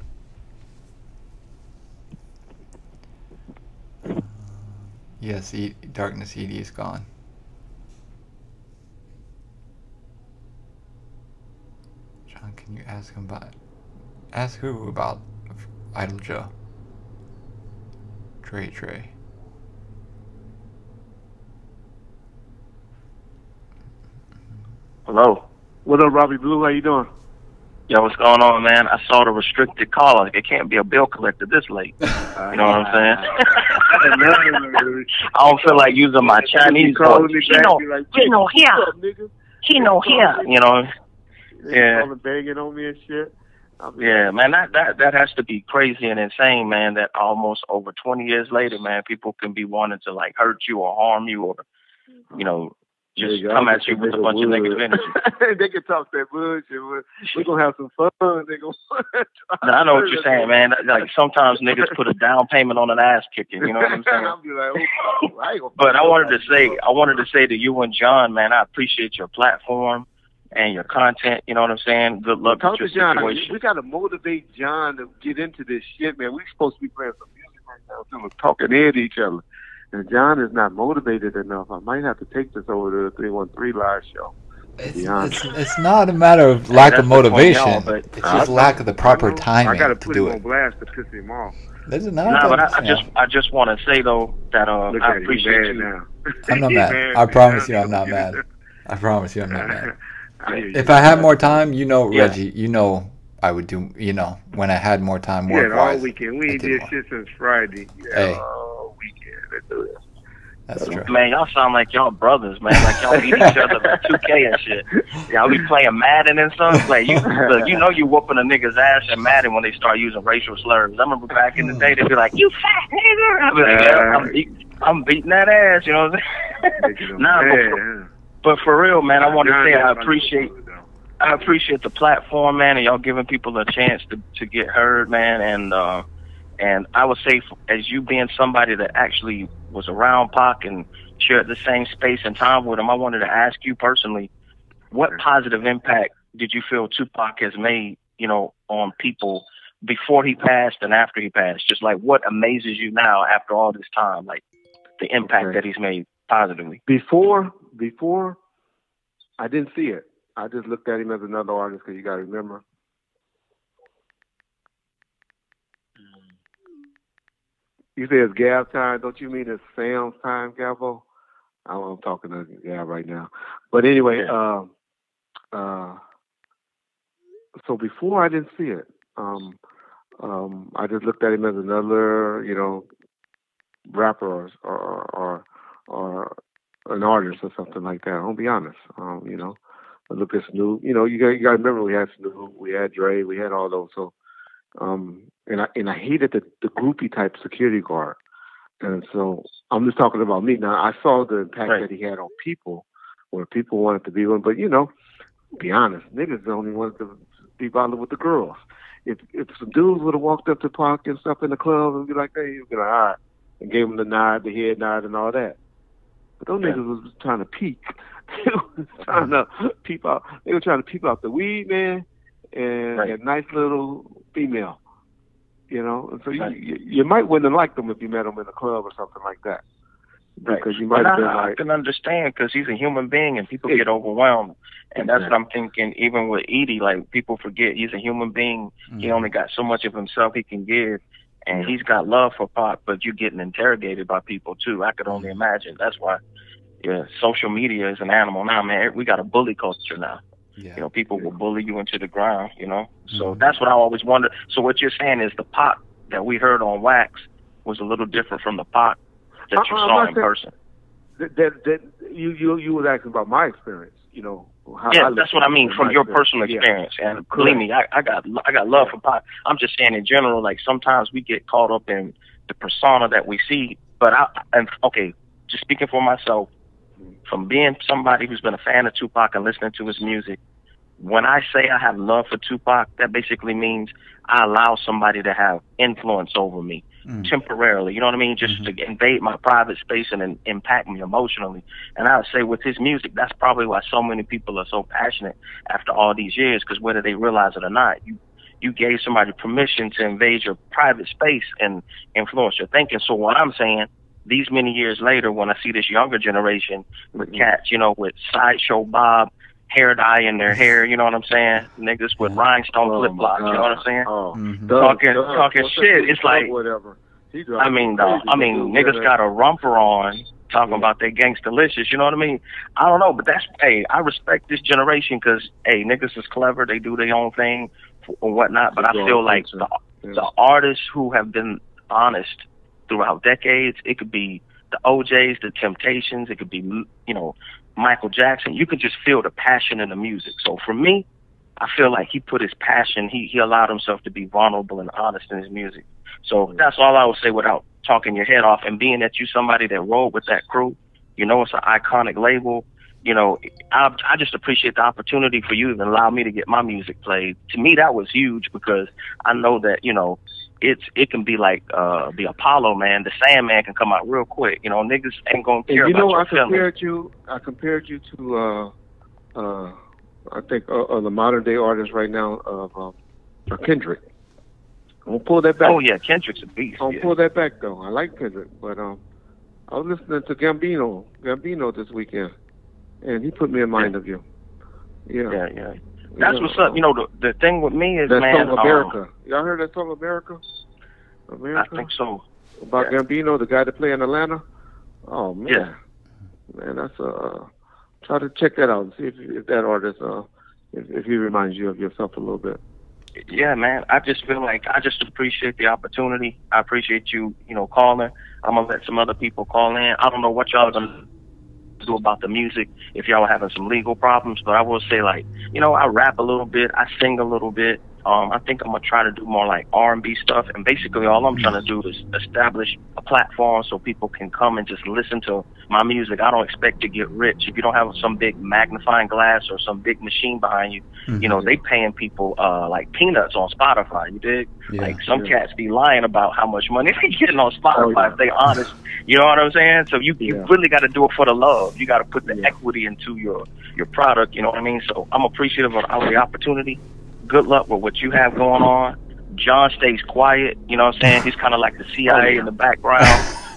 Yes, Darkness Edie is gone. John, can you ask him about... Ask who about Idol Joe? Trey. Hello. What up, Robbie Blue? How you doing? Yo, what's going on, man? I saw the restricted caller. It can't be a bill collector this late. You know what I'm saying? I don't feel like using my Chinese voice. He know here. You know? Yeah. Banging on me and shit. Yeah, man, that has to be crazy and insane, man, that almost over 20 years later, man, people can be wanting to, like, hurt you or harm you or, you know, just come at you with a bunch of negative energy. They can talk that bullshit. We're going to have some fun. I know what you're saying, man. Like, sometimes niggas put a down payment on an ass kicking, you know what I'm saying? I'll be like, but I wanted to say to you and John, man, I appreciate your platform and your content, you know what I'm saying? Good luck with your situation. We got to motivate John to get into this shit, man. We're supposed to be playing some music right now, so we're talking at each other. And John is not motivated enough. I might have to take this over to the 313 live show. It's not a matter of lack of motivation. It's just lack of the proper timing. I got to put him on blast to piss him off. I just want to say though that I appreciate you. Now. I'm not mad. I promise you, I'm not mad. I promise you, I'm not mad. If I had more time, Reggie, I would do. When I had more time, all weekend. We ain't did shit since Friday. Hey. All weekend. Let's do this. That's true. Man, y'all sound like y'all brothers, man. Like y'all beat each other with 2K and shit. Y'all be playing Madden and stuff. Like you whooping a nigga's ass in Madden when they start using racial slurs. I remember back in the day, they'd be like, "You fat nigga." I'd be like, I'm beating that ass. You know what I'm saying? But for real, man, I want to say I appreciate the platform, man, and y'all giving people a chance to get heard, man. And I would say, as you being somebody that actually was around Pac and shared the same space and time with him, I wanted to ask you personally, what positive impact did you feel Tupac has made, on people before he passed and after he passed? Just like what amazes you now after all this time, like the impact that he's made positively. Before, I didn't see it. I just looked at him as another artist because you got to remember. You say it's Gab time. Don't you mean it's Sam's time, Gabo? I'm talking to Gab right now. But anyway, so before I didn't see it. I just looked at him as another, rapper or an artist or something like that. I'll be honest. I look at Snoop. You got to remember we had Snoop, we had Dre, we had all those. So, and I hated the groupie type security guard. And so I'm just talking about me. Now, I saw the impact that he had on people, where people wanted to be with him. But, you know, be honest, niggas only wanted to be bothered with the girls. If some dudes would have walked up to Pac and stuff in the club and be like, hey, you'd be like, all right, and gave him the nod, the head nod, and all that. But those niggas was trying to peek. They was trying to peep out. They were trying to peep out the weed man and a nice little female. You know, and so you might wouldn't have liked them if you met them in a club or something like that. Because you might have been like, I can understand, because he's a human being and people get overwhelmed. And that's what I'm thinking, even with Edie, like, people forget he's a human being. He only got so much of himself he can give. And he's got love for Pac, but you're getting interrogated by people, too. I could only imagine. That's why, social media is an animal now, man. We got a bully culture now. Yeah. You know, people will bully you into the ground, you know. So that's what I always wondered. So what you're saying is the Pac that we heard on wax was a little different from the Pac that you saw in person. That you was asking about my experience, you know. That's what I mean, from your personal experience. And believe me, I got love for Pac. I'm just saying in general, like, sometimes we get caught up in the persona that we see. But just speaking for myself, from being somebody who's been a fan of Tupac and listening to his music, when I say I have love for Tupac, that basically means I allow somebody to have influence over me temporarily, you know what I mean? Just to invade my private space and impact me emotionally. And I would say with his music, that's probably why so many people are so passionate after all these years, because whether they realize it or not, you gave somebody permission to invade your private space and influence your thinking. So what I'm saying, these many years later, when I see this younger generation with cats, you know, with Sideshow Bob, hair dye in their hair, you know what I'm saying? Niggas with rhinestone flip flops, you know what I'm saying? Talking shit. It's like, whatever. Niggas got a romper on talking about they gangstalicious, you know what I mean? I don't know, but I respect this generation because, niggas is clever. They do their own thing or whatnot, but I feel like the artists who have been honest throughout decades, it could be the OJs, the Temptations, it could be, you know, Michael Jackson. You could just feel the passion in the music. So for me, I feel like he put his passion, he allowed himself to be vulnerable and honest in his music. So that's all I would say without talking your head off. And being that you're somebody that rolled with that crew, you know, it's an iconic label. You know, I just appreciate the opportunity for you to allow me to get my music played. To me, that was huge because I know that, you know, it can be like the Apollo, man. The Sandman can come out real quick. You know, niggas ain't gonna care about your feelings. I compared you to I think the modern day artist right now of Kendrick. I'm gonna pull that back. Oh yeah, Kendrick's a beast. I'm gonna pull that back though. I like Kendrick, but I was listening to Gambino this weekend, and he put me in mind of you. Yeah. That's what's up. You know, the thing with me is, that man, song America. Y'all heard that song America? I think so. About Gambino, the guy that played in Atlanta. Oh man, man, that's try to check that out and see if that artist, if he reminds you of yourself a little bit. Yeah, man. I just feel like I just appreciate the opportunity. I appreciate you, you know, calling. I'm gonna let some other people call in. I don't know what y'all are gonna do about the music if y'all are having some legal problems, but I will say, like, you know, I rap a little bit, I sing a little bit. I think I'm gonna try to do more like R&B stuff, and basically all I'm trying to do is establish a platform so people can come and just listen to my music. I don't expect to get rich. If you don't have some big magnifying glass or some big machine behind you, you know, they paying people like peanuts on Spotify, you dig? Like some cats be lying about how much money they getting on Spotify if they honest. You know what I'm saying? So you really got to do it for the love. You got to put the equity into your product, you know what I mean? So I'm appreciative of the opportunity. Good luck with what you have going on. John stays quiet, you know what I'm saying? He's kind of like the CIA in the background.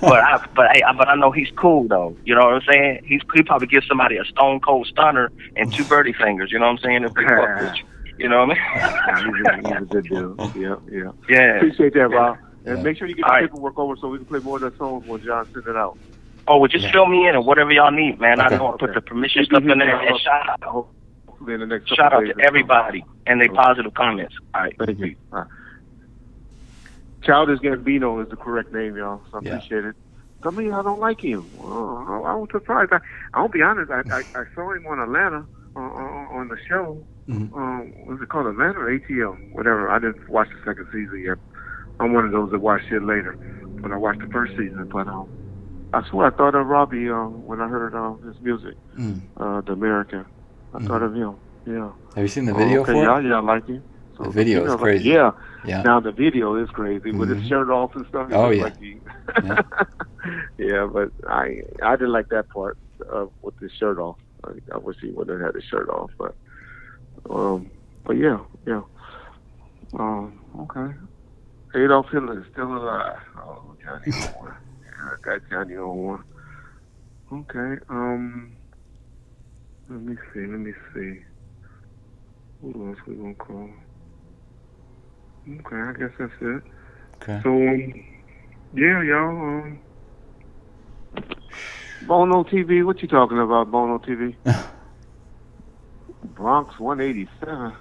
but I know he's cool though. You know what I'm saying? He probably gives somebody a stone cold stunner and 2 birdie fingers. You know what I'm saying? If they fuck with you. You know what I mean? He's a good dude. Yeah. Appreciate that, Rob. And make sure you get the paperwork over so we can play more of that songs when John sends it out. Oh, well, just fill me in and whatever y'all need, man. I don't put the permission stuff in there. And shout out to everybody and their positive comments. All right. Thank you. All right. Childish Gambino is the correct name, y'all. So I appreciate it. Some of y'all don't like him. Oh, I was surprised. I'll be honest. I saw him on Atlanta on the show. What's it called, Atlanta or ATL? Whatever. I didn't watch the second season yet. I'm one of those that watch shit later. but I watched the first season. But I swear I thought of Robbie when I heard his music, The American. I thought of him. Yeah. Have you seen the video for it? Yeah, I like him. So, the video is crazy. Yeah. Now the video is crazy with his shirt off and stuff. Oh yeah. Like yeah, but I didn't like that part with his shirt off. I wish he would have had his shirt off, but yeah. Okay. Adolf Hitler is still alive. Oh, Johnny on one. Yeah, I got Johnny on one. Okay. Let me see. Who else we gonna call? Okay, I guess that's it. Okay. So, yeah, y'all. Bono TV. What you talking about, Bono TV? Bronx 187.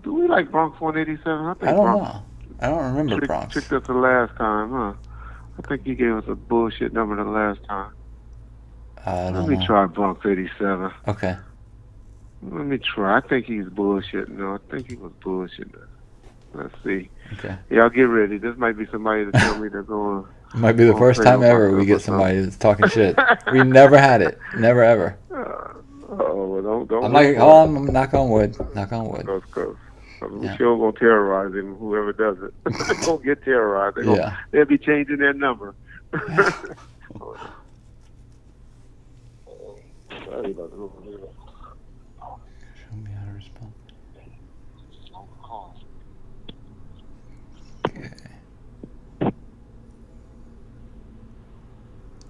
Do we like Bronx 187? I don't know. I don't remember Bronx. Tricked us the last time, huh? I think he gave us a bullshit number the last time. Let me try Bronx 87. Okay. Let me try. I think he's bullshitting. No, I think he was bullshitting. Let's see. Okay. Y'all get ready. This might be somebody to tell me they're going. It might be the first time ever we get somebody that's talking shit. We never had it. Never ever. Well, don't. I'm knock on wood. Knock on wood. Cause we sure gonna terrorize him. Whoever does it, they're gonna get terrorized. They'll be changing their number. Sorry about that. Show me how to respond. Okay.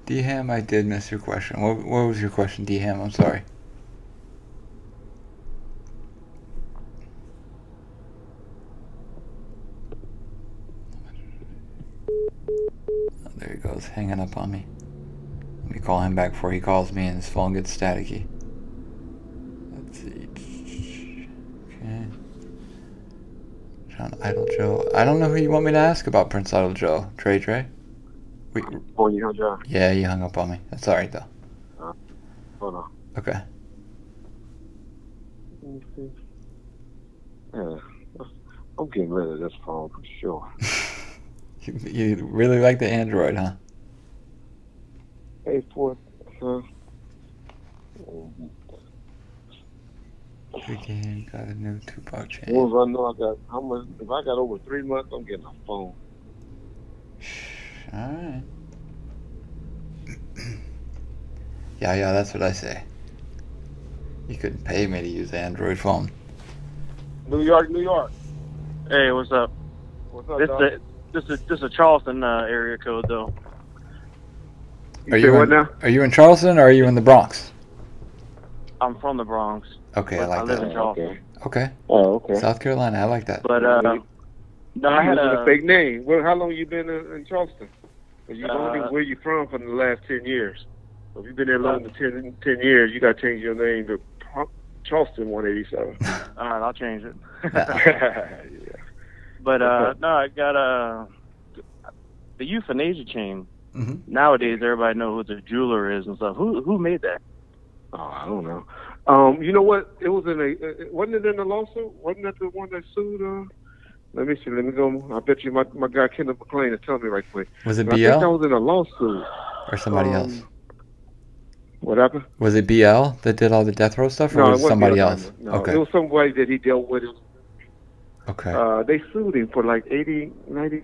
D-Ham, I did miss your question. What was your question, D-Ham? I'm sorry. Oh, there he goes, hanging up on me. Let me call him back before he calls me and his phone gets staticky. Let's see. Okay. John Idol Joe. I don't know who you want me to ask about Prince Idol Joe. Trey? Oh, you hung up? Yeah, you hung up on me. That's alright though. Hold on. Okay. Yeah, I'm getting rid of this phone for sure. You really like the Android, huh? A4. Freaking got a new Tupac chain. Once I know I got how much, if I got over 3 months, I'm getting a phone. Alright. Yeah, that's what I say. You couldn't pay me to use the Android phone. New York. Hey, what's up? What's up, This is a Charleston area code though. Are you in Charleston or are you in the Bronx? I'm from the Bronx. Okay, I like that. I live in Charleston. Okay. Oh, okay. South Carolina, I like that. But no, I had a fake name. Well, how long you been in Charleston? Where you from for the last 10 years? So if you've been there longer than 10 years, you got to change your name to Charleston 187. All right, I'll change it. Yeah. But no, I got the euthanasia chain. Mm-hmm. Nowadays, everybody knows who the jeweler is and stuff. Who made that? Oh, I don't know. You know what? It was wasn't it in the lawsuit? Wasn't that the one that sued? Let me see. Let me go. I bet you my guy Kenneth McLean will tell me right quick. Was it BL? I think that was in a lawsuit. Or somebody else? What happened? Was it BL that did all the death row stuff, or no, was it somebody else? No, okay. It was somebody that he dealt with. Okay. They sued him for like 80, 90,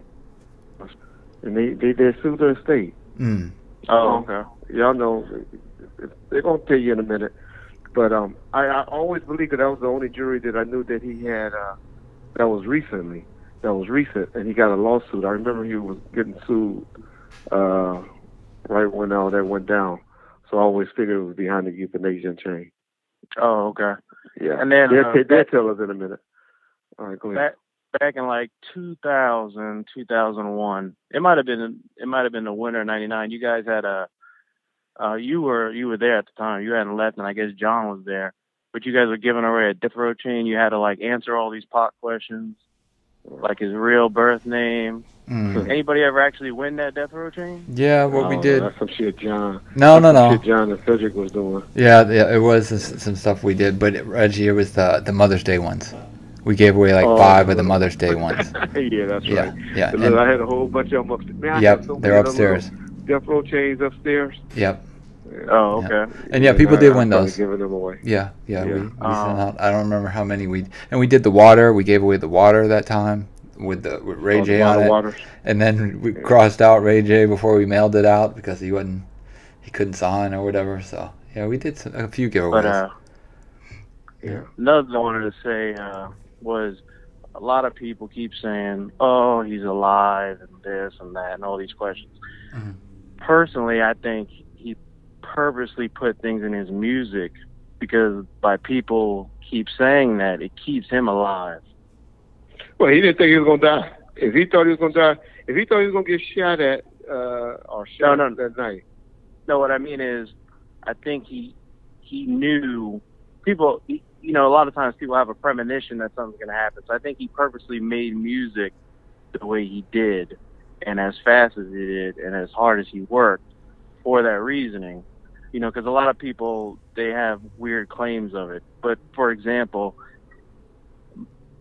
and they sued the estate. Mm. Oh, okay. Y'all know they're gonna tell you in a minute, but I always believed that was the only jury that I knew that he had that was recent, and he got a lawsuit. I remember he was getting sued right when all that went down. So I always figured it was behind the euthanasia chain. Oh, okay. Yeah, and then they'll tell us in a minute. All right, go ahead. Back in like 2000, 2001, it might have been the winter of '99. You guys had you were there at the time. You hadn't left, and I guess John was there. But you guys were giving away a death row chain. You had to like answer all these pop questions, like his real birth name. Mm. Anybody ever actually win that death row chain? Yeah, we did. That's some shit, John. No. Shit John and Cedric was doing. Yeah, it was some stuff we did, but Reggie, it was the Mother's Day ones. We gave away like 5 of the Mother's Day ones. Yeah, that's right. Yeah. And I had a whole bunch of them upstairs. Man, I Yep, had so many they're of them upstairs. little Death Row chains upstairs. Yep. Oh, okay. And yeah, people did win started those. giving them away. Yeah. We sent out. I don't remember how many we did the water. We gave away the water that time with Ray J on it. Waters. And then we crossed out Ray J before we mailed it out because he couldn't sign or whatever. So yeah, we did a few giveaways. But another thing I wanted to say was a lot of people keep saying, "Oh, he's alive," and this and that, and all these questions. Mm-hmm. Personally, I think he purposely put things in his music because by people keep saying that, it keeps him alive. Well, he didn't think he was gonna die. If he thought he was gonna die, if he thought he was gonna get shot at or shot that night. No, what I mean is, I think he knew people. You know, a lot of times people have a premonition that something's going to happen. So I think he purposely made music the way he did, and as fast as he did, and as hard as he worked for that reasoning. You know, because a lot of people, they have weird claims of it. But for example,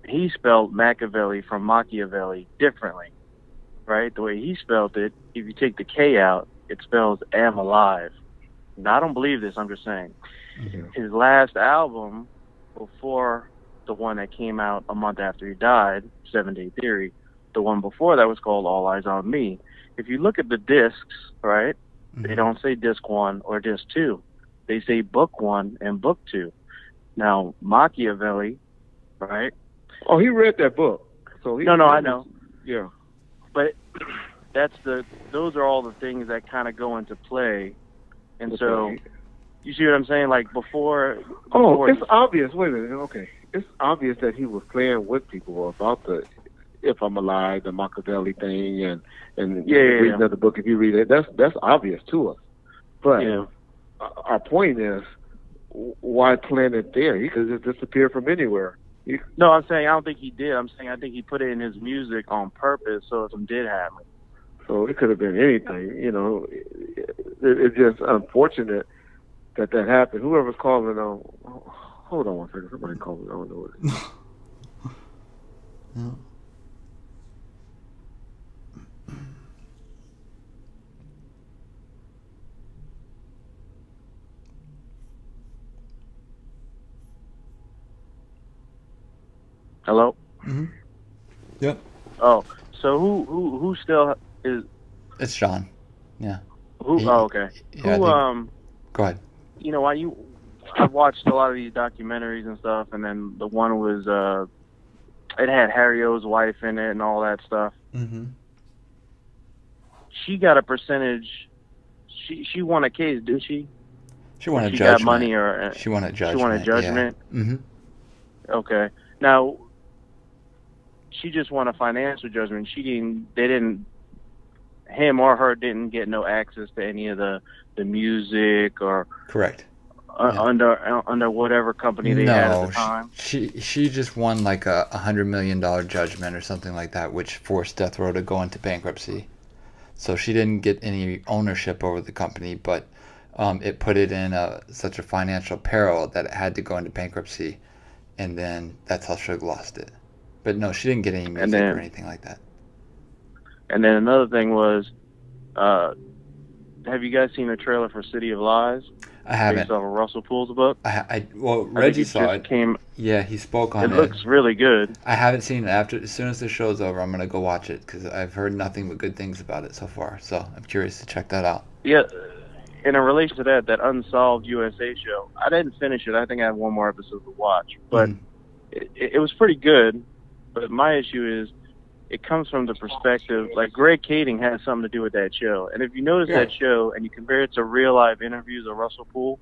he spelled Machiavelli from Machiavelli differently, right? The way he spelled it, if you take the K out, it spells am alive. Now, I don't believe this, I'm just saying. Mm-hmm. His last album, before the one that came out a month after he died, 7 Day Theory, the one before that was called All Eyes on Me. If you look at the discs, right, they don't say disc 1 or disc 2. They say book 1 and book 2. Now, Machiavelli, right? Oh, he read that book. So I know. Yeah. But those are all the things that kind of go into play. And so, you see what I'm saying? Like before it's obvious. Wait a minute. Okay. It's obvious that he was playing with people about the If I'm Alive, the Machiavelli thing, and reading of the book. If you read it, that's obvious to us. But our point is, why plant it there? He could have disappeared from anywhere. No, I'm saying I don't think he did. I'm saying I think he put it in his music on purpose so if something did happen. So it could have been anything. You know, it's just unfortunate that happened. Whoever's calling on, hold on one second. Somebody called me. I don't know what it is. Yeah. Hello? Mm-hmm. Yep. Oh, so who still is? It's Sean. Yeah. Okay. Yeah, go ahead. You know, I've watched a lot of these documentaries and stuff, and then the one was it had Harry O's wife in it and all that stuff. Mm-hmm. She got a percentage. She won a case, didn't she? She won a judgment. She got money, or she won a judgment. She won a judgment. Yeah. Mm-hmm. Okay. Now, she just won a financial judgment. Him or her didn't get no access to any of the music or correct under whatever company they had at the time. She just won like a $100 million judgment or something like that, which forced Death Row to go into bankruptcy. So she didn't get any ownership over the company, but it put it in such a financial peril that it had to go into bankruptcy, and then that's how Suge lost it. But no, she didn't get any music or anything like that. And then another thing was, have you guys seen the trailer for City of Lies? I haven't. Based off of Russell Poole's book? Well, Reggie saw it. Yeah, he spoke on it. It looks really good. I haven't seen it. As soon as the show's over, I'm going to go watch it because I've heard nothing but good things about it so far. So I'm curious to check that out. Yeah. In relation to that Unsolved USA show, I didn't finish it. I think I have one more episode to watch. But it was pretty good. But my issue is, it comes from the perspective, like Greg Kading has something to do with that show. And if you notice that show and you compare it to real live interviews of Russell Poole,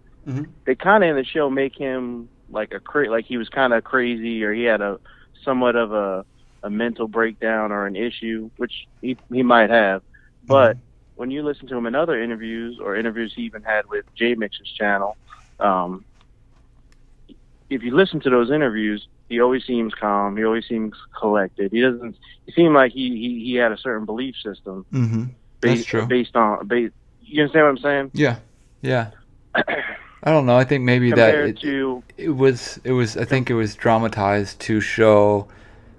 they kind of in the show make him like like he was kind of crazy, or he had somewhat of a mental breakdown or an issue, which he might have. But when you listen to him in other interviews or interviews he even had with J Mix's channel, if you listen to those interviews, he always seems calm. He always seems collected. He doesn't. He seemed like he had a certain belief system. That's true. You understand what I'm saying? Yeah. I I don't know. I think maybe compared that to it was. I think it was dramatized to show,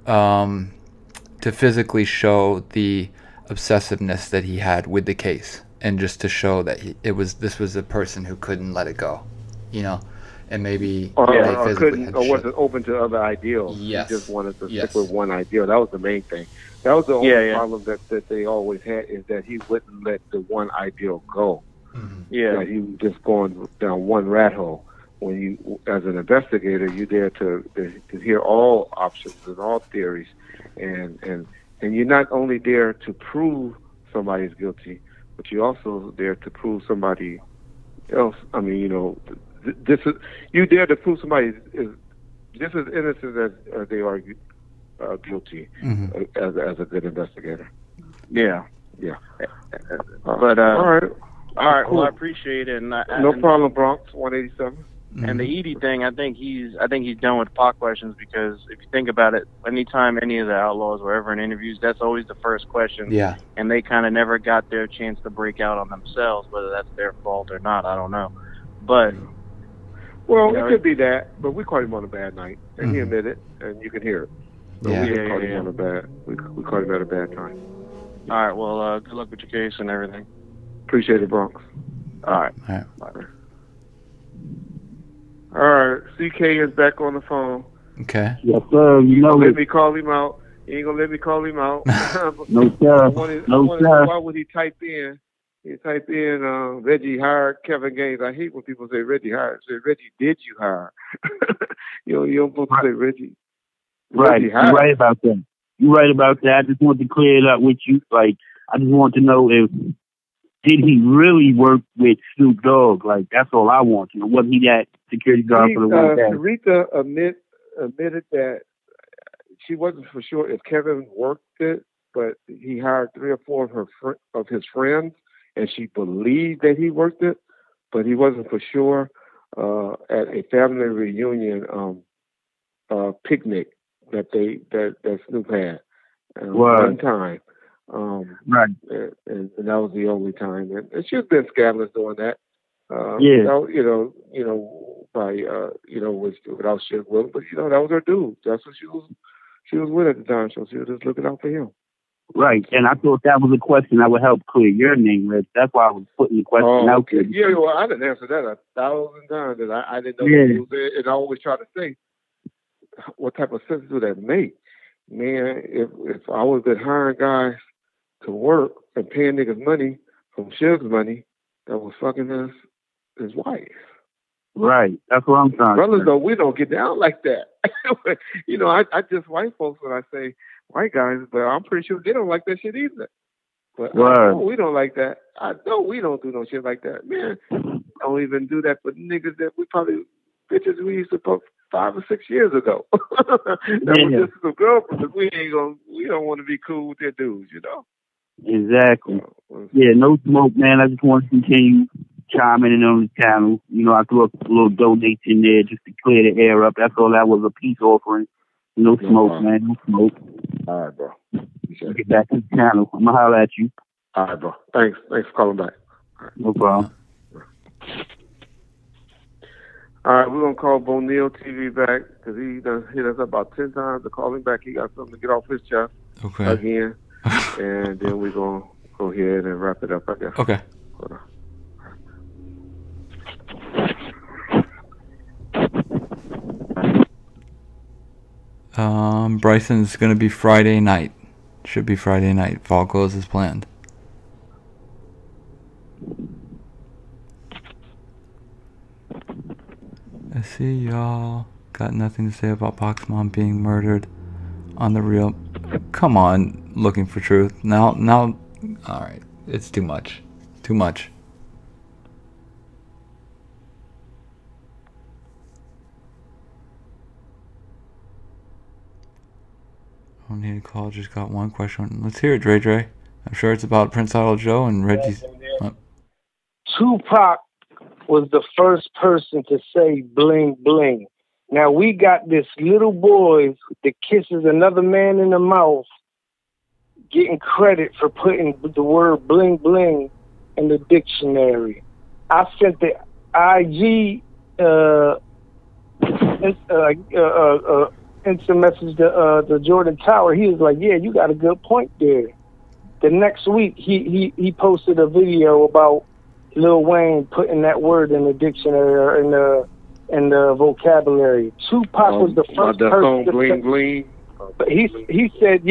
to physically show the obsessiveness that he had with the case, and just to show that this was a person who couldn't let it go, you know, and maybe or they physically couldn't, or wasn't open to other ideals. Yes. He just wanted to stick with one ideal. That was the main thing. That was the only problem that they always had, is that he wouldn't let the one ideal go. Mm-hmm. Yeah. That he was just going down one rat hole. When you, as an investigator, you're there to hear all options and all theories, and you're not only there to prove somebody's guilty, but you're also there to prove somebody else. I mean, you know, you're there to prove somebody is just as innocent as they are guilty, mm-hmm. as a good investigator. Yeah. Yeah. But all right. Cool. Well, I Cool. appreciate it. No problem, Bronx 187. And the Edie thing, I think he's done with Pac questions, because if you think about it, anytime any of the Outlaws were ever in interviews, that's always the first question. Yeah. And they kind of never got their chance to break out on themselves, whether that's their fault or not, I don't know. But well, it could be that, but we caught him on a bad night, and he Mm-hmm. admitted, and you can hear it. So Yeah. we caught him on a bad. We caught him at a bad time. All right. Well, good luck with your case and everything. Appreciate it, Bronx. All right. All right. Bye. All right, CK is back on the phone. Okay. Yes, sir. You know Let it. me call him out. You ain't gonna let me call him out. No, sir. I wanted to No, know sir. why would he type in? He type in Reggie hired Kevin Gaines. I hate when people say Reggie hired. Say Reggie, did you hire? you don't supposed to say Reggie. Right. Reggie You're hired. right about that. You're right about that. I just want to clear it up with you. Like, I just want to know did he really work with Snoop Dogg? Like, that's all I want. You know, was he that security guard for the one day? Sarita admitted that she wasn't for sure if Kevin worked it, but he hired 3 or 4 of his friends, and she believed that he worked it, but he wasn't for sure at a family reunion picnic that Snoop had one time. Right. And that was the only time. And she's been scandalous doing that. Yeah. Without shit will, but that was her dude. That's what she was with at the time, so she was just looking out for him. Right, and I thought that was a question that would help clear your name, Reg. That's why I was putting the question out there. Yeah, well, I didn't answer that 1,000 times, and I didn't know what he was there, and I always try to say, what type of sense do that make? Man, if I would have been hiring guys to work and paying niggas money from Shiv's money that was fucking his wife. Right, that's what I'm trying Brothers, to say. though, we don't get down like that. I just white folks when I say white guys, but I'm pretty sure they don't like that shit either. But I know we don't like that. I know we don't do no shit like that. Man, don't even do that for niggas that bitches we used to fuck 5 or 6 years ago. That was just some girlfriends. We don't want to be cool with their dudes, Exactly. Yeah, no smoke, man. I just want to continue chiming in on the channel. I threw up a little donation there just to clear the air up. That's all. That was a peace offering. No smoke, man. No smoke. All right, bro. Get back to the channel. I'm going to holler at you. All right, bro. Thanks for calling back. Right. No problem. All right, we're going to call Bonille TV back because he done hit us about 10 times to call him back. He got something to get off his chest again. And then we're going to go ahead and wrap it up, I guess. Okay. Hold on. Bryson's going to be Friday night. Should be Friday night. Fall goes as planned. I see y'all got nothing to say about Pac's mom being murdered on the real. Come on, looking for truth. Now, alright. It's too much. Too much. I don't need a call, just got one question. Let's hear it, Dre. I'm sure it's about Prince Idol Joe and Reggie's. Tupac was the first person to say bling bling. Now we got this little boy that kisses another man in the mouth getting credit for putting the word bling bling in the dictionary. I sent IG instant message to Jordan Tower. He was like, "Yeah, you got a good point there." The next week, he posted a video about Lil Wayne putting that word in the dictionary or in the vocabulary. Tupac was the first person to bling bling. But he said,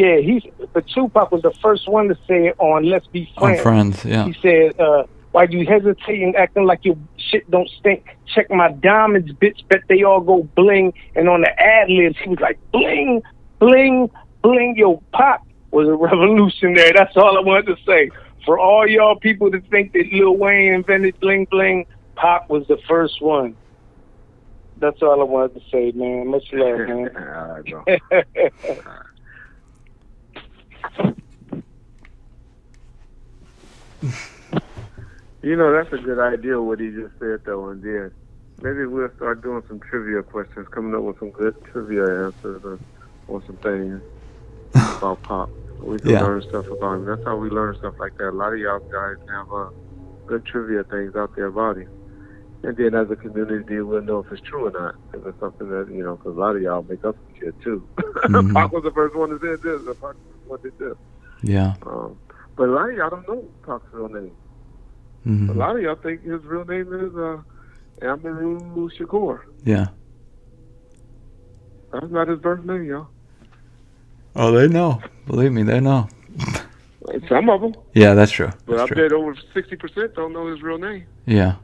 but Tupac was the first one to say it on Let's Be Friends. On Friends, yeah. He said, why you hesitating, acting like your shit don't stink? Check my diamonds, bitch, bet they all go bling. And on the ad-libs, he was like, bling, bling, bling. Yo, Pop was a revolutionary. That's all I wanted to say. For all y'all people to think that Lil Wayne invented bling, bling, Pop was the first one. That's all I wanted to say, man. Much love, man. All right, bro. You know, that's a good idea what he just said, though, and then maybe we'll start doing some trivia questions, coming up with some good trivia answers on some things about Pop. We can learn stuff about him. That's how we learn stuff like that. A lot of y'all guys have good trivia things out there about him. And then as a community, we'll know if it's true or not. If it's something that, you know, because a lot of y'all make up some shit, too. Mm-hmm. Pac was the first one to say this. Pac was the first one to did this. Yeah. But a lot of y'all don't know Pac's real name. Mm-hmm. A lot of y'all think his real name is Amaru Shakur. Yeah. That's not his birth name, y'all. Oh, they know. Believe me, they know. Some of them. Yeah, that's true. But That's I true. bet over 60% don't know his real name. Yeah.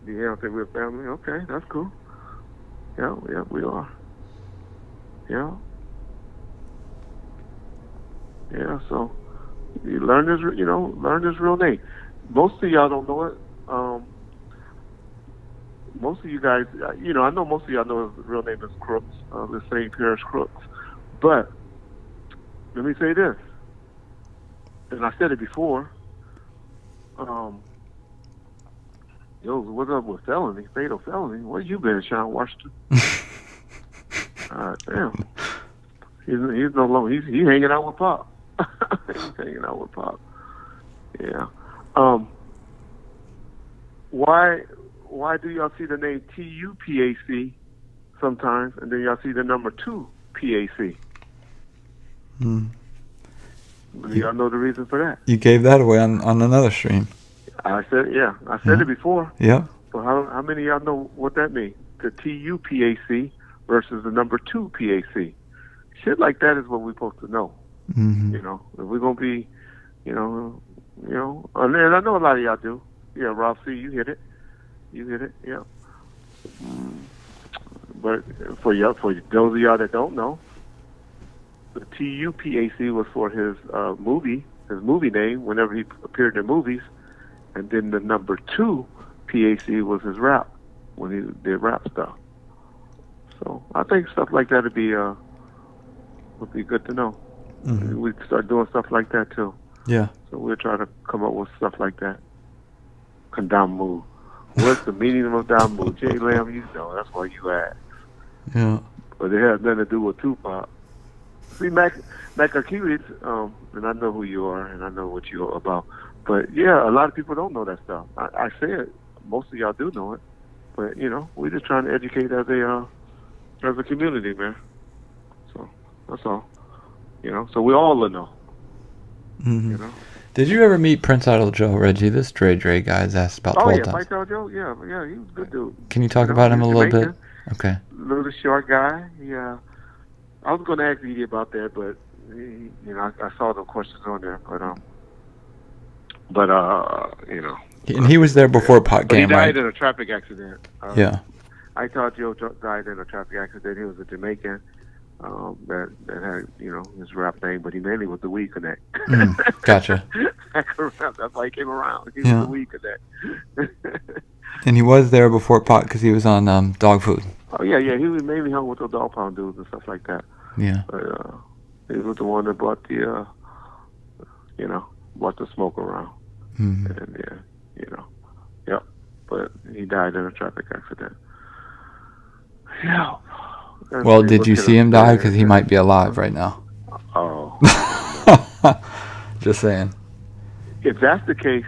You don't think we're family? Okay, that's cool. Yeah, we are. Yeah. Yeah, so you learn his real name. Most of y'all don't know it. Most of you guys, I know most of y'all know his real name is Crooks, the St. Pierre's Crooks. But let me say this, and I said it before. Yo, what's up with felony, fatal felony? Where you been, Sean Washington? Damn. He's no longer. He's hanging out with Pop. He's hanging out with Pop. Yeah. Why do y'all see the name TUPAC sometimes, and then y'all see the number 2 PAC? Do y'all know the reason for that? You gave that away on another stream. I said it before. Yeah. So how many of y'all know what that means? The TUPAC versus the number 2 PAC. Shit like that is what we're supposed to know. Mm-hmm. You know, if we're gonna be, and I know a lot of y'all do. Yeah, Ralph C, you hit it. Yeah. But for those of y'all that don't know, the TUPAC was for his movie name whenever he appeared in movies, and then the number 2 PAC was his rap when he did rap stuff. So I think stuff like that would be good to know. Mm-hmm. We start doing stuff like that too. Yeah. So we'll try to come up with stuff like that. Kandamu. What's the meaning of Kandamu? Jay Lamb, you know, that's why you ask. Yeah. But it has nothing to do with Tupac. See, Mac Arcades, and I know who you are, and I know what you're about. But yeah, a lot of people don't know that stuff. I say it. Most of y'all do know it. But we're just trying to educate as a community, man. So that's all. So we all know. Mm-hmm. Did you ever meet Prince Idol Joe, Reggie? This Dre guy's asked about 12 times. Prince Idol Joe? Yeah, he was a good dude. Can you talk about him a little bit? Okay. Little short guy. Yeah. I was going to ask Edie about that, but I saw the questions on there, And he was there before Pot came, right? He died right? in a traffic accident. Yeah. I thought Joe died in a traffic accident. He was a Jamaican that had, his rap name, but he mainly was the Weed Connect. Gotcha. That's why he came around. He was the Weed Connect. And he was there before Pot because he was on dog food. Oh, yeah. He was mainly hung with the dog pound dudes and stuff like that. Yeah. But he was the one that brought the, brought the smoke around. Mm-hmm. And, yep. But he died in a traffic accident. Yeah. Well, did you see him die? Because he might be alive right now. Oh. Just saying. If that's the case,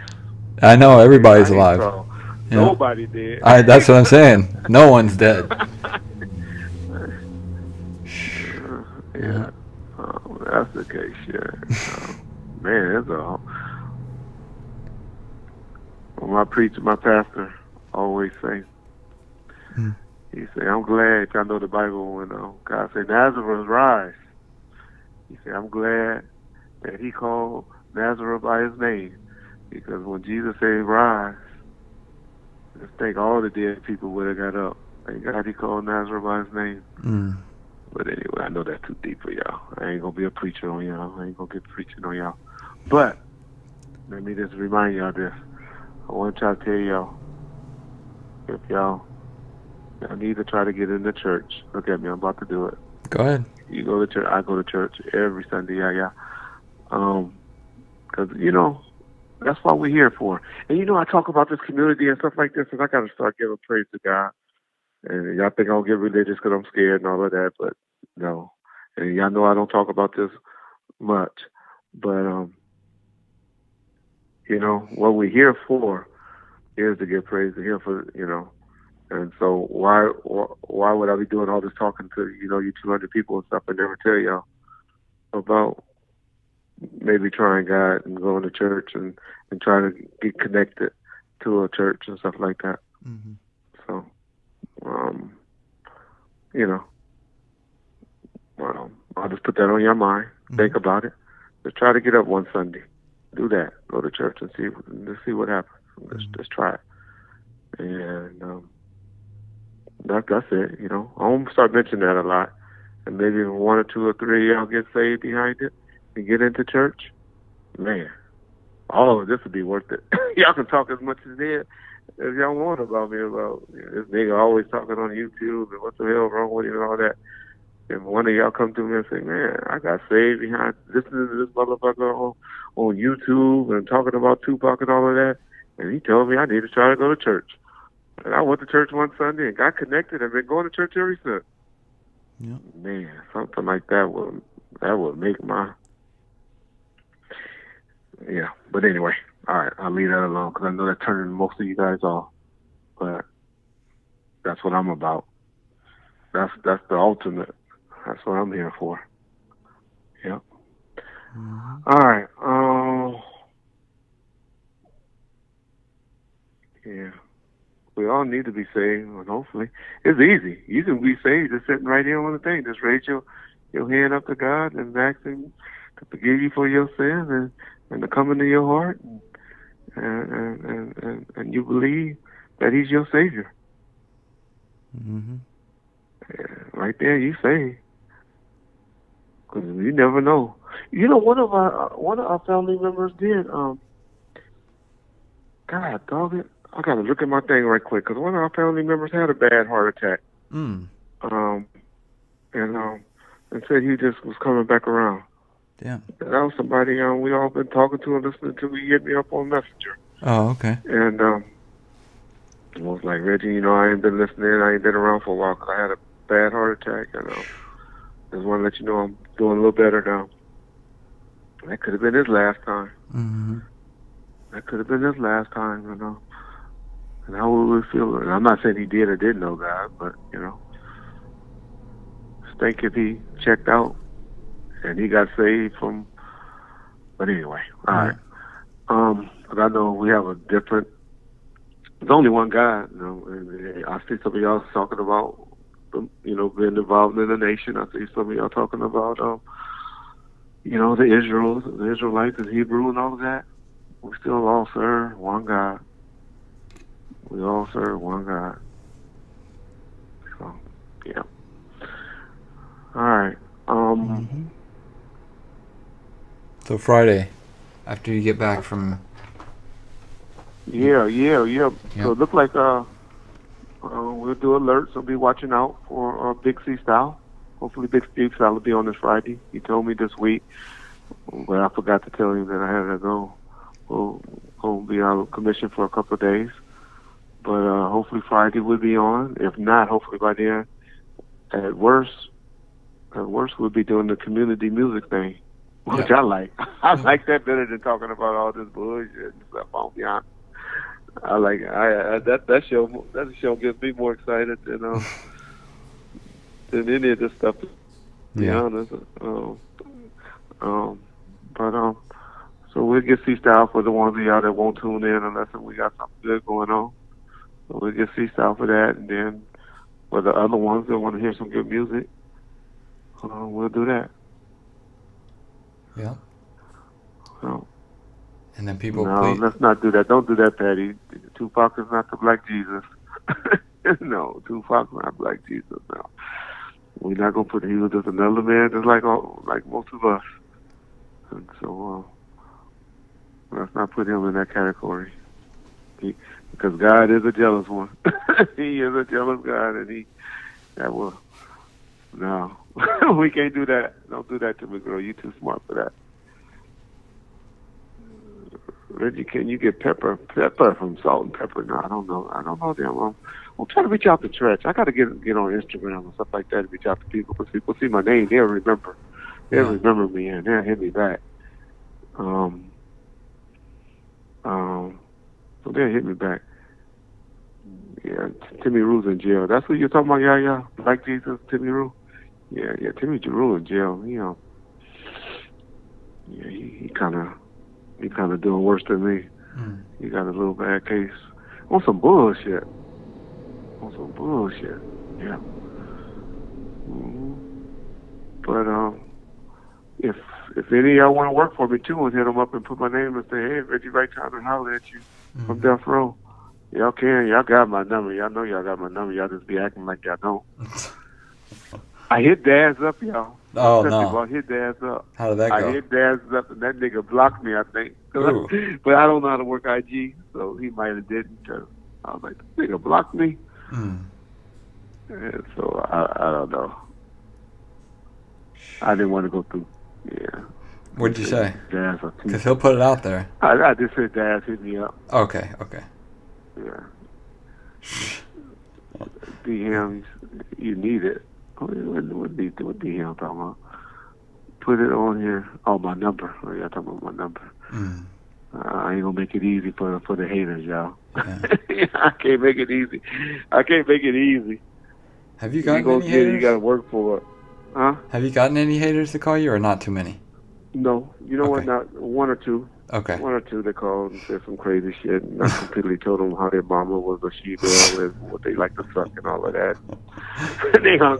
I know everybody's I ain't alive. saw You know? nobody dead. That's what I'm saying. No one's dead. Yeah. That's the case. Yeah. Man, that's all. Well, my pastor always say, he say, I'm glad, I know the Bible, when God say, Nazareth, rise. He said, I'm glad that he called Nazareth by his name, because when Jesus said rise, I think all the dead people would have got up. Thank God he called Nazareth by his name. But anyway, I know that's too deep for y'all. I ain't going to be a preacher on y'all. I ain't going to get preaching on y'all. But let me just remind y'all this. I want to try to tell y'all, if y'all need to try to get into church. Look at me, I'm about to do it. Go ahead. You go to church. I go to church every Sunday. Yeah. Because that's what we're here for. And I talk about this community and stuff like this, and I got to start giving praise to God. And y'all think I don't get religious because I'm scared and all of that, but no. And y'all know I don't talk about this much, but what we're here for is to give praise to Him for And so why would I be doing all this talking to you 200 people and stuff and never tell y'all about maybe trying God and going to church and trying to get connected to a church and stuff like that. So, I'll just put that on your mind. Think about it. Just try to get up one Sunday. Do that. Go to church and see what happens. Just try it. And that's it. I won't start mentioning that a lot. And maybe one or two or three of y'all get saved behind it and get into church. Man, all of this would be worth it. Y'all can talk as much as y'all want about me, about this nigga always talking on YouTube and what the hell wrong with him and all that. And one of y'all come to me and say, man, I got saved behind listening to this motherfucker on YouTube and talking about Tupac and all of that. And he told me I need to try to go to church. And I went to church one Sunday and got connected and been going to church ever since. Yep. Man, something like that would make my... Yeah, but anyway, all right, I'll leave that alone because I know that's turning most of you guys off. But that's what I'm about. That's the ultimate. That's what I'm here for. Yep. All right. Yeah. We all need to be saved, and hopefully it's easy. You can be saved just sitting right here on the thing. Just raise your hand up to God and ask Him to forgive you for your sins and to come into your heart, and you believe that He's your Savior. Right there, you saved. Because you never know. One of our family members did. God, dog it. I gotta look at my thing right quick because one of our family members had a bad heart attack. And said he just was coming back around. Damn. That was somebody we all been talking to and listening to. He hit me up on Messenger. Oh, okay. And I was like, Reggie, I ain't been listening. I ain't been around for a while because I had a bad heart attack. And just want to let you know I'm doing a little better now. That could have been his last time. That could have been his last time, And how would we feel? And I'm not saying he did or didn't know God, but, just think if he checked out and he got saved from... But anyway, all right. But I know we have a different... There's only one God, and I see some of y'all talking about, being involved in the nation. I see some of y'all talking about, the Israelites and Hebrew and all of that. We still all serve one God. We all serve one God. So, yeah. All right. So Friday, after you get back from... Yeah. So it looks like we'll do alerts. I'll be watching out for Big C Style. Hopefully Big C Style will be on this Friday. He told me this week, but I forgot to tell him that I had to go. We'll be out of commission for a couple of days. But hopefully Friday will be on. If not, hopefully by then, at worst, we'll be doing the community music thing, which I like. I like that better than talking about all this bullshit and stuff. I'll be honest. That show gets me more excited than any of this stuff. To be honest. So we'll get C-Style for the ones of y'all that won't tune in unless we got something good going on. So we'll get C-Style for that, and then for the other ones that want to hear some good music, we'll do that. Yeah. So. And then people. No, let's not do that. Don't do that, Patty. Tupac is not the Black Jesus. No, Tupac is not Black Jesus. No, we're not gonna put. He was just another man, just like most of us. And so let's not put him in that category. Because God is a jealous one. He is a jealous God, and no, we can't do that. Don't do that to me, girl. You're too smart for that. Reggie, can you get pepper from Salt and Pepper? No, I don't know. Damn, I'm trying to reach out to Tretch. I got to get on Instagram and stuff like that to reach out to people. Because people see my name, they'll remember. They'll remember me, and they'll hit me back. So they'll hit me back. Yeah, Timmy Rue's in jail. That's what you're talking about, yeah. Black Jesus, Timmy Rue. Yeah, Timmy Rue in jail. He kind of doing worse than me. He got a little bad case on some bullshit. Yeah. But if any of y'all want to work for me too, and hit them up and put my name and say, hey, Reggie Wright trying to holler at you from Death Row. Y'all can. Y'all got my number. Y'all know y'all got my number. Y'all just be acting like y'all don't. I hit Daz up, y'all. Oh, no. I hit Daz up. How did that go? I hit Daz up, and that nigga blocked me, I think. But I don't know how to work IG, so he might have didn't. Cause I was like, this nigga blocked me. And so I don't know. I didn't want to go through. Yeah. What'd you say? Because he'll put it out there. I just said Daz hit me up. Okay. Yeah. DM, you need it. What DM talking about? Put it on here. Oh, my number. Oh, y'all talking about my number. I ain't gonna make it easy for the haters, y'all. Yeah. I can't make it easy. Have you gotten any haters? You gotta work for it. Huh? Have you gotten any haters to call you, or not too many? No. You know what? Not one or two. Okay. One or two that called and said some crazy shit, and I completely told them how their mama was a she-girl and what they like to suck and all of that. They hung up.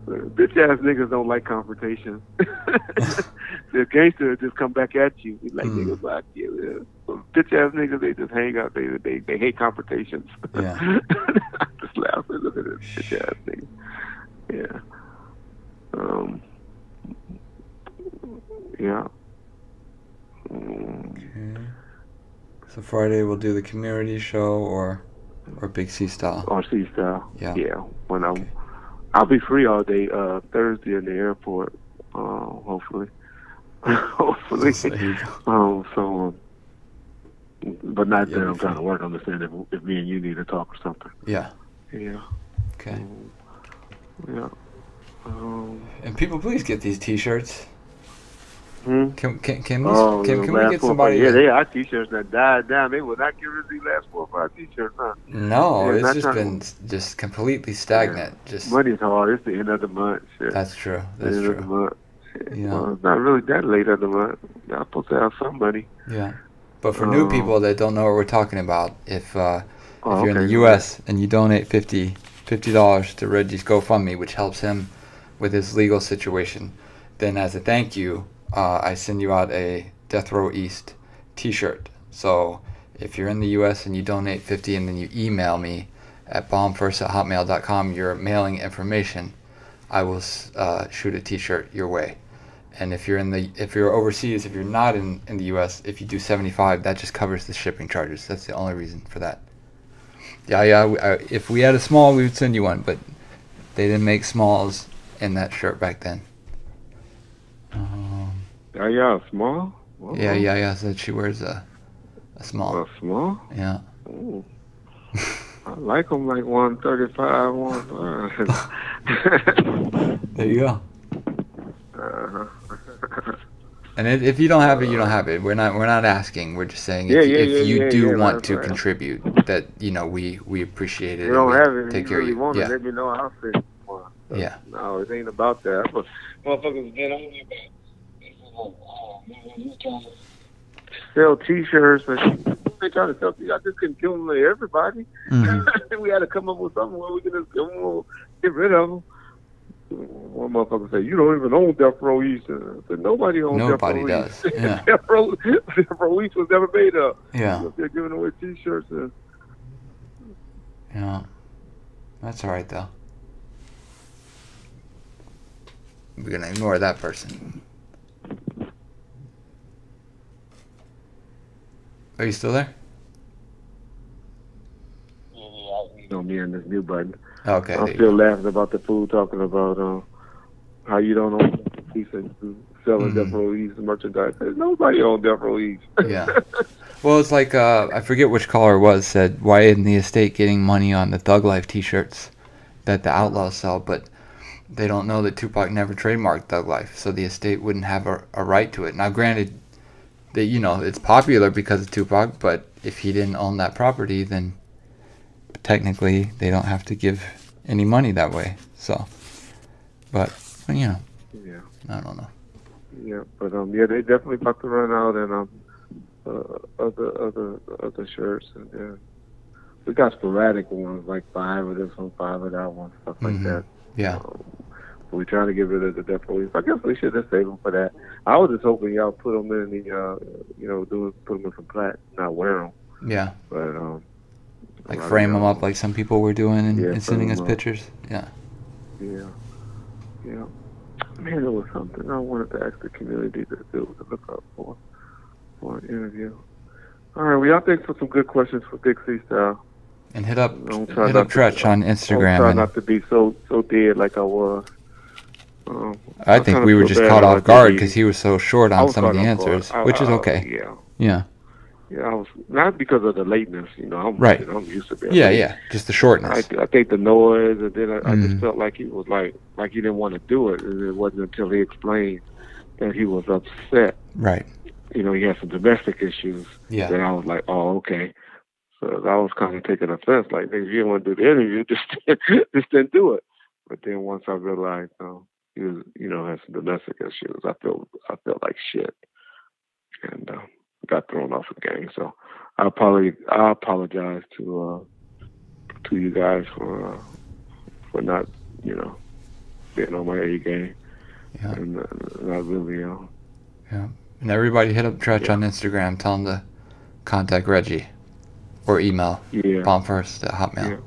Bitch-ass niggas don't like confrontation. The gangster just come back at you. We like niggas like you. Bitch-ass niggas, they just hang out. They hate confrontations. Yeah. I just laugh and look at this bitch-ass nigga. Yeah. Yeah. Okay. So Friday we'll do the community show or Big C Style. Or C Style. Yeah. When I'll be free all day Thursday in the airport. Hopefully. But not that I'm trying to work. I'm just saying if me and you need to talk or something. Yeah. Yeah. Okay. Yeah. And people, please get these T-shirts. Can we get somebody? Yeah, they are T-shirts that died down. They will not give us these last 4 or 5 T-shirts, huh? No, it's just been just completely stagnant. Yeah. Just money's hard. It's the end of the month. Shit. That's true. That's true. Of the month. Yeah. Well, it's not really that late of the month. Y'all supposed to have some money. Yeah, but for new people that don't know what we're talking about, if you're in the U.S. and you donate $50 to Reggie's GoFundMe, which helps him with his legal situation, then as a thank you, I send you out a Death Row East T-shirt. So if you're in the U.S. and you donate $50 and then you email me at bomb1st@hotmail.com your mailing information, I will shoot a T-shirt your way. And if you're overseas, if you're not in the U.S., if you do $75, that just covers the shipping charges. That's the only reason for that. If we had a small, we would send you one, but they didn't make smalls in that shirt back then. Small? Whoa. Yeah. Said she wears a small. A small? Yeah. Ooh. I like them like 135, 135. There you go. And if you don't have it, you don't have it. We're not asking. We're just saying if you do want to contribute, that we appreciate it. You don't have it. Take You care really of you. want to Yeah. let me know how fit you want. Yeah. No, it ain't about that. But motherfuckers get on me about sell T-shirts, and they try to sell T-shirts. I just couldn't give them to everybody. Mm-hmm. We had to come up with something where we could just get rid of them. One motherfucker said, "You don't even own Death Row East." I said, "Nobody owns Death Row does. East." Yeah. Death Row East was never made up. Yeah. They're giving away T-shirts. Yeah. That's all right though. We're gonna ignore that person. Are you still there? You know me and this new button. Okay. I'm still laughing about the fool talking about how you don't own Death Row East and selling Death Row East merchandise. There's nobody on Death Row East. Yeah. Well, it's like I forget which caller it was said, why isn't the estate getting money on the Thug Life T-shirts that the Outlaws sell? But they don't know that Tupac never trademarked Thug Life, so the estate wouldn't have a right to it. Now, granted, that it's popular because of Tupac, but if he didn't own that property, then technically they don't have to give any money that way. So, but Yeah. I don't know. Yeah, but they definitely about to run out and other shirts, and we got sporadic ones like 5 of this one, 5 of that one, stuff like that. Yeah. We're trying to get rid of the Death Row East. I guess we should just save them for that. I was just hoping y'all put them in the put them in some plat, not wear them. Yeah. But like frame them up like some people were doing and sending us pictures. Yeah. Yeah. Yeah. Man, there was something I wanted to ask the community to look up for an interview. All right, well, y'all think for some good questions for Big C Style. And hit up Tretch on Instagram. I'll try not to be so dead like I was. I think we were just caught off guard because he was so short on some of the answers, which is okay. Yeah. Yeah, I was not because of the lateness. I'm used to being late. Just the shortness. I think the noise, and then I just felt like he was like he didn't want to do it, and it wasn't until he explained that he was upset. Right. He had some domestic issues. Yeah. Then I was like, oh, okay. So I was kind of taking offense, like, if you didn't want to do the interview, just didn't do it. But then once I realized he was, had some domestic issues, I felt like shit, and got thrown off the game. So I apologize to you guys for not being on my A game. Yeah. And not really. Yeah. And everybody hit up Tretch on Instagram. Tell him to contact Reggie or email Bomb1st at Hotmail. Yeah.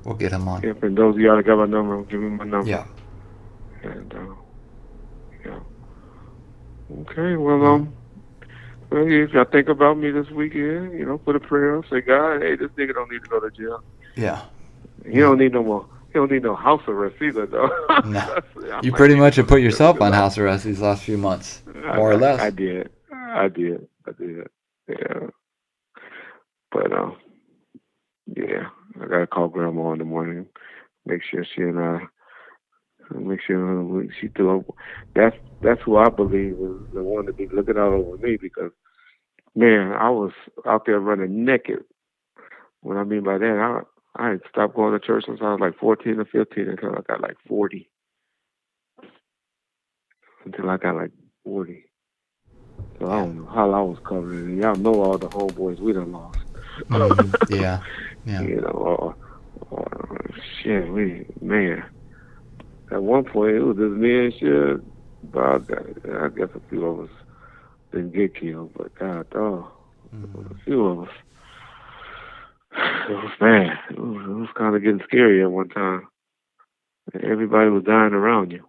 We'll get him on. Yeah, for those of y'all that got my number, I'll give me my number. Yeah. And okay, well, if y'all think about me this weekend, put a prayer up, say, God, hey, this nigga don't need to go to jail. Yeah. He don't need no more. He don't need no house arrest either, though. No. You pretty much have put yourself on house arrest these last few months, more or less. I did. Yeah. But, I gotta call Grandma in the morning, make sure she still. That's who I believe is the one to be looking out over me, because, man, I was out there running naked. What I mean by that, I had stopped going to church since I was like 14 or 15 until I got like 40. So I don't know how I was covered. And y'all know all the homeboys we done lost. Yeah. Shit, man. At one point, it was just me and shit. But I guess a few of us didn't get killed. But God, a few of us. It was bad. It was kind of getting scary at one time. Everybody was dying around you.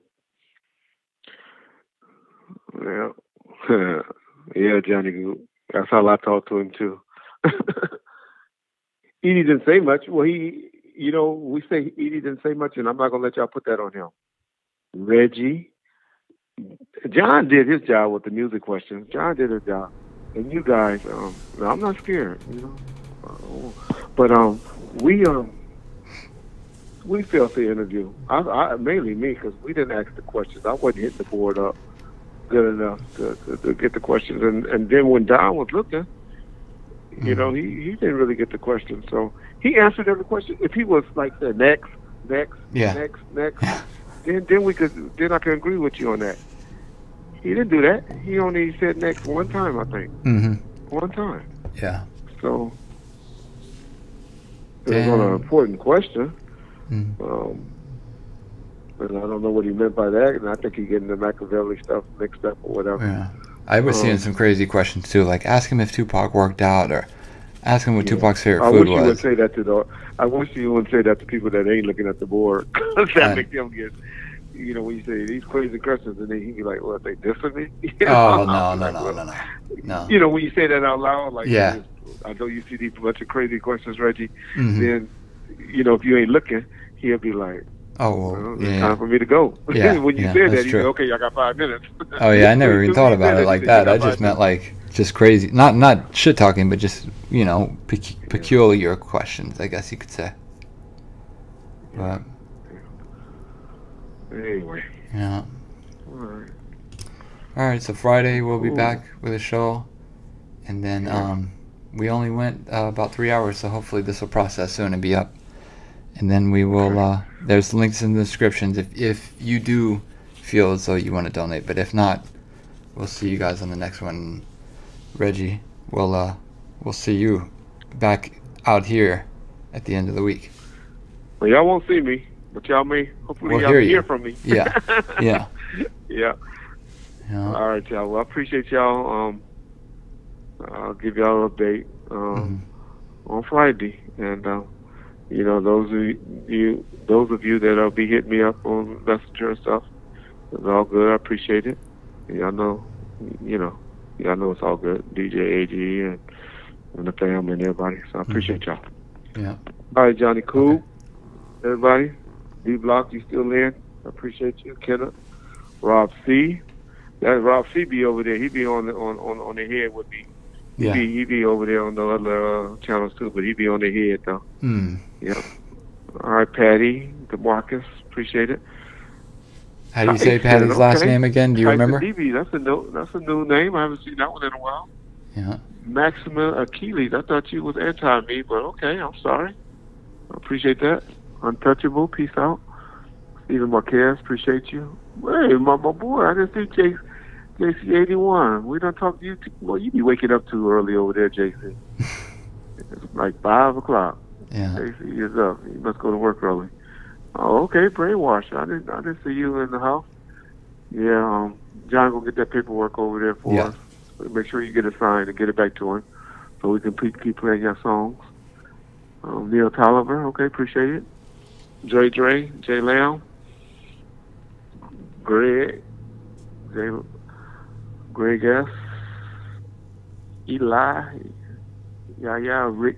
Yeah, Johnny Goop. That's how I talked to him too. Edie didn't say much. Well, we say Edie didn't say much, and I'm not gonna let y'all put that on him. Reggie, John did his job with the music questions. John did his job, and you guys, I'm not scared, But we failed the interview. I mainly me, because we didn't ask the questions. I wasn't hitting the board up. good enough to get the questions. And then when Don was looking, you know, he didn't really get the question. So he answered every question. If he was like the next, Yeah. next, then I can agree with you on that. He didn't do that. He only said next one time, I think. One time. Yeah. So it was on an important question. But I don't know what he meant by that, and I think he's getting the Machiavelli stuff mixed up or whatever. Yeah. I was seeing some crazy questions too, like ask him if Tupac worked out, or ask him what Tupac's favorite food was. I wish you would say that to I wish you would say that to people that ain't looking at the board. That make them get, you know, when you say these crazy questions, and then he be like, "What, they dissing me?" Oh no. You know, when you say that out loud, like, yeah. I know you see these bunch of crazy questions, Reggie. Then, you know, if you ain't looking, he'll be like, "Oh, well, it's time for me to go." Yeah, when you said that, you say, "Okay, I got 5 minutes." Oh yeah, I never even thought about it like that. I just meant like just crazy, not shit talking, but just, you know, peculiar questions, I guess you could say. But anyway. Yeah. All right. So Friday we'll be back with a show, and then we only went about 3 hours, so hopefully this will process soon and be up. And then we will. There's links in the descriptions if you do feel as though you want to donate, but if not, we'll see you guys on the next one. Reggie, we'll see you back out here at the end of the week. Well, y'all won't see me, but y'all may. Hopefully, we'll y'all can hear from me. Yeah. Yeah. Yeah. All right, y'all. Well, I appreciate y'all. I'll give y'all an update on Friday, and you know, those of you that'll be hitting me up on Messenger and stuff, it's all good. I appreciate it. Y'all know, y'all know it's all good. DJ AG and the family and everybody. So I appreciate y'all. Yeah. All right, Johnny. Cool. Okay. Everybody. D Block, you still in? I appreciate you. Kenneth. Rob C. That Rob C be over there. He be on the head with me. Yeah. He be over there on the other channels too, but he be on the head though. Yep. All right, Patty, DeMarcus, appreciate it. How do you say Patty's last name again? Do you remember? DB, that's a new name. I haven't seen that one in a while. Yeah. Maxima Achilles. I thought you was anti me, but okay, I'm sorry. I appreciate that. Untouchable, peace out. Stephen Marquez, appreciate you. Hey, my boy, I just see JC81. We don't talk to you. Well, you be waking up too early over there, JC. It's like 5 o'clock. Yeah. JC is up. You must go to work early. Oh, okay, brainwash. I didn't see you in the house. Yeah, John, go get that paperwork over there for us. Make sure you get it signed and get it back to him, so we can keep playing your songs. Neil Tolliver, okay, appreciate it. Dre, Jay Lamb, Greg S, Eli, Rick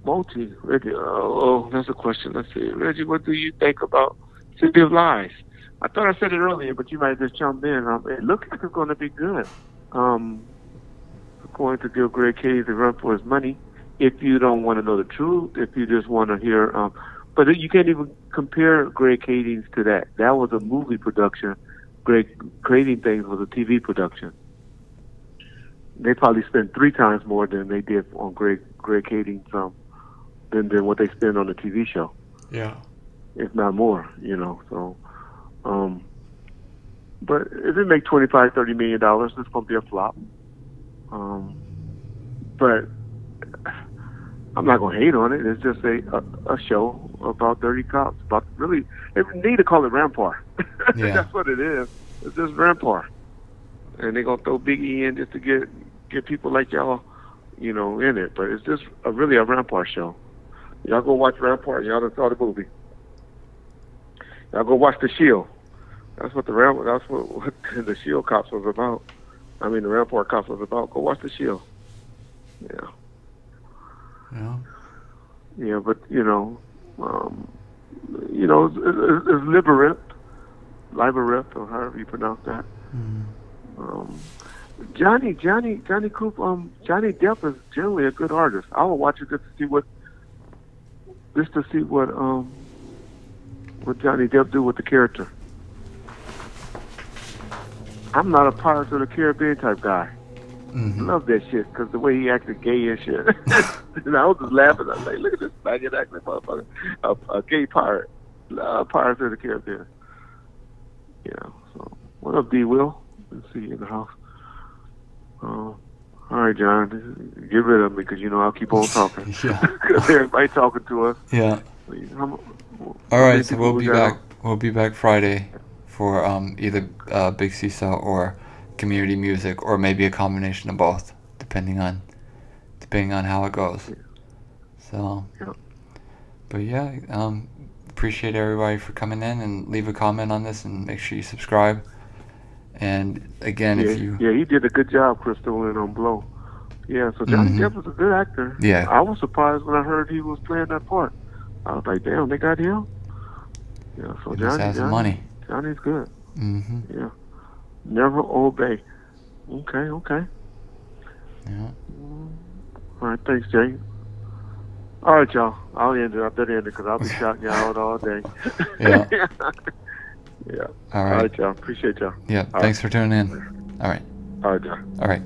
Moti. Reggie, that's a question. Let's see. Reggie, what do you think about City of Lies? I thought I said it earlier, but you might just jump in. It looks like it's going to be good. Going to give Greg Case a run for his money. If you don't want to know the truth, if you just want to hear, but you can't even compare Greg Kading's to that. That was a movie production. Greg Kading things was a TV production. They probably spent 3 times more than they did on Greg Kading's than what they spend on the TV show. Yeah, if not more. So, but if it make $25-30 million, it's gonna be a flop. But I'm not gonna hate on it. It's just a show about dirty cops. They need to call it Rampart. Yeah. That's what it is. It's just Rampart, and they're gonna throw Biggie in just to get people like y'all, in it. But it's just really a Rampart show. Y'all go watch Rampart. Y'all done saw the movie. Y'all go watch The Shield. That's what the Shield cops was about. I mean, the Rampart cops was about. Go watch The Shield. Yeah. Yeah. Yeah, but it's Libeript, or however you pronounce that. Johnny Coop. Johnny Depp is generally a good artist. I will watch it just to see what Johnny Depp do with the character. I'm not a Pirates of the Caribbean type guy. Mm-hmm. Love that shit because the way he acted gay and shit. And I was just laughing. I was like, look at this faggot acting motherfucker. A gay pirate. Love Pirates of the Caribbean. Yeah. So, what up, D. Will? Let's see you in the house. All right, John. Get rid of me because you know I'll keep on talking. Yeah. Because everybody talking to us. Yeah. All right, so we'll be back. We'll be back Friday for either Big CISO or community music, or maybe a combination of both, depending on how it goes. So, but yeah, appreciate everybody for coming in, and leave a comment on this, and make sure you subscribe. And again, if you he did a good job, Crystal, and on Blow. Yeah, so Johnny Depp was a good actor. Yeah, I was surprised when I heard he was playing that part. I was like, damn, they got him. Yeah, so Johnny has some money. Johnny's good. Mm-hmm. Yeah. Never obey. Okay. Yeah. All right, thanks, Jay. All right, y'all. I'll end it. I better end it because I'll be shouting y'all out all day. Yeah. Yeah. All right. All right, y'all. Appreciate y'all. Yeah. All thanks right. for tuning in. All right. All right, y'all. All right.